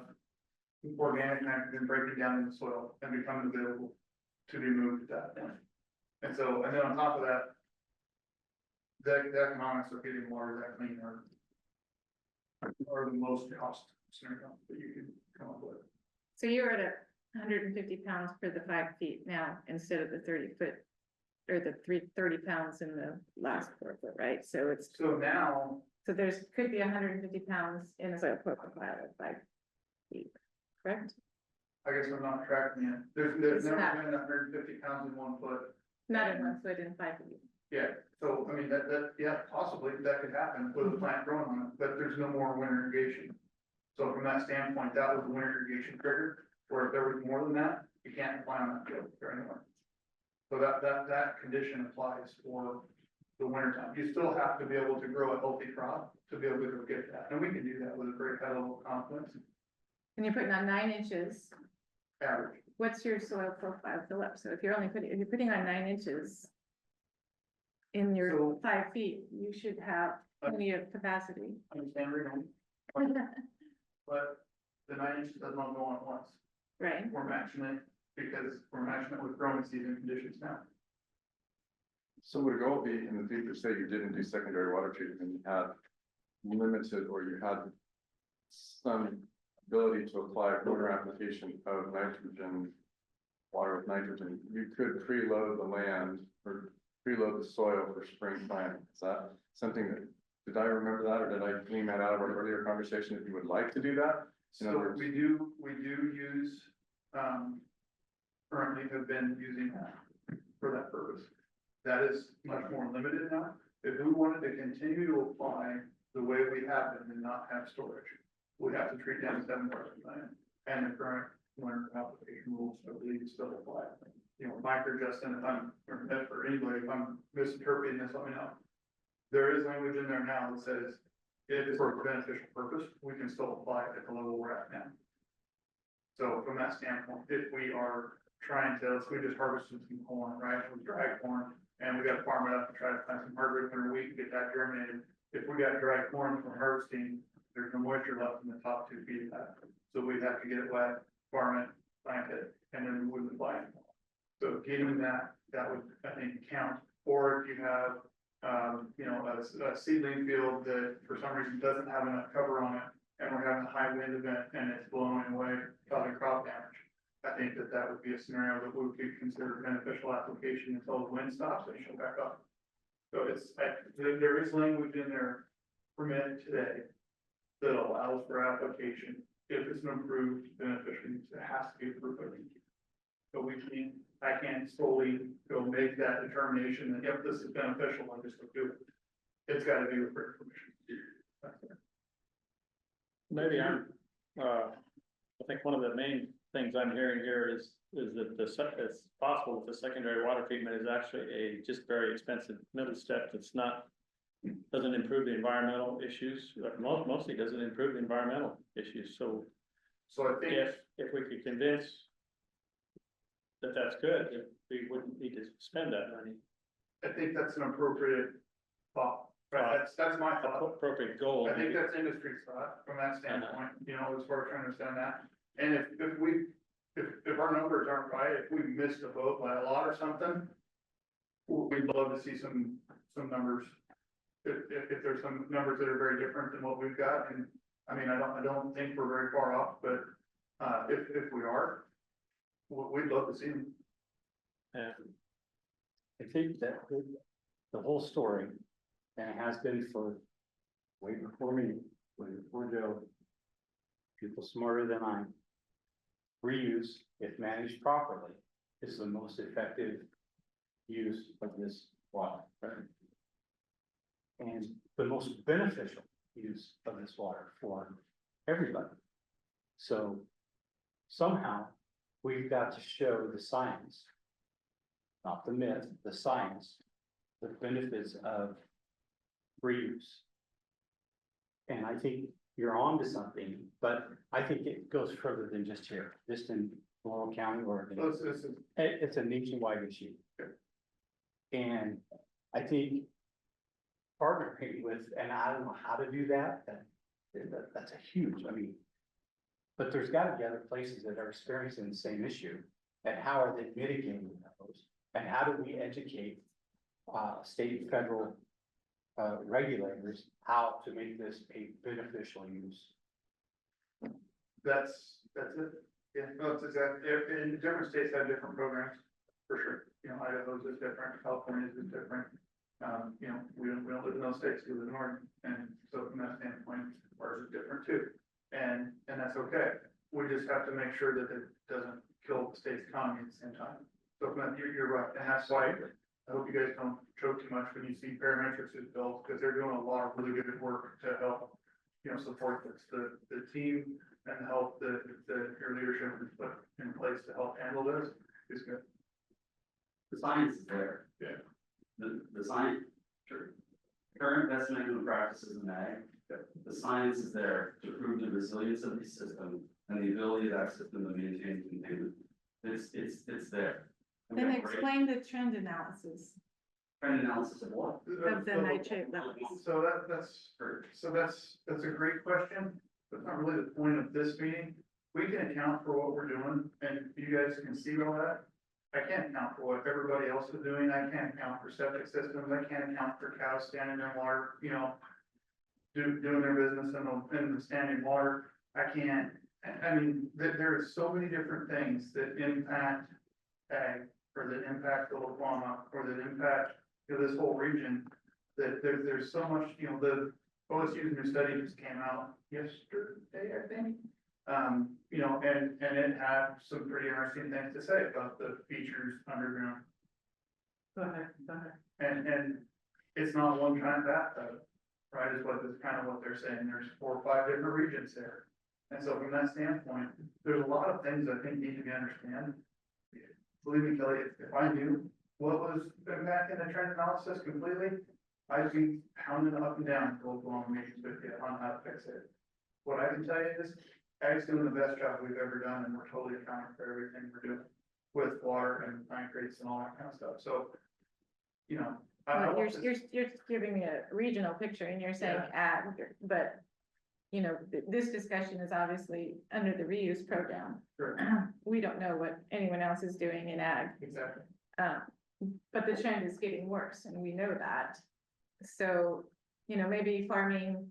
[SPEAKER 3] organic nitrogen breaking down in the soil and becoming available to be moved at that point. And so, and then on top of that, the economics of getting water that clean are the most cost scenario that you can come up with.
[SPEAKER 2] So you're at 150 pounds for the 5 feet now, instead of the 30 foot, or the 30 pounds in the last 4 foot, right? So it's,
[SPEAKER 3] So now,
[SPEAKER 2] so there's, could be 150 pounds in a soil profile of 5 feet, correct?
[SPEAKER 3] I guess I'm not tracking it. There's
[SPEAKER 2] It's
[SPEAKER 3] never
[SPEAKER 2] not.
[SPEAKER 3] been 150 pounds in 1 foot.
[SPEAKER 2] Not in 1 foot in 5 feet.
[SPEAKER 3] Yeah, so I mean, yeah, possibly that could happen with a plant growing on it, but there's no more winter irrigation. So from that standpoint, that was the winter irrigation trigger, where if there was more than that, you can't apply on that field or anywhere. So that condition applies for the winter time. You still have to be able to grow a healthy crop to be able to go get that, and we can do that with a very high level of confidence.
[SPEAKER 2] And you're putting on 9 inches,
[SPEAKER 3] Average.
[SPEAKER 2] what's your soil profile fill up? So if you're putting on 9 inches in your
[SPEAKER 3] So-
[SPEAKER 2] 5 feet, you should have plenty of capacity.
[SPEAKER 3] Understand where you're going, but the 9 inches does not go on at once.
[SPEAKER 2] Right,
[SPEAKER 3] We're matching it because we're matching it with growing season conditions now.
[SPEAKER 6] So would a goal be in the future, say you didn't do secondary water treatment, and you had limited, or you had some ability to apply water application of nitrogen, water with nitrogen, you could preload the land or preload the soil for spring planting. Is that something that, did I remember that, or did I glean that out of our earlier conversation, if you would like to do that? In other
[SPEAKER 3] So
[SPEAKER 6] words,
[SPEAKER 3] we do use, currently have been using that for that purpose. That is much more limited now. If we wanted to continue to apply the way we have been and not have storage, we have to treat down 7 parts per million. And the current winter application rules, I believe, still apply. you know, Mike or Justin, if I'm, or anybody, if I'm misinterpreting this, let me know. There is language in there now that says, if it's for a beneficial purpose, we can still apply it at the level we're at now. So from that standpoint, if we are trying to, we just harvested some corn, right, we dry corn, and we got to farm it up and try to plant some hardwood for a week and get that germinated. If we got dry corn from harvesting, there's no moisture left in the top 2 feet of that. So we'd have to get it wet, farm it, plant it, and then we wouldn't apply it. So getting that would, I think, count. Or if you have, you know, a seedling field that for some reason doesn't have enough cover on it, and we're having a high wind event and it's blowing away, causing crop damage. I think that would be a scenario that would be considered beneficial application until the wind stops and she'll back up. So there is language in there permitted today that allows for application if it's an approved beneficial use. It has to be approved by DEQ. But I can't solely go make that determination that if this is beneficial, I'll just go do it. It's got to be with permission.
[SPEAKER 1] Maybe I think one of the main things I'm hearing here is that it's possible that the secondary water treatment is actually a just very expensive middle step that's doesn't improve the environmental issues, mostly doesn't improve the environmental issues. So
[SPEAKER 3] I think
[SPEAKER 1] if we could convince that that's good, we wouldn't need to spend that money.
[SPEAKER 3] I think that's an appropriate thought. Right, that's my thought.
[SPEAKER 1] Appropriate goal.
[SPEAKER 3] I think that's industry's thought from that standpoint, you know, as far as trying to understand that. And if our numbers aren't right, if we missed a boat by a lot or something, we'd love to see some numbers. If there's some numbers that are very different than what we've got, and I mean, I don't think we're very far off, but if we are, we'd love to see them.
[SPEAKER 1] Yeah.
[SPEAKER 16] I think that the whole story, and it has been for way before me, way before Joe, people smarter than I, reuse, if managed properly, is the most effective use of this water, right? And the most beneficial use of this water for everybody. So somehow we've got to show the science, not the myth, the science, the benefits of reuse. And I think you're on to something, but I think it goes further than just here, just in Morrow County, Oregon. It's a nationwide issue. And I think partnering with, and I don't know how to do that, that's a huge, I mean, but there's got to be other places that are experiencing the same issue, and how are they mitigating those? And how do we educate state and federal regulators how to make this a beneficial use?
[SPEAKER 3] That's it. Yeah, no, it's exactly, and different states have different programs, for sure. You know, Idaho's is different, California's is different. You know, we don't live in those states, we live in Oregon, and so from that standpoint, ours is different too. And that's okay. We just have to make sure that it doesn't kill the state's economy at the same time. So from that, you're right, and that's why I hope you guys don't choke too much when you see parametrics is built, because they're doing a lot of really good work to help, you know, support this. The team and help that your leadership has put in place to help handle this is good.
[SPEAKER 14] The science is there.
[SPEAKER 3] Yeah.
[SPEAKER 14] The science, sure. Current best management practices in ag, the science is there to prove the resilience of the system and the ability of that system to maintain containment. It's there. And
[SPEAKER 2] Then
[SPEAKER 14] we have great
[SPEAKER 2] explain the trend analysis
[SPEAKER 14] trend analysis of what?
[SPEAKER 2] of the nitrate levels.
[SPEAKER 3] So that's a great question. That's not really the point of this meeting. We can account for what we're doing, and you guys can see all that. I can't account for what everybody else is doing. I can't account for septic systems. I can't account for cows standing in water, you know, doing their business in the standing water. I can't, I mean, there are so many different things that impact ag, or that impact the Oklahoma, or that impact, you know, this whole region, that there's so much, you know, the OSU's new study just came out yesterday, I think. You know, and it had some pretty interesting things to say about the features underground.
[SPEAKER 13] Go ahead.
[SPEAKER 3] And it's not one giant bathtub, right, is kind of what they're saying. There's 4 or 5 different regions there. And so from that standpoint, there's a lot of things I think need to be understood. believe me, Kelly, if I knew what was back in the trend analysis completely, I'd be pounding up and down local meetings with you on how to fix it. What I can tell you is, Ag's doing the best job we've ever done, and we're totally accounting for everything we're doing with water and concretes and all that kind of stuff, so, you know.
[SPEAKER 2] Well, you're giving me a regional picture and you're saying ag, but, you know, this discussion is obviously under the reuse program.
[SPEAKER 3] Sure.
[SPEAKER 2] We don't know what anyone else is doing in ag.
[SPEAKER 3] Exactly.
[SPEAKER 2] But the trend is getting worse and we know that. So, you know, maybe farming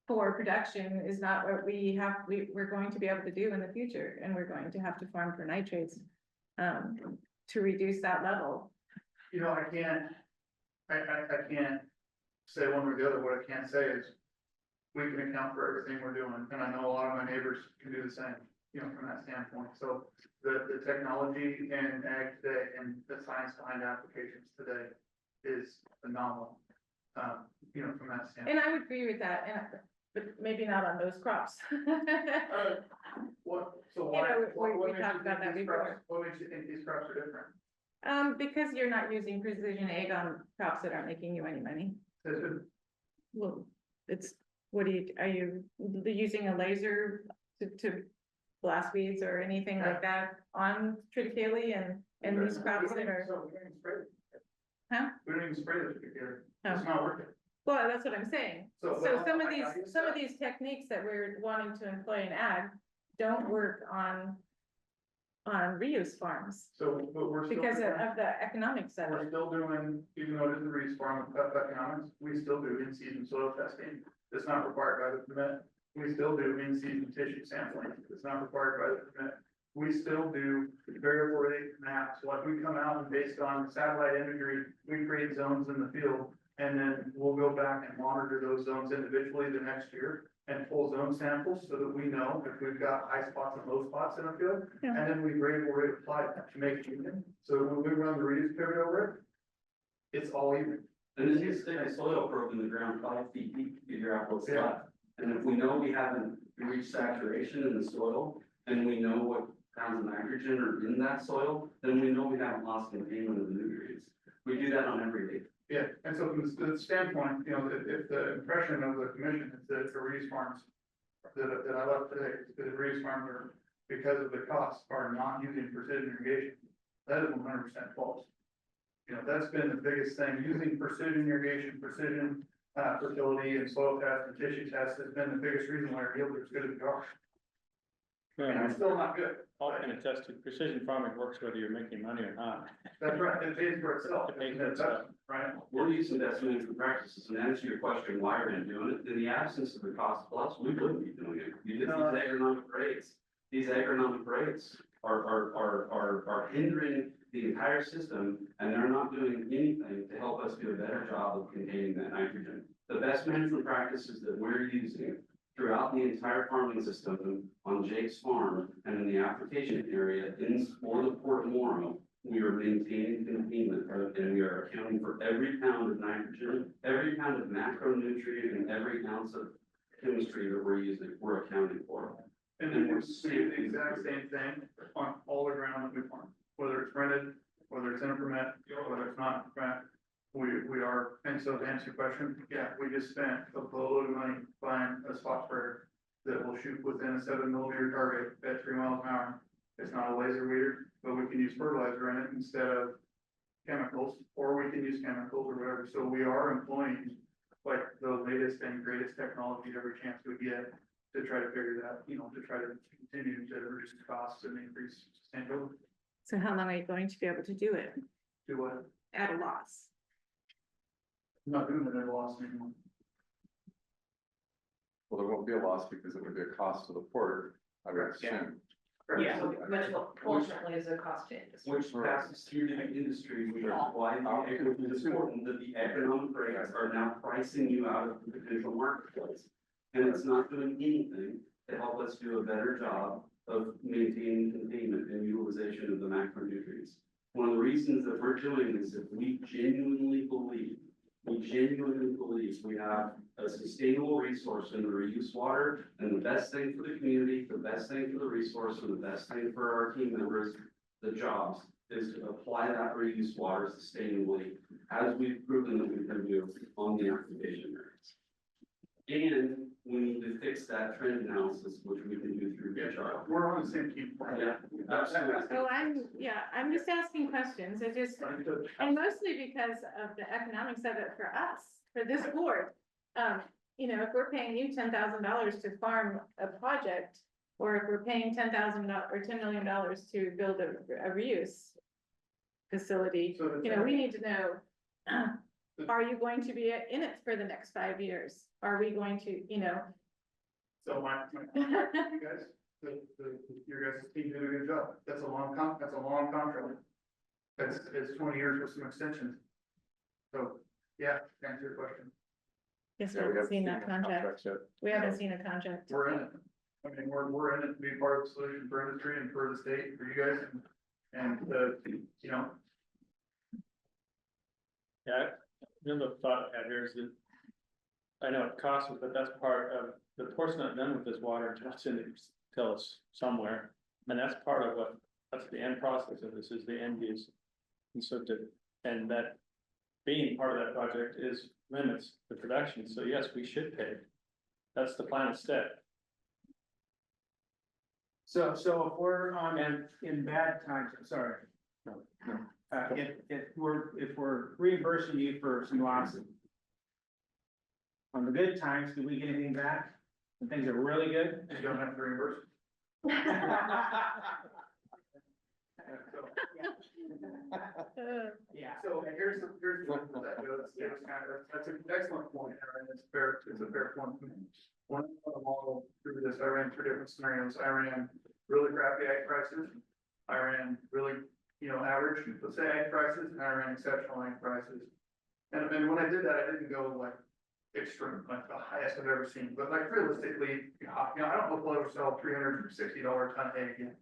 [SPEAKER 2] for production is not what we're going to be able to do in the future, and we're going to have to farm for nitrates to reduce that level.
[SPEAKER 3] You know, I can't say one or the other. What I can say is we can account for everything we're doing, and I know a lot of my neighbors can do the same, you know, from that standpoint. So the technology and ag today and the science behind applications today is phenomenal. You know, from that standpoint.
[SPEAKER 2] And I would agree with that, but maybe not on those crops.
[SPEAKER 3] What
[SPEAKER 2] we talked about that before.
[SPEAKER 3] What makes you think these crops are different?
[SPEAKER 2] Because you're not using precision ag on crops that aren't making you any money. Well, are you using a laser to blast weeds or anything like that on triticale and these crops that are? Huh?
[SPEAKER 3] We don't even spray the triticale.
[SPEAKER 2] Oh.
[SPEAKER 3] It's not working.
[SPEAKER 2] Well, that's what I'm saying.
[SPEAKER 3] So
[SPEAKER 2] Some of these techniques that we're wanting to employ in ag don't work on reuse farms.
[SPEAKER 3] So, but we're still.
[SPEAKER 2] Because of the economics of it.
[SPEAKER 3] We're still doing, even though it is a reuse farm with tough economics, we still do in-season soil testing. It's not required by the permit. We still do in-season tissue sampling. It's not required by the permit. We still do variable rate maps. Like we come out and based on satellite imagery, we create zones in the field. And then we'll go back and monitor those zones individually the next year and pull zone samples so that we know if we've got high spots and low spots in a field.
[SPEAKER 2] Yeah.
[SPEAKER 3] And then we variable rate apply that to make it even. So when we run the reuse pivot over it, it's all even.
[SPEAKER 14] And then you stick a soil probe in the ground 5 feet deep, figure out what's left. And if we know we haven't reached saturation in the soil, and we know what pounds of nitrogen are in that soil, then we know we haven't lost containment of the nutrients. We do that on every day.
[SPEAKER 3] Yeah, and so from the standpoint, you know, if the impression of the commission is that the reuse farms that I left today, is that the reuse farms are, because of the costs, are not using precision irrigation, that is 100% false. You know, that's been the biggest thing, using precision irrigation, precision fertility and soil test and tissue test has been the biggest reason why our yields are as good as they are. And it's still not good.
[SPEAKER 16] All can attest to precision farming works whether you're making money or not.
[SPEAKER 3] That's right, it pays for itself.
[SPEAKER 16] It pays for itself.
[SPEAKER 3] Right?
[SPEAKER 14] We're using best management practices, and to answer your question, why are we doing it? In the absence of the cost plus, we wouldn't be doing it. These agronomic rates, are hindering the entire system, and they're not doing anything to help us do a better job of containing that nitrogen. The best management practices that we're using throughout the entire farming system on Jake's farm and in the application area for the Port of Morrow, we are maintaining containment, and we are accounting for every pound of nitrogen, every pound of macronutrient, and every ounce of chemistry that we're using, we're accounting for.
[SPEAKER 3] And then we're seeing the exact same thing on all the ground that we farm, whether it's rented, whether it's in a permit, whether it's not in a permit. We are, and so to answer your question, yeah, we just spent a boatload of money buying a spot sprayer that will shoot within a 7mm target at 3 miles an hour. It's not a laser weeder, but we can use fertilizer in it instead of chemicals, or we can use chemicals or whatever. So we are employing like the latest and greatest technology every chance we get to try to figure that, you know, to try to continue to reduce costs and increase sustainability.
[SPEAKER 2] So how long are you going to be able to do it
[SPEAKER 3] Do what?
[SPEAKER 2] at a loss?
[SPEAKER 3] I'm not doing it at a loss anymore.
[SPEAKER 6] Well, there won't be a loss because it would be a cost to the port, I would assume.
[SPEAKER 13] Yeah, which ultimately is a cost to industry.
[SPEAKER 14] Which passes through to the industry, which is why it is important that the economic rates are now pricing you out of the potential marketplace. And it's not doing anything to help us do a better job of maintaining containment and utilization of the macronutrients. One of the reasons that we're doing this is if we genuinely believe we have a sustainable resource in the reuse water, and the best thing for the community, the best thing for the resource, and the best thing for our team members, the jobs, is to apply that reused water sustainably, as we've proven that we can do on the application areas. And we need to fix that trend analysis, which we can do through HR.
[SPEAKER 3] We're on the same team.
[SPEAKER 14] Yeah, absolutely.
[SPEAKER 2] So I'm just asking questions. It just, and mostly because of the economics of it for us, for this board. You know, if we're paying you $10,000 to farm a project, or if we're paying $10,000 or $10 million to build a reuse facility, you know, we need to know, are you going to be in it for the next 5 years? Are we going to, you know?
[SPEAKER 3] So you guys, your guys' team did a good job. That's a long contract. It's 20 years with some extensions. So, yeah, to answer your question.
[SPEAKER 2] Yes,
[SPEAKER 6] Yeah,
[SPEAKER 2] we
[SPEAKER 6] we
[SPEAKER 2] haven't seen that
[SPEAKER 6] haven't seen the
[SPEAKER 2] contract.
[SPEAKER 6] yet.
[SPEAKER 2] We haven't seen a contract.
[SPEAKER 3] We're in it. I mean, we're in it to be part of the solution for industry and for the state, for you guys, and you know.
[SPEAKER 1] Yeah, another thought I had here is that I know it costs us, but that's part of, the port's not done with this water until it's somewhere. And that's part of that's the end process of this, is the end use. And so and that being part of that project is limits the production. So yes, we should pay. That's the final step.
[SPEAKER 15] So if we're on, in bad times, I'm sorry. No. If we're reimbursing you for some losses. On the good times, do we get anything back? When things are really good?
[SPEAKER 3] You don't have to reimburse.
[SPEAKER 15] Yeah.
[SPEAKER 3] So here's that goes, that's an excellent point, Aaron, it's a fair point. One of the model through this, I ran 3 different scenarios. I ran really crappy ag prices. I ran really, average, let's say ag prices, and I ran exceptional ag prices. And when I did that, I didn't go like extreme, like the highest I've ever seen, but like realistically, I don't know if we'll ever sell $360 ton egg again.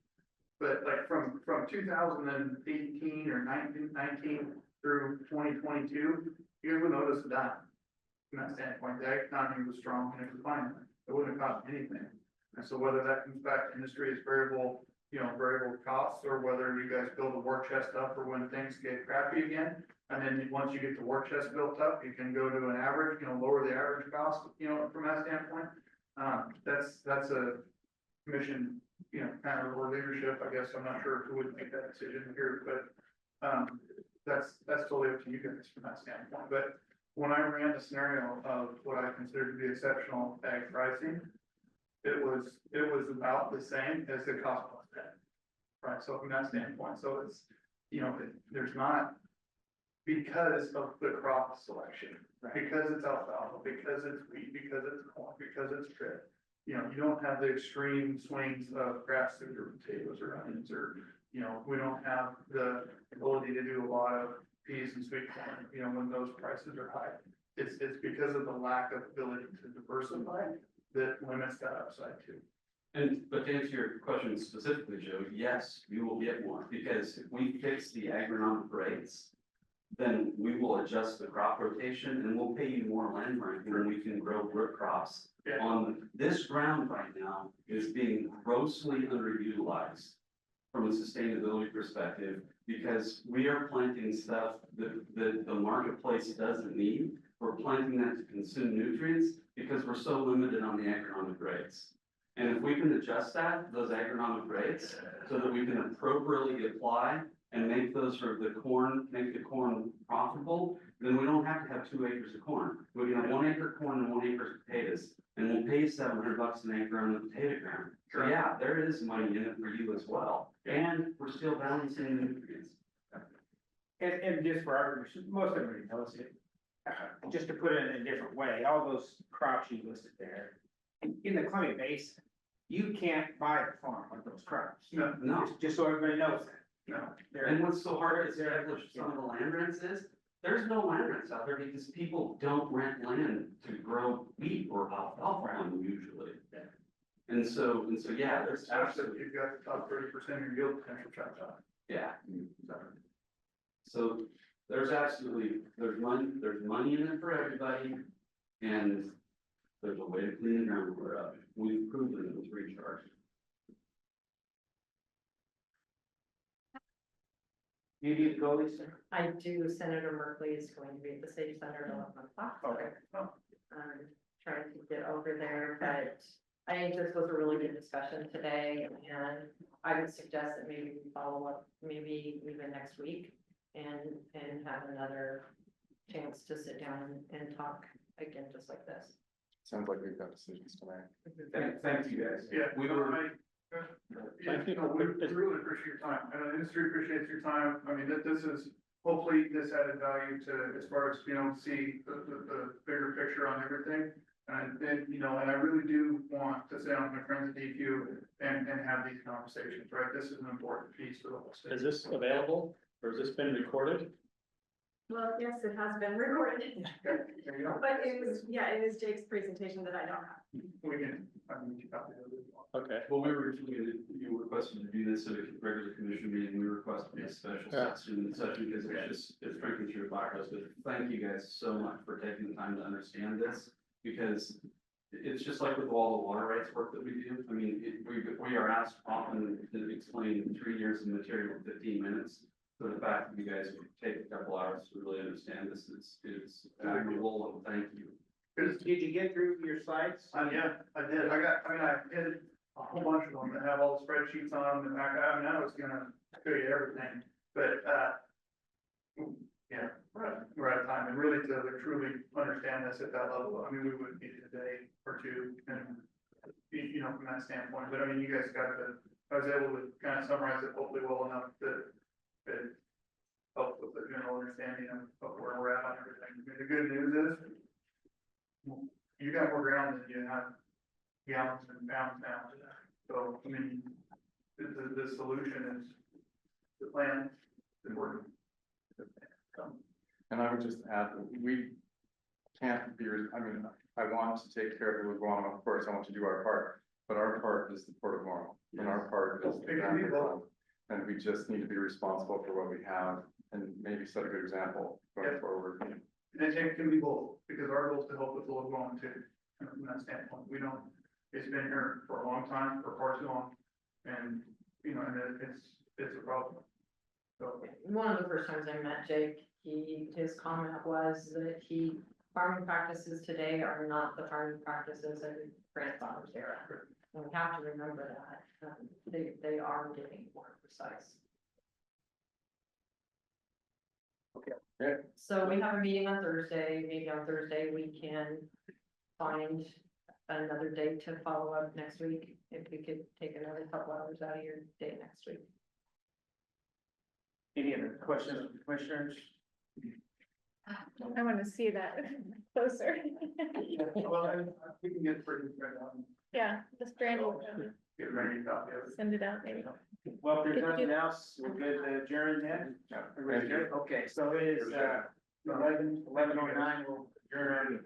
[SPEAKER 3] But like from 2018 or 19 through 2022, you would notice a dime. From that standpoint, the economy was strong and it was fine. It wouldn't have cost anything. And so whether that comes back to industry as variable costs, or whether you guys build a war chest up for when things get crappy again. And then once you get the war chest built up, you can go to an average, lower the average cost, from that standpoint. That's a commission, kind of or leadership, I guess. I'm not sure who would make that decision here, but that's totally up to you guys from that standpoint. But when I ran the scenario of what I consider to be exceptional ag pricing, it was about the same as the cost plus that. Right, so from that standpoint, so it's, there's not, because of the crop selection, because it's alfalfa, because it's wheat, because it's corn, because it's drip. You don't have the extreme swings of grass seed or potatoes or onions, or, we don't have the ability to do a lot of peas and sweet corn, when those prices are high. It's because of the lack of ability to diversify that limits that upside too.
[SPEAKER 14] But to answer your question specifically, Joe, yes, we will get more, because if we fix the agronomic rates, then we will adjust the crop rotation and we'll pay you more land rent when we can grow root crops. On this ground right now is being grossly underutilized from a sustainability perspective, because we are planting stuff that the marketplace doesn't need. We're planting that to consume nutrients because we're so limited on the agronomic rates. And if we can adjust those agronomic rates, so that we can appropriately apply and make those make the corn profitable, then we don't have to have 2 acres of corn. We can have 1 acre corn and 1 acre of potatoes, and we'll pay you $700 an acre on the potato ground. So yeah, there is money in it for you as well, and we're still balancing the nutrients.
[SPEAKER 15] And just for our, most everybody knows it. Just to put it in a different way, all those crops you listed there, in the Columbia Basin, you can't buy a farm with those crops.
[SPEAKER 14] No.
[SPEAKER 15] Just so everybody knows that.
[SPEAKER 3] No.
[SPEAKER 14] And what's so hard to establish some of the land rents is, there's no land rents out there because people don't rent land to grow wheat or alfalfa on usually. And so, yeah, there's
[SPEAKER 3] Absolutely, you've got the top 30% of your yield potential trapped out.
[SPEAKER 14] yeah. So there's money in it for everybody, and there's a way to clean the groundwater up. We've proven it with recharge.
[SPEAKER 1] You need to go, Lisa?
[SPEAKER 13] I do, Senator Merkley is going to be at the Sage Center at 11 o'clock. So
[SPEAKER 1] Okay. Oh.
[SPEAKER 13] I'm trying to get over there, but I think this was a really good discussion today, and I would suggest that maybe we follow up, maybe even next week, and have another chance to sit down and talk again, just like this.
[SPEAKER 6] Sounds like we've got decisions to make.
[SPEAKER 14] Thank you guys.
[SPEAKER 3] Yeah,
[SPEAKER 14] We were,
[SPEAKER 3] yeah, you know, we really appreciate your time, and the industry appreciates your time. I mean, this is, hopefully this added value to, as far as, you know, see the bigger picture on everything. And then, you know, and I really do want to sit down with my friends at DQ and have these conversations, right? This is an important piece for the whole state.
[SPEAKER 16] Is this available or has this been recorded?
[SPEAKER 2] Well, yes, it has been recorded,
[SPEAKER 3] Okay, there you go.
[SPEAKER 2] but it was Jake's presentation that I don't have.
[SPEAKER 3] We can, I mean, you copy of it.
[SPEAKER 16] Okay.
[SPEAKER 14] well, we were, you requested to do this at a regular commission meeting, we requested a special session because it's just, it's strengthens your progress. But thank you guys so much for taking the time to understand this, because it's just like with all the water rights work that we do. I mean, we are asked often to explain 3 years of material in 15 minutes. So the fact that you guys would take a couple hours to really understand this is admirable, and thank you.
[SPEAKER 1] Did you get through your slides?
[SPEAKER 3] Yeah, I did. I did a whole bunch of them that have all the spreadsheets on them. And I mean, I was gonna show you everything, but, yeah, we're out of time. And really to truly understand this at that level, I mean, we would need a day or two and, you know, from that standpoint. But I mean, you guys got I was able to kind of summarize it hopefully well enough that it helps with the general understanding of where we're at on everything. I mean, the good news is you got more ground than you have gallons and pounds now. So, I mean, the solution is the plan is working.
[SPEAKER 6] And I would just add, that we can't be, I mean, I want to take care of the Guam, of course, I want to do our part, but our part is the Port of Morrow, and our part is the Grand Fund. And we just need to be responsible for what we have and maybe set a good example going forward.
[SPEAKER 3] And it can be both, because our goal is to help with the local going too, from that standpoint. We don't, it's been here for a long time, for far too long, and, you know, and it's a problem. So,
[SPEAKER 13] One of the first times I met Jake, his comment was that farming practices today are not the farming practices of grandfather's era. And we have to remember that, they are getting more precise.
[SPEAKER 6] Okay.
[SPEAKER 13] So we have a meeting on Thursday, maybe on Thursday we can find another date to follow up next week. If we could take another couple hours out of your day next week.
[SPEAKER 1] Any other questions from commissioners?
[SPEAKER 2] I want to see that closer.
[SPEAKER 3] well, we can get pretty right on.
[SPEAKER 2] Yeah, the strand will
[SPEAKER 3] Get ready to copy of it.
[SPEAKER 2] send it out maybe.
[SPEAKER 1] Well, if there's nothing else, we're good to adjourn then? Everybody good? Okay, so it is, 11:09, we'll adjourn.